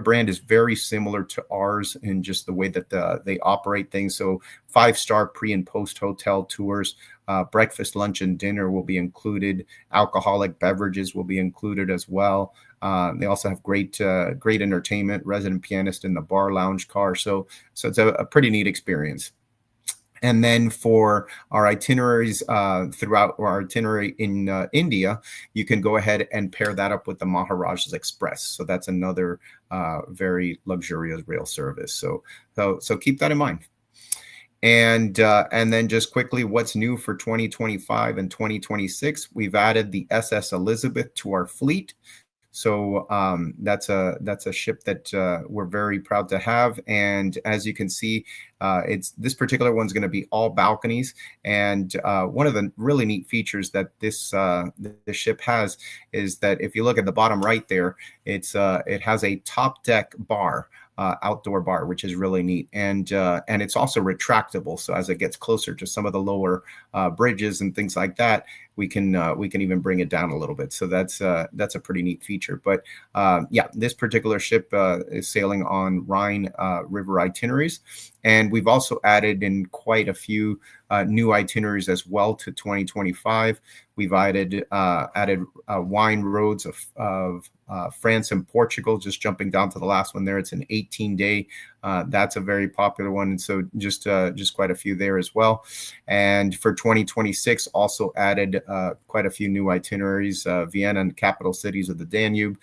brand is very similar to ours in just the way that they operate things. So 5-star pre and post hotel tours, breakfast, lunch, and dinner will be included. Alcoholic beverages will be included as well. They also have great entertainment, resident pianist in the bar lounge car. So it's a pretty neat experience. And then for our itineraries throughout our itinerary in India, you can go ahead and pair that up with the Maharaja's Express. So that's another very luxurious rail service. So keep that in mind. And then just quickly, what's new for 2025 and 2026? We've added the SS Elizabeth to our fleet. So that's a ship that we're very proud to have. And as you can see, this particular one's going to be all balconies. And one of the really neat features that this ship has is that if you look at the bottom right there, it has a top deck bar. Outdoor bar, which is really neat, and it's also retractable. So as it gets closer to some of the lower bridges and things like that, we can even bring it down a little bit. So that's a pretty neat feature. But this particular ship is sailing on Rhine River itineraries, and we've also added in quite a few new itineraries as well to 2025. We've added wine roads of France and Portugal, just jumping down to the last one there. It's an 18-day. That's a very popular one. And so just quite a few there as well. And for 2026, also added quite a few new itineraries, Vienna and capital cities of the Danube,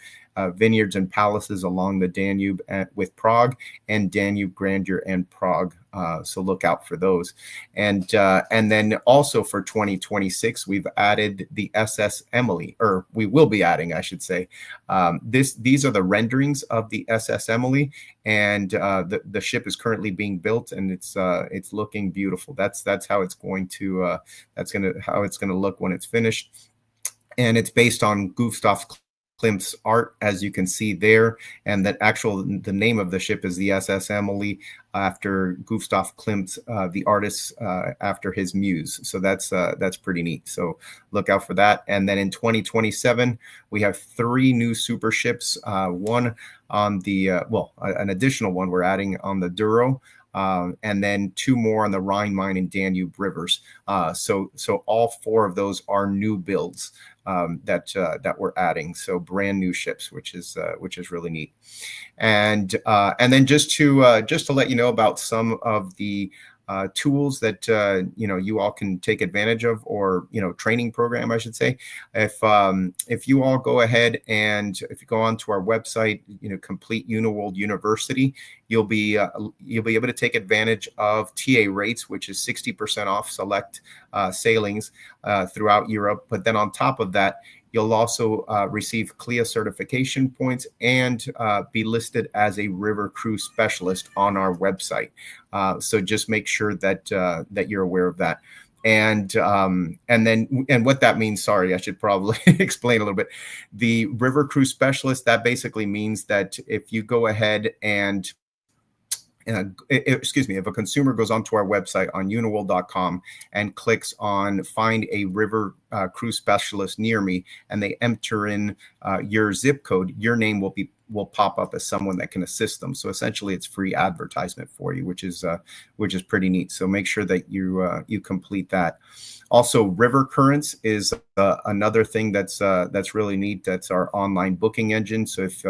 vineyards and palaces along the Danube with Prague, and Danube Grandeur and Prague. So look out for those. And then also for 2026, we've added the SS Emily, or we will be adding, I should say. These are the renderings of the SS Emily, and the ship is currently being built, and it's looking beautiful. That's how it's going to look when it's finished. And it's based on Gustav Klimt's art, as you can see there, and the name of the ship is the SS Emily, after Gustav Klimt, the artist, after his muse. So that's pretty neat. So look out for that. And then in 2027, we have 3 new super ships. One on the an additional one we're adding on the Douro. And then 2 more on the Rhine, Main, and Danube rivers. So all 4 of those are new builds that we're adding. So brand new ships, which is really neat. And then just to let you know about some of the tools that you all can take advantage of, or training program, I should say. If you all go ahead and if you go onto our website, complete Uniworld University, you'll be able to take advantage of TA rates, which is 60% off select sailings throughout Europe. But then on top of that, you'll also receive CLIA certification points and be listed as a river cruise specialist on our website. So just make sure that you're aware of that. And what that means, sorry, I should probably explain a little bit. The river cruise specialist, that basically means that if you go ahead and if a consumer goes onto our website on uniworld.com and clicks on find a river cruise specialist near me, and they enter in your zip code, your name will pop up as someone that can assist them. So essentially it's free advertisement for you, which is pretty neat. So make sure that you complete that. Also, River Currents is another thing that's really neat. That's our online booking engine. So if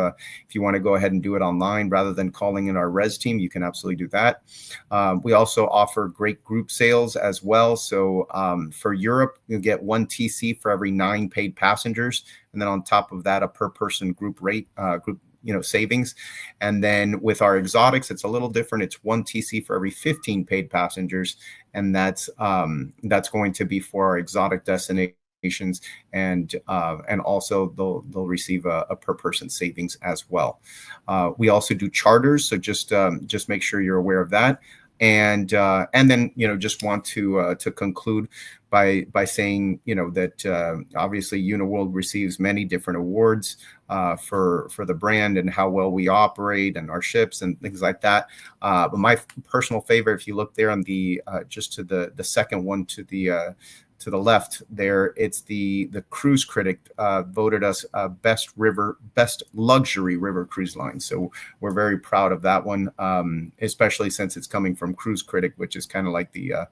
you want to go ahead and do it online rather than calling in our res team, you can absolutely do that. We also offer great group sales as well. So for Europe, you get 1 TC for every 9 paid passengers, and then on top of that, a per person group rate savings. And then with our exotics, it's a little different. It's 1 TC for every 15 paid passengers, and that's going to be for our exotic destinations, and also they'll receive a per person savings as well. We also do charters, so just make sure you're aware of that. And then just want to conclude by saying that obviously Uniworld receives many different awards for the brand and how well we operate and our ships and things like that. But my personal favorite, if you look there on the just to the second one to the left there, it's the Cruise Critic voted us best luxury river cruise line. So we're very proud of that one, especially since it's coming from Cruise Critic, which is kind of like the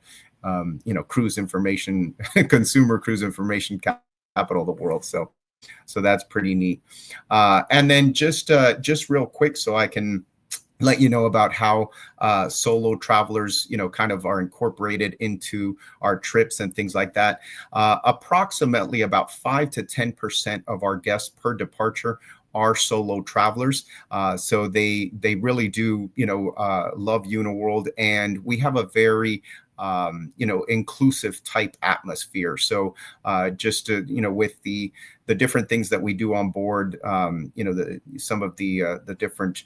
cruise information consumer cruise information capital of the world. So that's pretty neat. And then just real quick, so I can let you know about how solo travelers, kind of are incorporated into our trips and things like that. Approximately about 5 to 10% of our guests per departure are solo travelers. So they really do, love Uniworld, and we have a very inclusive type atmosphere. So just to, with the different things that we do on board, some of the different,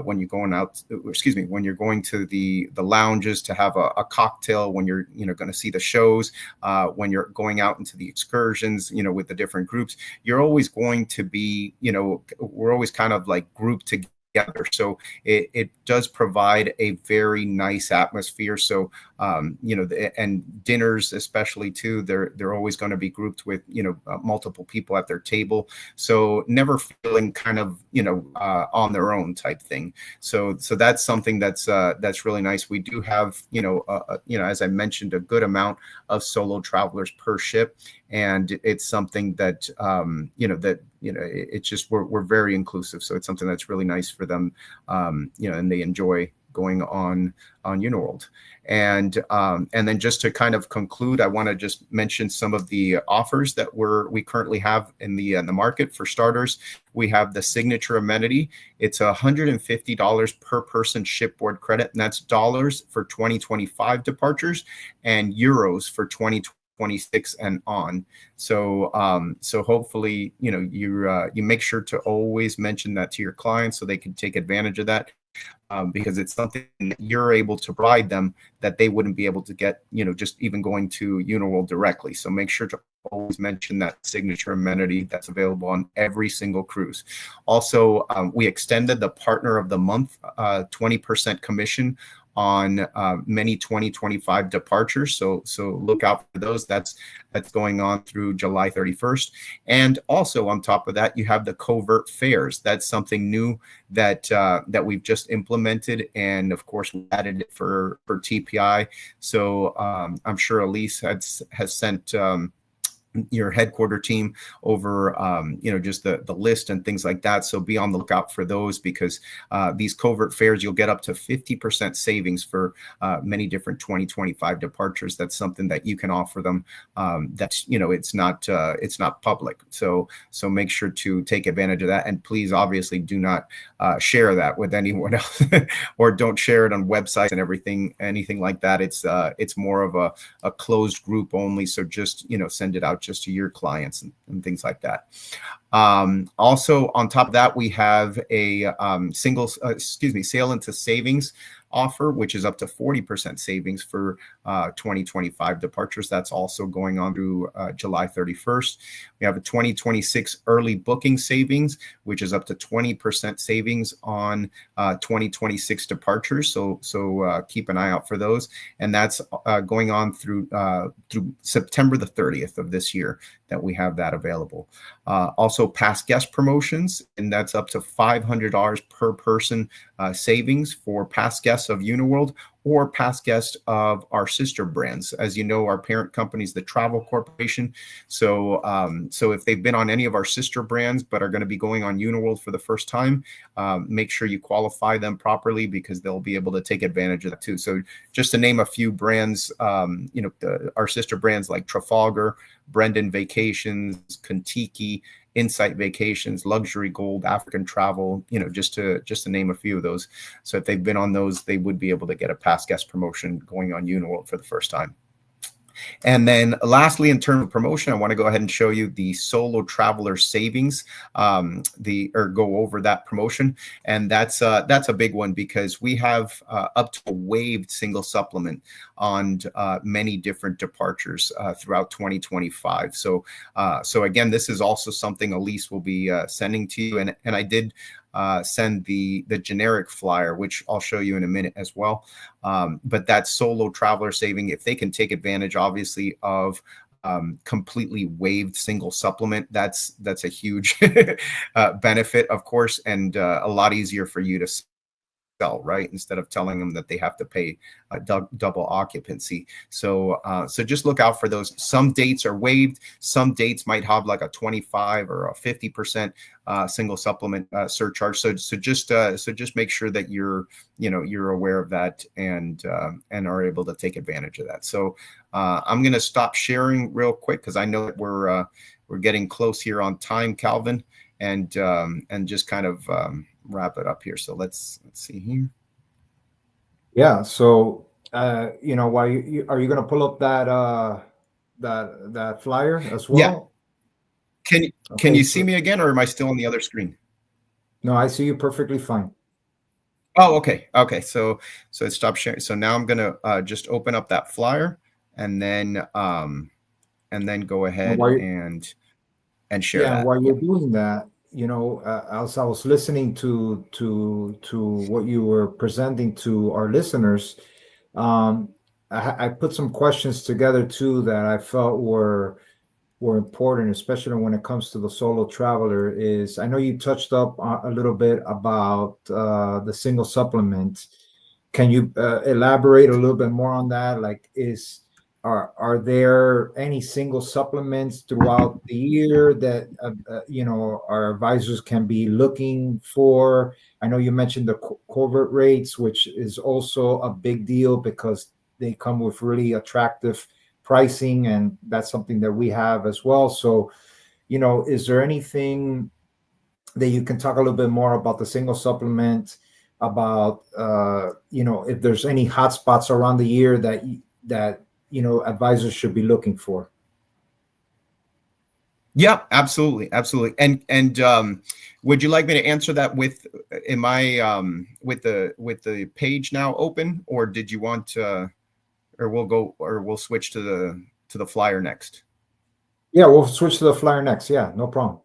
when you're going to the lounges to have a cocktail, when you're, going to see the shows, when you're going out into the excursions, with the different groups, you're always going to be, we're always kind of like grouped together. So it does provide a very nice atmosphere. So, and dinners especially too, they're always going to be grouped with, multiple people at their table. So never feeling kind of, on their own type thing. So that's something that's really nice. We do have, as I mentioned, a good amount of solo travelers per ship. And it's something that, it's just, we're very inclusive. So it's something that's really nice for them, and they enjoy going on Uniworld. And then just to kind of conclude, I want to just mention some of the offers that we currently have in the market. For starters, we have the signature amenity. It's $150 per person shipboard credit, and that's dollars for 2025 departures and euros for 2026 and on. So hopefully, you make sure to always mention that to your clients so they can take advantage of that. Because it's something that you're able to provide them that they wouldn't be able to get, just even going to Uniworld directly. So make sure to always mention that signature amenity that's available on every single cruise. Also, we extended the Partner of the Month 20% commission on many 2025 departures. So look out for those. That's going on through July 31st. And also on top of that, you have the covert fares. That's something new that we've just implemented. And of course, we added it for TPI. So I'm sure Elise has sent your headquarter team over, just the list and things like that. So be on the lookout for those, because these covert fares, you'll get up to 50% savings for many different 2025 departures. That's something that you can offer them. That's, it's not public. So make sure to take advantage of that. And please, obviously, do not share that with anyone else or don't share it on websites and anything like that. It's more of a closed group only. So just, send it out just to your clients and things like that. Also, on top of that, we have a sale into savings offer, which is up to 40% savings for 2025 departures. That's also going on through July 31st. We have a 2026 early booking savings, which is up to 20% savings on 2026 departures. So keep an eye out for those. And that's going on through September the 30th of this year that we have that available. Also past guest promotions, and that's up to $500 per person savings for past guests of Uniworld or past guests of our sister brands. As you know, our parent company is the Travel Corporation. So if they've been on any of our sister brands but are going to be going on Uniworld for the first time, make sure you qualify them properly, because they'll be able to take advantage of that too. So just to name a few brands, our sister brands like Trafalgar, Brendan Vacations, Contiki, Insight Vacations, Luxury Gold, African Travel, just to name a few of those. So if they've been on those, they would be able to get a past guest promotion going on Uniworld for the first time. And then lastly, in terms of promotion, I want to go ahead and show you the solo traveler savings, go over that promotion. And that's a big one, because we have up to a waived single supplement on many different departures throughout 2025. So again, this is also something Elise will be sending to you. And I did send the generic flyer, which I'll show you in a minute as well. But that solo traveler saving, if they can take advantage, obviously, of completely waived single supplement, that's a huge benefit, of course, and a lot easier for you to sell, right? Instead of telling them that they have to pay double occupancy. So just look out for those. Some dates are waived. Some dates might have like a 25 or a 50% single supplement surcharge. So just make sure that you're aware of that and are able to take advantage of that. So I'm going to stop sharing real quick, because I know that we're getting close here on time, Calvin, and just kind of wrap it up here. So let's see here. Yeah. So, while are you going to pull up that flyer as well? Yeah. Can you see me again, or am I still on the other screen? No, I see you perfectly fine. Oh, okay. Okay. So stop sharing. So now I'm going to just open up that flyer and then go ahead and share that. And while you're doing that, as I was listening to what you were presenting to our listeners, I put some questions together too that I felt were important, especially when it comes to the solo traveler. Is, I know you touched up a little bit about the single supplement. Can you elaborate a little bit more on that? Like, are there any single supplements throughout the year that our advisors can be looking for? I know you mentioned the covert rates, which is also a big deal because they come with really attractive pricing, and that's something that we have as well. So, is there anything that you can talk a little bit more about the single supplement, about if there's any hotspots around the year that advisors should be looking for? Yeah, absolutely. And would you like me to answer that with the page now open, or did you want or we'll switch to the flyer next? Yeah, we'll switch to the flyer next. Yeah, no problem.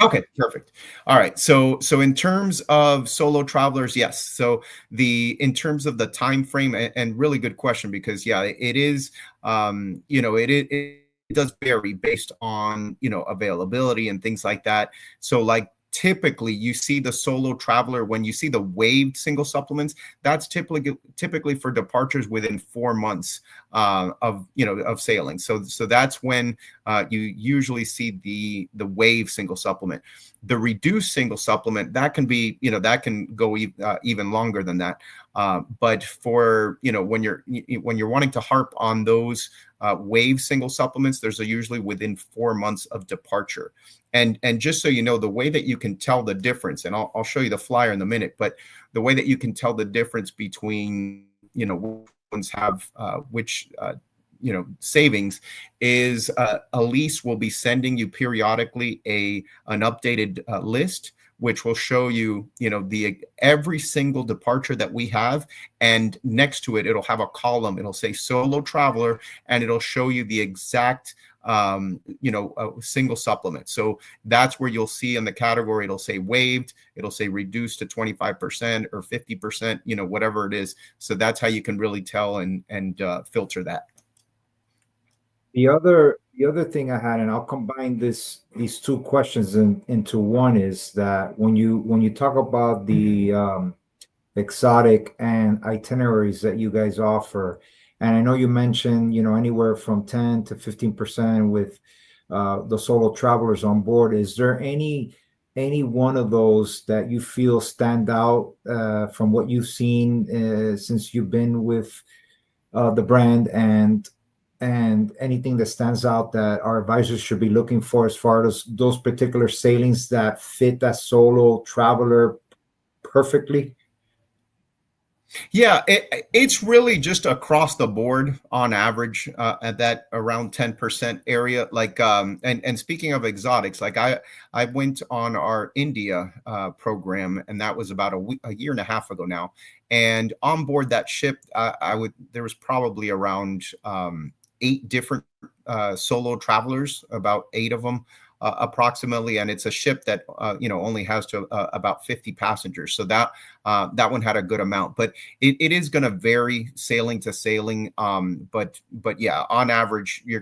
Okay, perfect. All right. So in terms of solo travelers, yes. So in terms of the time frame, and really good question, because it is, it does vary based on availability and things like that. So like typically you see the solo traveler, when you see the waived single supplements, that's typically for departures within 4 months of sailing. So that's when you usually see the wave single supplement. The reduced single supplement, that can be, that can go even longer than that. But for, when you're wanting to harp on those wave single supplements, there's usually within 4 months of departure. And just so you know, the way that you can tell the difference, and I'll show you the flyer in a minute, but the way that you can tell the difference between, which ones have which savings is Elise will be sending you periodically an updated list, which will show you, every single departure that we have, and next to it, it'll have a column. It'll say solo traveler, and it'll show you the exact single supplement. So that's where you'll see in the category, it'll say waived, it'll say reduced to 25% or 50%, whatever it is. So that's how you can really tell and filter that. The other thing I had, and I'll combine these two questions into one, is that when you talk about the exotic and itineraries that you guys offer, and I know you mentioned, anywhere from 10 to 15% with the solo travelers on board. Is there any one of those that you feel stand out from what you've seen since you've been with the brand, and anything that stands out that our advisors should be looking for as far as those particular sailings that fit that solo traveler perfectly? Yeah, it's really just across the board on average at that around 10% area. Like, and speaking of exotics, like I went on our India program, and that was about a year and a half ago now. And on board that ship, there was probably around 8 different solo travelers, about 8 of them. Approximately, and it's a ship that only has to about 50 passengers. So that one had a good amount, but it is going to vary sailing to sailing. But yeah, on average, it's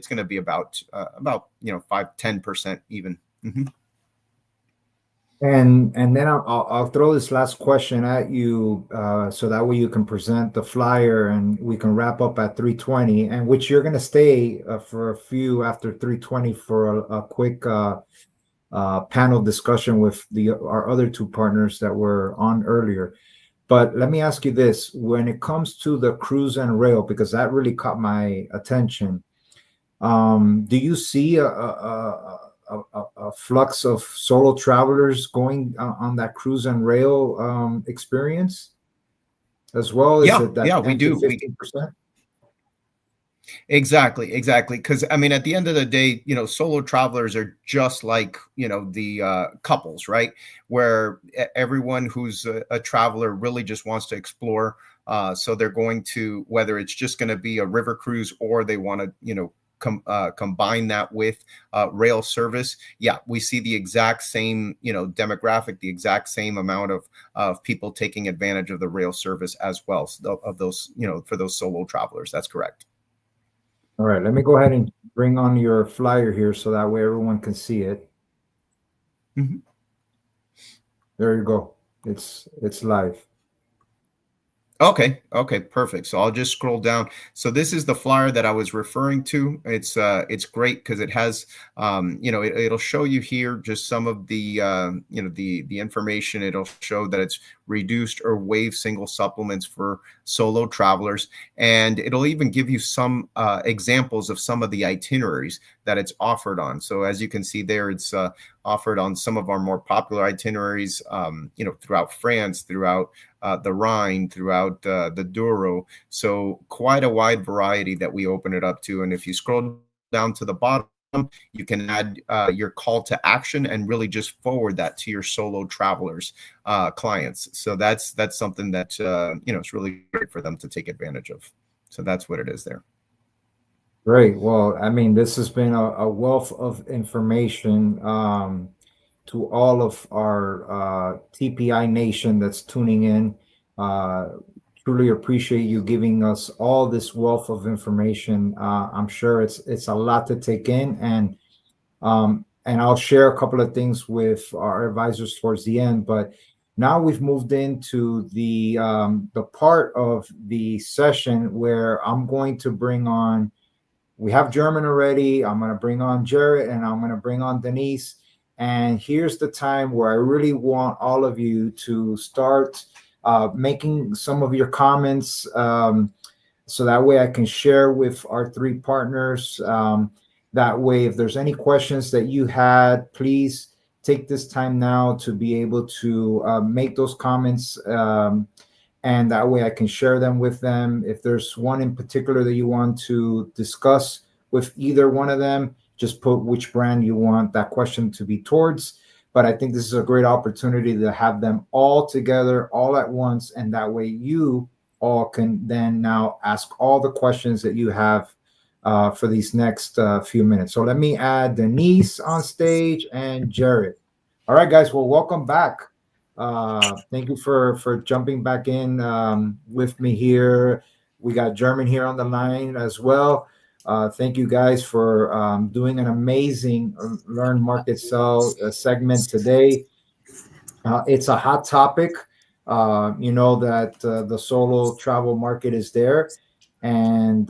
going to be about 5-10% even. Mm-hmm. And then I'll throw this last question at you, so that way you can present the flyer and we can wrap up at 3:20, and which you're going to stay for a few after 3:20 for a quick panel discussion with our other 2 partners that were on earlier. But let me ask you this: when it comes to the cruise and rail, because that really caught my attention, do you see a flux of solo travelers going on that cruise and rail experience as well? Is it that we do. 15%? Exactly. Because I mean, at the end of the day, solo travelers are just like, the couples, right? Where everyone who's a traveler really just wants to explore. So they're going to, whether it's just going to be a river cruise or they want to, combine that with rail service. Yeah, we see the exact same, demographic, the exact same amount of people taking advantage of the rail service as well, of those, for those solo travelers. That's correct. All right, let me go ahead and bring on your flyer here so that way everyone can see it. Mm-hmm. There you go. It's live. Okay, perfect. So I'll just scroll down. So this is the flyer that I was referring to. It's great because it has, it'll show you here just some of the, the information. It'll show that it's reduced or waived single supplements for solo travelers, and it'll even give you some examples of some of the itineraries that it's offered on. So as you can see there, it's offered on some of our more popular itineraries, throughout France, throughout the Rhine, throughout the Douro. So quite a wide variety that we open it up to. And if you scroll down to the bottom, you can add your call to action and really just forward that to your solo travelers, clients. So that's something that, it's really great for them to take advantage of. So that's what it is there. Great. Well, I mean, this has been a wealth of information to all of our TPI Nation that's tuning in. Truly appreciate you giving us all this wealth of information. I'm sure it's a lot to take in, and and I'll share a couple of things with our advisors towards the end. But now we've moved into the part of the session where I'm going to bring on. We have German already. I'm going to bring on Jared, and I'm going to bring on Denise. And here's the time where I really want all of you to start making some of your comments. So that way I can share with our three partners. That way, if there's any questions that you had, please take this time now to be able to make those comments. And that way I can share them with them. If there's one in particular that you want to discuss with either one of them, just put which brand you want that question to be towards. But I think this is a great opportunity to have them all together, all at once. And that way you all can then now ask all the questions that you have for these next few minutes. So let me add Denise on stage and Jared. All right, guys. Well, welcome back. Thank you for jumping back in with me here. We got German here on the line as well. Thank you guys for doing an amazing Learn Market Sell segment today. It's a hot topic. You know that the solo travel market is there, and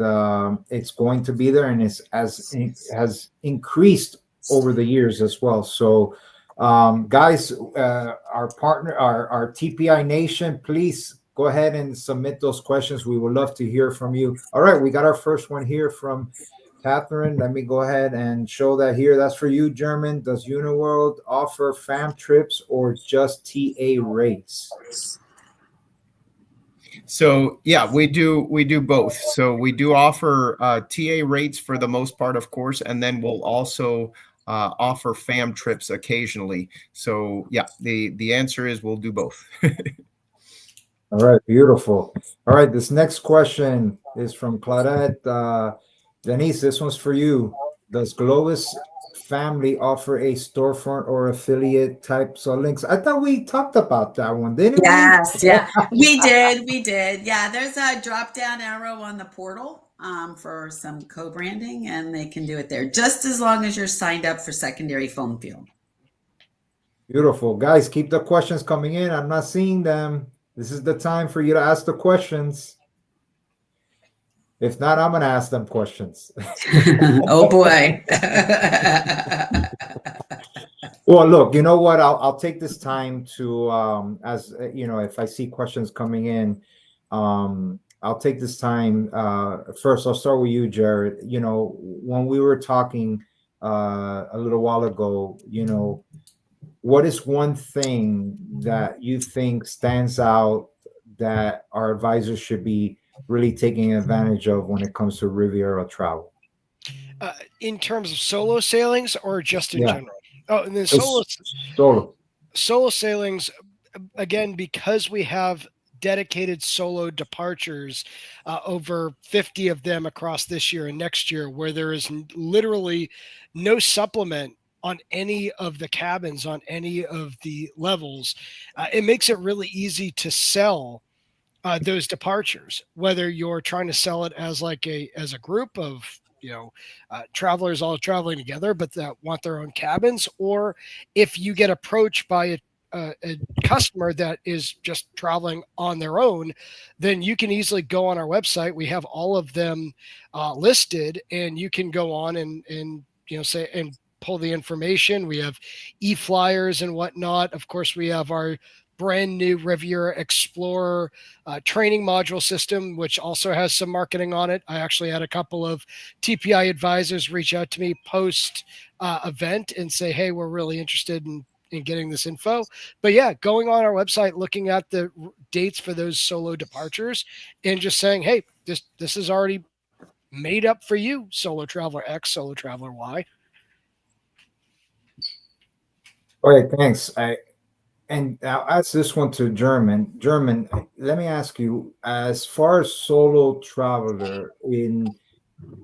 it's going to be there, and has increased over the years as well. So, guys, our partner, our TPI Nation, please go ahead and submit those questions. We would love to hear from you. All right, we got our first one here from Catherine. Let me go ahead and show that here. That's for you, German. Does Uniworld offer fam trips or just TA rates? So yeah, we do both. So we do offer TA rates for the most part, of course, and then we'll also offer fam trips occasionally. So yeah, the answer is we'll do both. All right, beautiful. All right, this next question is from Claudette. Denise, this one's for you. Does Globus family offer a storefront or affiliate types of links? I thought we talked about that one, didn't we? Yes, yeah, we did. Yeah, there's a drop down arrow on the portal for some co-branding, and they can do it there just as long as you're signed up for secondary phone field. Beautiful. Guys, keep the questions coming in. I'm not seeing them. This is the time for you to ask the questions. If not, I'm going to ask them questions. Oh boy. Well, look, you know what? I'll take this time to, as you know, if I see questions coming in, I'll take this time. First, I'll start with you, Jared. You know, when we were talking a little while ago, you know, what is one thing that you think stands out that our advisors should be really taking advantage of when it comes to Riviera Travel? In terms of solo sailings or just in general? Oh, and then solo sailings, again, because we have dedicated solo departures, over 50 of them across this year and next year, where there is literally no supplement on any of the cabins, on any of the levels. It makes it really easy to sell those departures, whether you're trying to sell it as a group of travelers all traveling together, but that want their own cabins, or if you get approached by a customer that is just traveling on their own, then you can easily go on our website. We have all of them listed, and you can go on and say and pull the information. We have e-flyers and whatnot. Of course, we have our brand new Riviera Explorer training module system, which also has some marketing on it. I actually had a couple of TPI advisors reach out to me post event and say, hey, we're really interested in getting this info. But yeah, going on our website, looking at the dates for those solo departures and just saying, hey, this is already made up for you, solo traveler X, solo traveler Y. All right, thanks. And I'll ask this one to German. German, let me ask you, as far as solo traveler in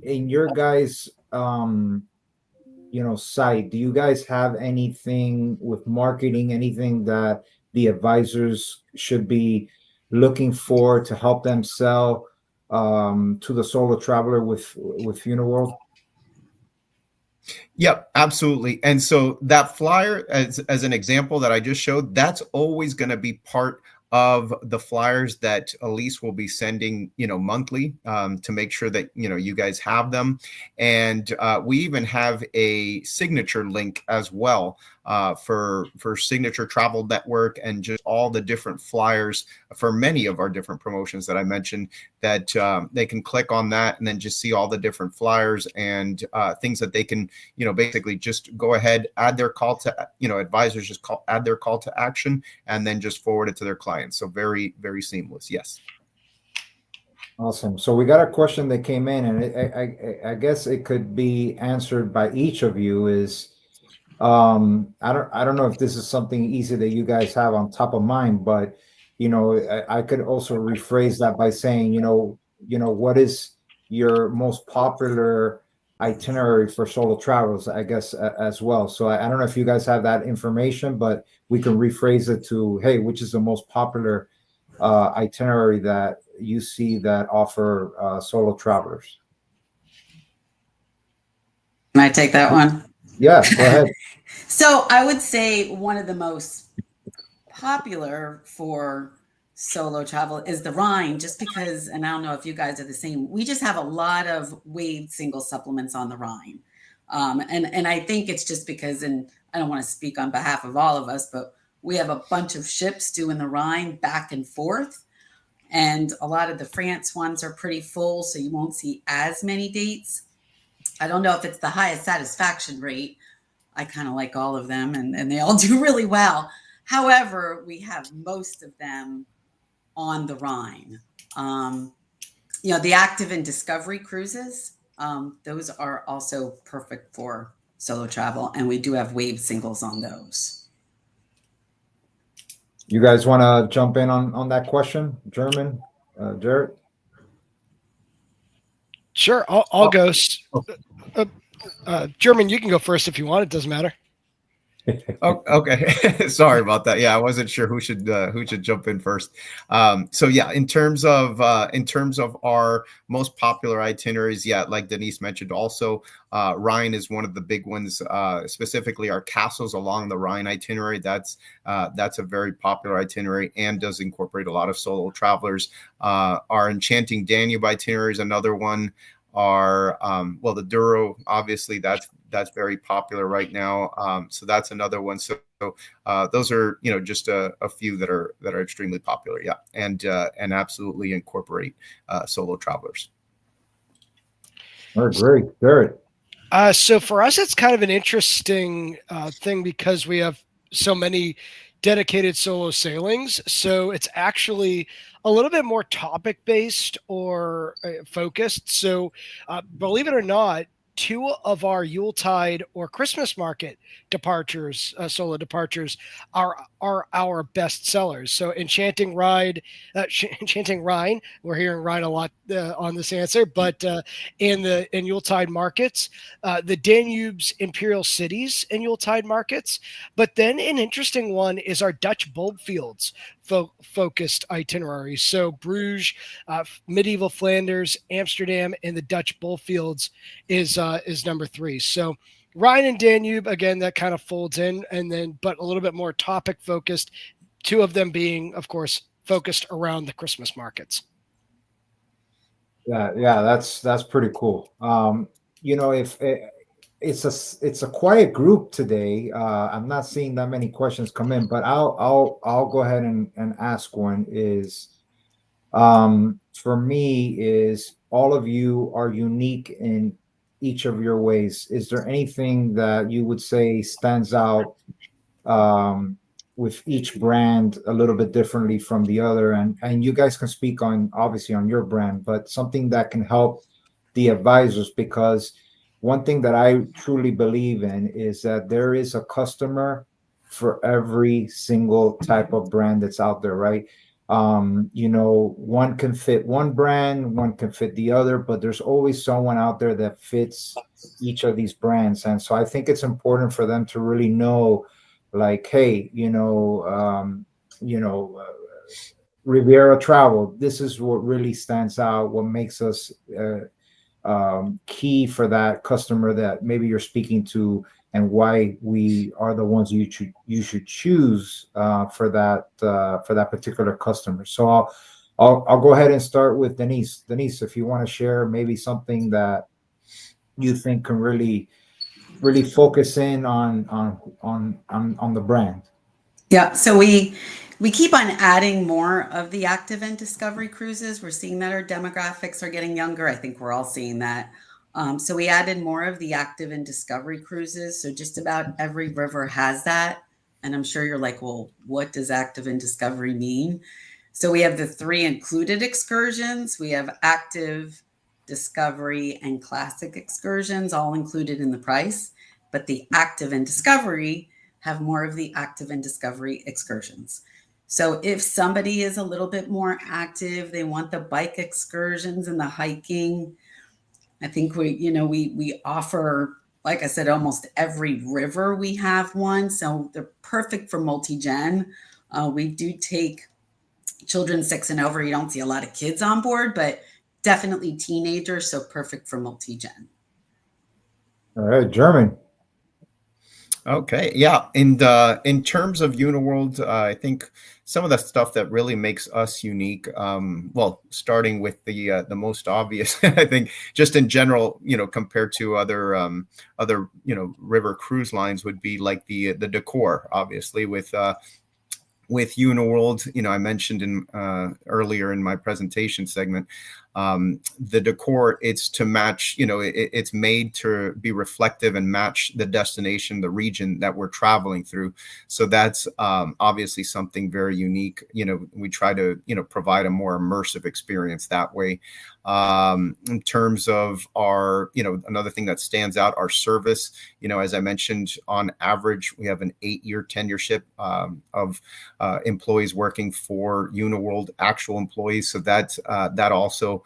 your guys' site, do you guys have anything with marketing, anything that the advisors should be looking for to help them sell to the solo traveler with Uniworld? Yep, absolutely. And so that flyer, as an example that I just showed, that's always going to be part of the flyers that Elise will be sending, monthly, to make sure that, you guys have them. And we even have a signature link as well, for Signature Travel Network, and just all the different flyers for many of our different promotions that I mentioned, that they can click on that and then just see all the different flyers and things that they can, basically just go ahead, add their call to, advisors just add their call to action, and then just forward it to their clients. So very, very seamless. Yes. Awesome. So we got a question that came in, and I guess it could be answered by each of you. Is I don't know if this is something easy that you guys have on top of mind, but I could also rephrase that by saying, what is your most popular itinerary for solo travels, I guess, as well. So I don't know if you guys have that information, but we can rephrase it to, hey, which is the most popular itinerary that you see that offer solo travelers? Can I take that one? Yeah, go ahead. So I would say one of the most popular for solo travel is the Rhine, just because, and I don't know if you guys are the same, we just have a lot of waived single supplements on the Rhine. And I think it's just because, and I don't want to speak on behalf of all of us, but we have a bunch of ships doing the Rhine back and forth. And a lot of the France ones are pretty full, so you won't see as many dates. I don't know if it's the highest satisfaction rate. I kind of like all of them, and they all do really well. However, we have most of them on the Rhine. The active and discovery cruises, those are also perfect for solo travel, and we do have wave singles on those. You guys want to jump in on that question, German, Jared? Sure, I'll go. German, you can go first if you want. It doesn't matter. Oh, okay. Sorry about that. Yeah, I wasn't sure who should jump in first. So yeah, in terms of our most popular itineraries, yeah, like Denise mentioned, also Rhine is one of the big ones. Specifically, our castles along the Rhine itinerary. That's a very popular itinerary and does incorporate a lot of solo travelers. Our Enchanting Danube itinerary is another one. Our the Douro, obviously that's very popular right now. So that's another one. So those are just a few that are extremely popular. Yeah, and absolutely incorporate solo travelers. All right, great, Jared. So for us, it's kind of an interesting thing because we have so many dedicated solo sailings. So it's actually a little bit more topic based or focused. So believe it or not, two of our Yuletide or Christmas market departures, solo departures, are our best sellers. So Enchanting Rhine. We're hearing Rhine a lot on this answer, but in Yuletide markets, the Danube's Imperial Cities in Yuletide markets. But then an interesting one is our Dutch Bulbfields focused itinerary. So Bruges, medieval Flanders, Amsterdam, and the Dutch Bulbfields is number 3. So Rhine and Danube, again, that kind of folds in, and then but a little bit more topic focused. Two of them being, of course, focused around the Christmas markets. Yeah, that's pretty cool. If it's a quiet group today, I'm not seeing that many questions come in, but I'll go ahead and ask one. Is for me, is all of you are unique in each of your ways. Is there anything that you would say stands out with each brand a little bit differently from the other? And you guys can speak on obviously on your brand, but something that can help the advisors, because one thing that I truly believe in is that there is a customer for every single type of brand that's out there, right? One can fit one brand, one can fit the other, but there's always someone out there that fits each of these brands. And so I think it's important for them to really know, like, hey, Riviera Travel, this is what really stands out, what makes us key for that customer that maybe you're speaking to, and why we are the ones you should choose for that particular customer. So I'll go ahead and start with Denise. Denise, if you want to share maybe something that you think can really focus in on the brand. Yeah, so we keep on adding more of the active and discovery cruises. We're seeing that our demographics are getting younger. I think we're all seeing that. So we added more of the active and discovery cruises. So just about every river has that. And I'm sure you're like, well, what does active and discovery mean? So we have the 3 included excursions. We have active, discovery, and classic excursions all included in the price. But the active and discovery have more of the active and discovery excursions. So if somebody is a little bit more active, they want the bike excursions and the hiking. I think we offer, like I said, almost every river we have one. So they're perfect for multi-gen. We do take children 6 and over. You don't see a lot of kids on board, but definitely teenagers. So perfect for multi-gen. All right, German. Okay, yeah. In terms of Uniworld, I think some of the stuff that really makes us unique, well, starting with the most obvious, I think, just in general, compared to other river cruise lines, would be like the decor, obviously, with Uniworld. I mentioned in earlier in my presentation segment, the decor, it's to match, it's made to be reflective and match the destination, the region that we're traveling through. So that's obviously something very unique. We try to, provide a more immersive experience that way. In terms of our, another thing that stands out, our service, as I mentioned, on average, we have an 8-year tenureship of employees working for Uniworld, actual employees. So that also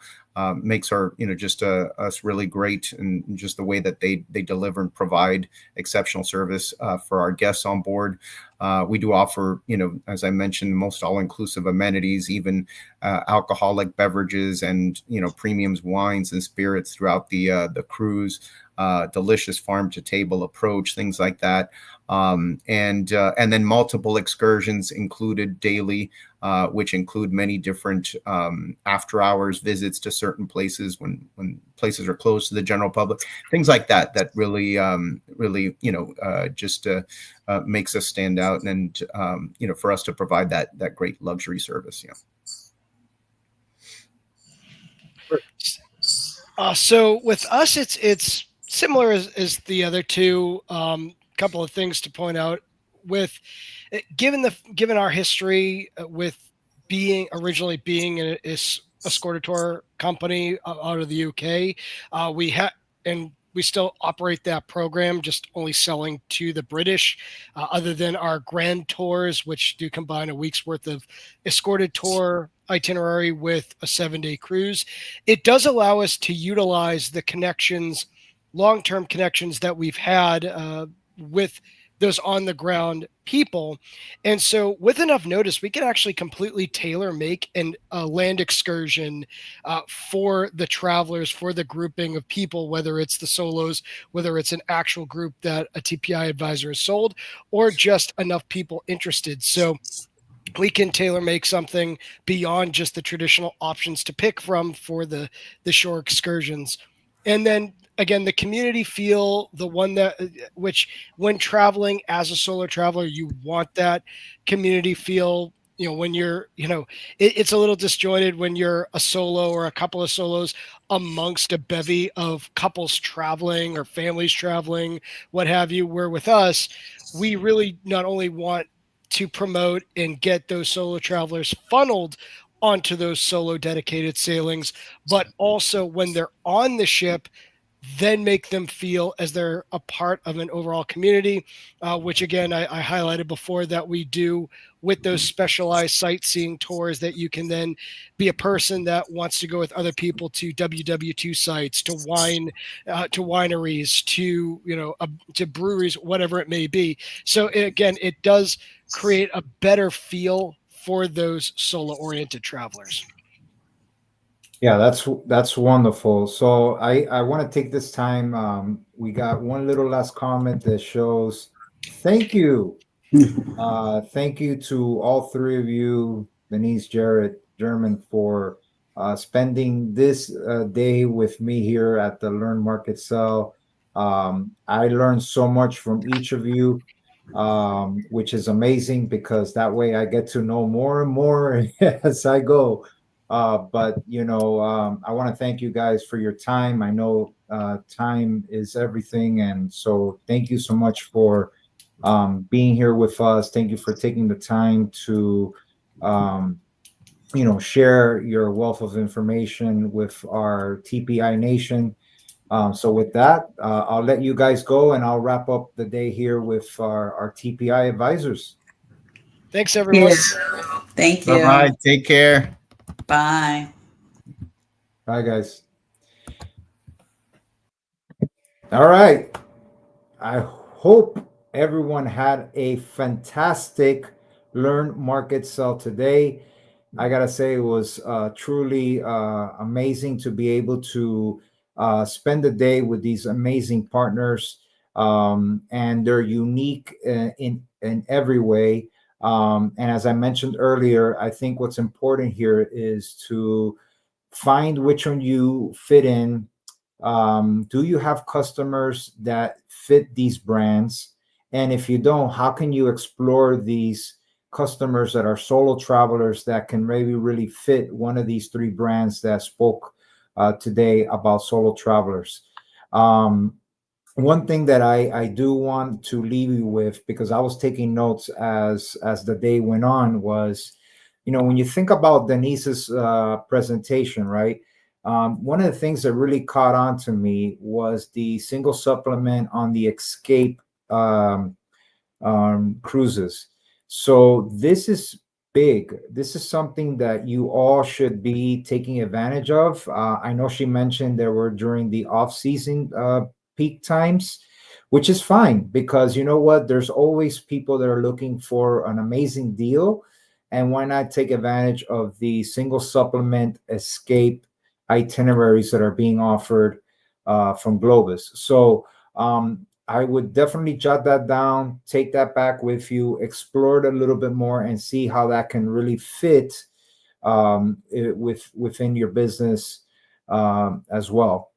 makes our, just us really great, and just the way that they deliver and provide exceptional service for our guests on board. We do offer, as I mentioned, most all-inclusive amenities, even alcoholic beverages and, premiums, wines and spirits throughout the cruise, delicious farm to table approach, things like that. And then multiple excursions included daily, which include many different after hours visits to certain places when places are closed to the general public, things like that, that really, just makes us stand out, and, for us to provide that great luxury service. Yeah. So with us, it's similar as the other two. Couple of things to point out with given our history with originally being an escorted tour company out of the UK, we still operate that program, just only selling to the British, other than our grand tours, which do combine a week's worth of escorted tour itinerary with a 7-day cruise. It does allow us to utilize the long-term connections that we've had with those on the ground people. And so with enough notice, we can actually completely tailor make a land excursion for the travelers, for the grouping of people, whether it's the solos, whether it's an actual group that a TPI advisor has sold, or just enough people interested. So we can tailor make something beyond just the traditional options to pick from for the shore excursions. And then again, the community feel, the one which when traveling as a solo traveler, you want that community feel. When you're, it's a little disjointed when you're a solo or a couple of solos amongst a bevy of couples traveling or families traveling, what have you. Where with us, we really not only want to promote and get those solo travelers funneled onto those solo dedicated sailings, but also when they're on the ship, then make them feel as they're a part of an overall community, which again, I highlighted before that we do with those specialized sightseeing tours, that you can then be a person that wants to go with other people to WW2 sites, to wineries, to breweries, whatever it may be. So again, it does create a better feel for those solo oriented travelers. Yeah, that's wonderful. So I want to take this time. We got one little last comment that shows thank you. Thank you to all three of you, Denise, Jarrett, German, for spending this day with me here at the Learn Market Sell. I learned so much from each of you, which is amazing because that way I get to know more and more as I go. But I want to thank you guys for your time. I know time is everything, and so thank you so much for being here with us. Thank you for taking the time to, um, share your wealth of information with our TPI Nation. So with that, I'll let you guys go, and I'll wrap up the day here with our TPI advisors. Thanks, Yeah. everyone. Thank Bye bye. you. Take care. Bye. Bye, guys. All right. I hope everyone had a fantastic Learn Market Sell today. I gotta say, it was truly amazing to be able to spend the day with these amazing partners, and they're unique in every way. And as I mentioned earlier, I think what's important here is to find which one you fit in. Do you have customers that fit these brands? And if you don't, how can you explore these customers that are solo travelers that can maybe really fit one of these three brands that spoke today about solo travelers? Um, One thing that I do want to leave you with, because I was taking notes as the day went on, was, when you think about Denise's presentation, right? One of the things that really caught on to me was the single supplement on the Escape um, cruises. So this is big. This is something that you all should be taking advantage of. I know she mentioned there were during the off-season peak times, which is fine because you know what? There's always people that are looking for an amazing deal. And why not take advantage of the single supplement escape itineraries that are being offered from Globus? So I would definitely jot that down, take that back with you, explore it a little bit more, and see how that can really fit within your business as well.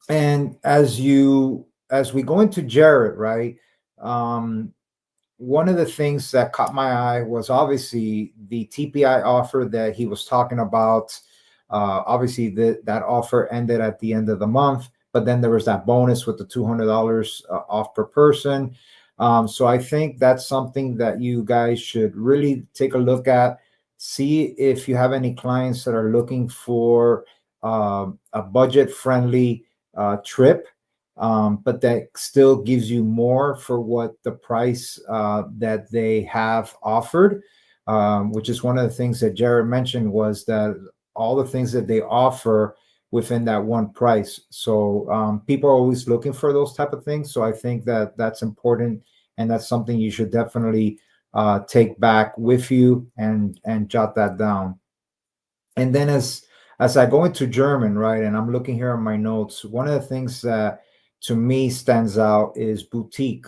And as we go into Jared, right? Um, One of the things that caught my eye was obviously the TPI offer that he was talking about. Obviously, that offer ended at the end of the month, but then there was that bonus with the $200 off per person. So I think that's something that you guys should really take a look at. See if you have any clients that are looking for a budget friendly trip, but that still gives you more for what the price that they have offered, which is one of the things that Jared mentioned was that all the things that they offer within that one price. So people are always looking for those type of things. So I think that that's important, and that's something you should definitely take back with you and jot that down. And then as I go into German, right, and I'm looking here on my notes, one of the things that to me stands out is boutique,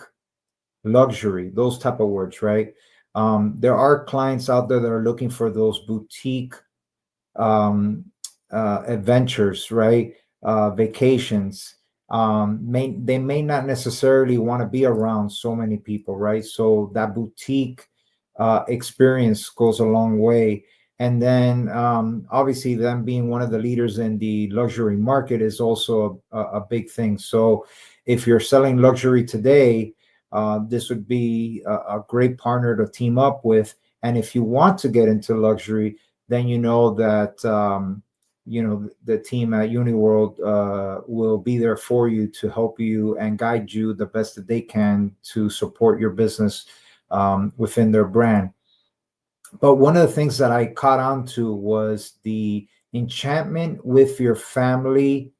luxury, those type of words, right? There are clients out there that are looking for those boutique um, adventures, right? Vacations. They may not necessarily want to be around so many people, right? So that boutique experience goes a long way. And then obviously, them being one of the leaders in the luxury market is also a big thing. So if you're selling luxury today, this would be a great partner to team up with. And if you want to get into luxury, then you know that the team at Uniworld will be there for you to help you and guide you the best that they can to support your business within their brand. But one of the things that I caught on to was the enchantment with your family.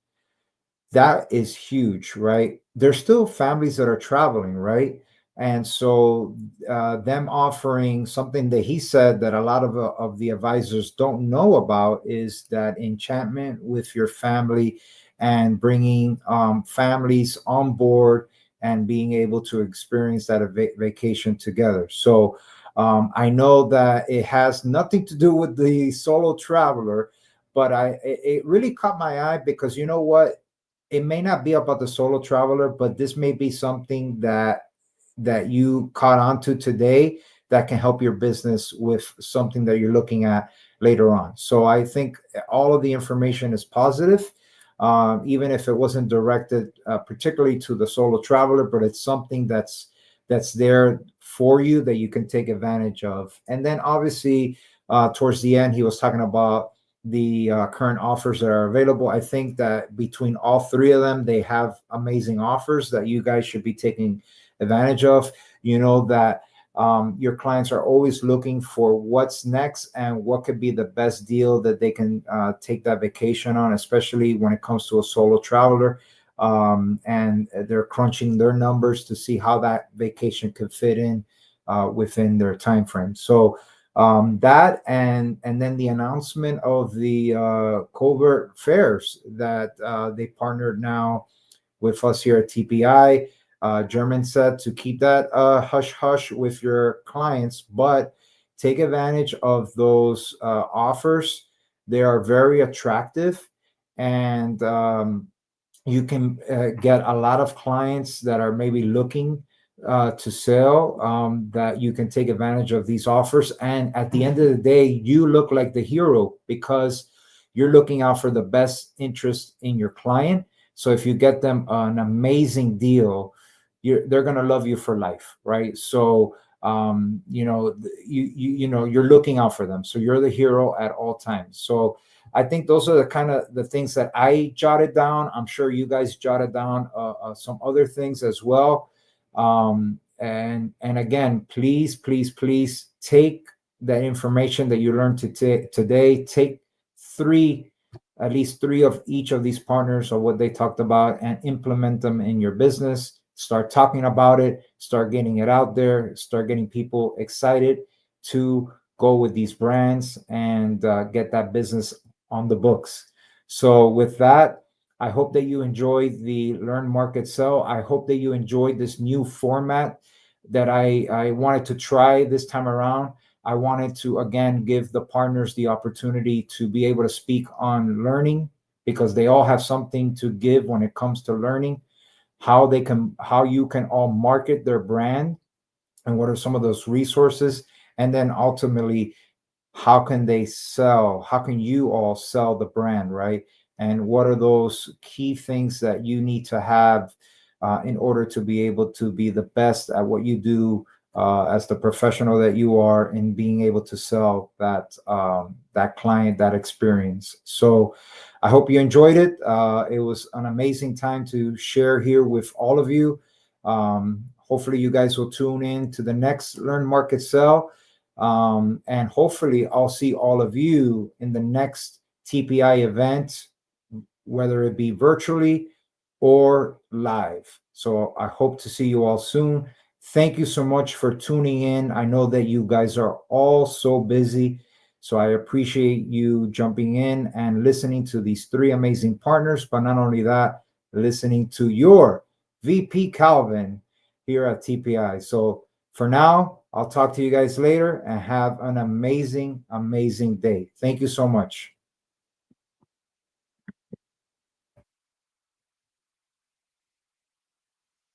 That is huge, right? There's still families that are traveling, right? And so them offering something that he said that a lot of the advisors don't know about is that enchantment with your family and bringing families on board and being able to experience that vacation together. So I know that it has nothing to do with the solo traveler, but it really caught my eye because you know what? It may not be about the solo traveler, but this may be something that you caught on to today that can help your business with something that you're looking at later on. So I think all of the information is positive, even if it wasn't directed particularly to the solo traveler, but it's something that's there for you that you can take advantage of. And then obviously towards the end, he was talking about the current offers that are available. I think that between all three of them, they have amazing offers that you guys should be taking advantage of. You know that your clients are always looking for what's next and what could be the best deal that they can take that vacation on, especially when it comes to a solo traveler. And they're crunching their numbers to see how that vacation could fit in within their time frame. So that and then the announcement of the covert fairs that they partnered now with us here at TPI. German said to keep that hush hush with your clients, but take advantage of those offers. They are very attractive, and you can get a lot of clients that are maybe looking to sell, that you can take advantage of these offers. And at the end of the day, you look like the hero because you're looking out for the best interest in your client. So if you get them an amazing deal, they're going to love you for life, right? So you know you're looking out for them, so you're the hero at all times. So I think those are the kind of the things that I jotted down. I'm sure you guys jotted down some other things as well. And again, please take that information that you learned today. Take three, at least three of each of these partners or what they talked about, and implement them in your business. Start talking about it. Start getting it out there. Start getting people excited to go with these brands and get that business on the books. So with that, I hope that you enjoyed the Learn, Market, Sell. I hope that you enjoyed this new format that I wanted to try this time around. I wanted to, again, give the partners the opportunity to be able to speak on learning because they all have something to give when it comes to learning, how you can all market their brand and what are some of those resources. And then ultimately, how can you all sell the brand, right? And what are those key things that you need to have in order to be able to be the best at what you do as the professional that you are in being able to sell that client, that experience. So I hope you enjoyed it. It was an amazing time to share here with all of you. Hopefully you guys will tune in to the next Learn, Market, Sell. And hopefully I'll see all of you in the next TPI event, whether it be virtually or live. So I hope to see you all soon. Thank you so much for tuning in. I know that you guys are all so busy. So I appreciate you jumping in and listening to these three amazing partners, but not only that, listening to your VP Calvin here at TPI. So for now, I'll talk to you guys later and have an amazing, amazing day. Thank you so much.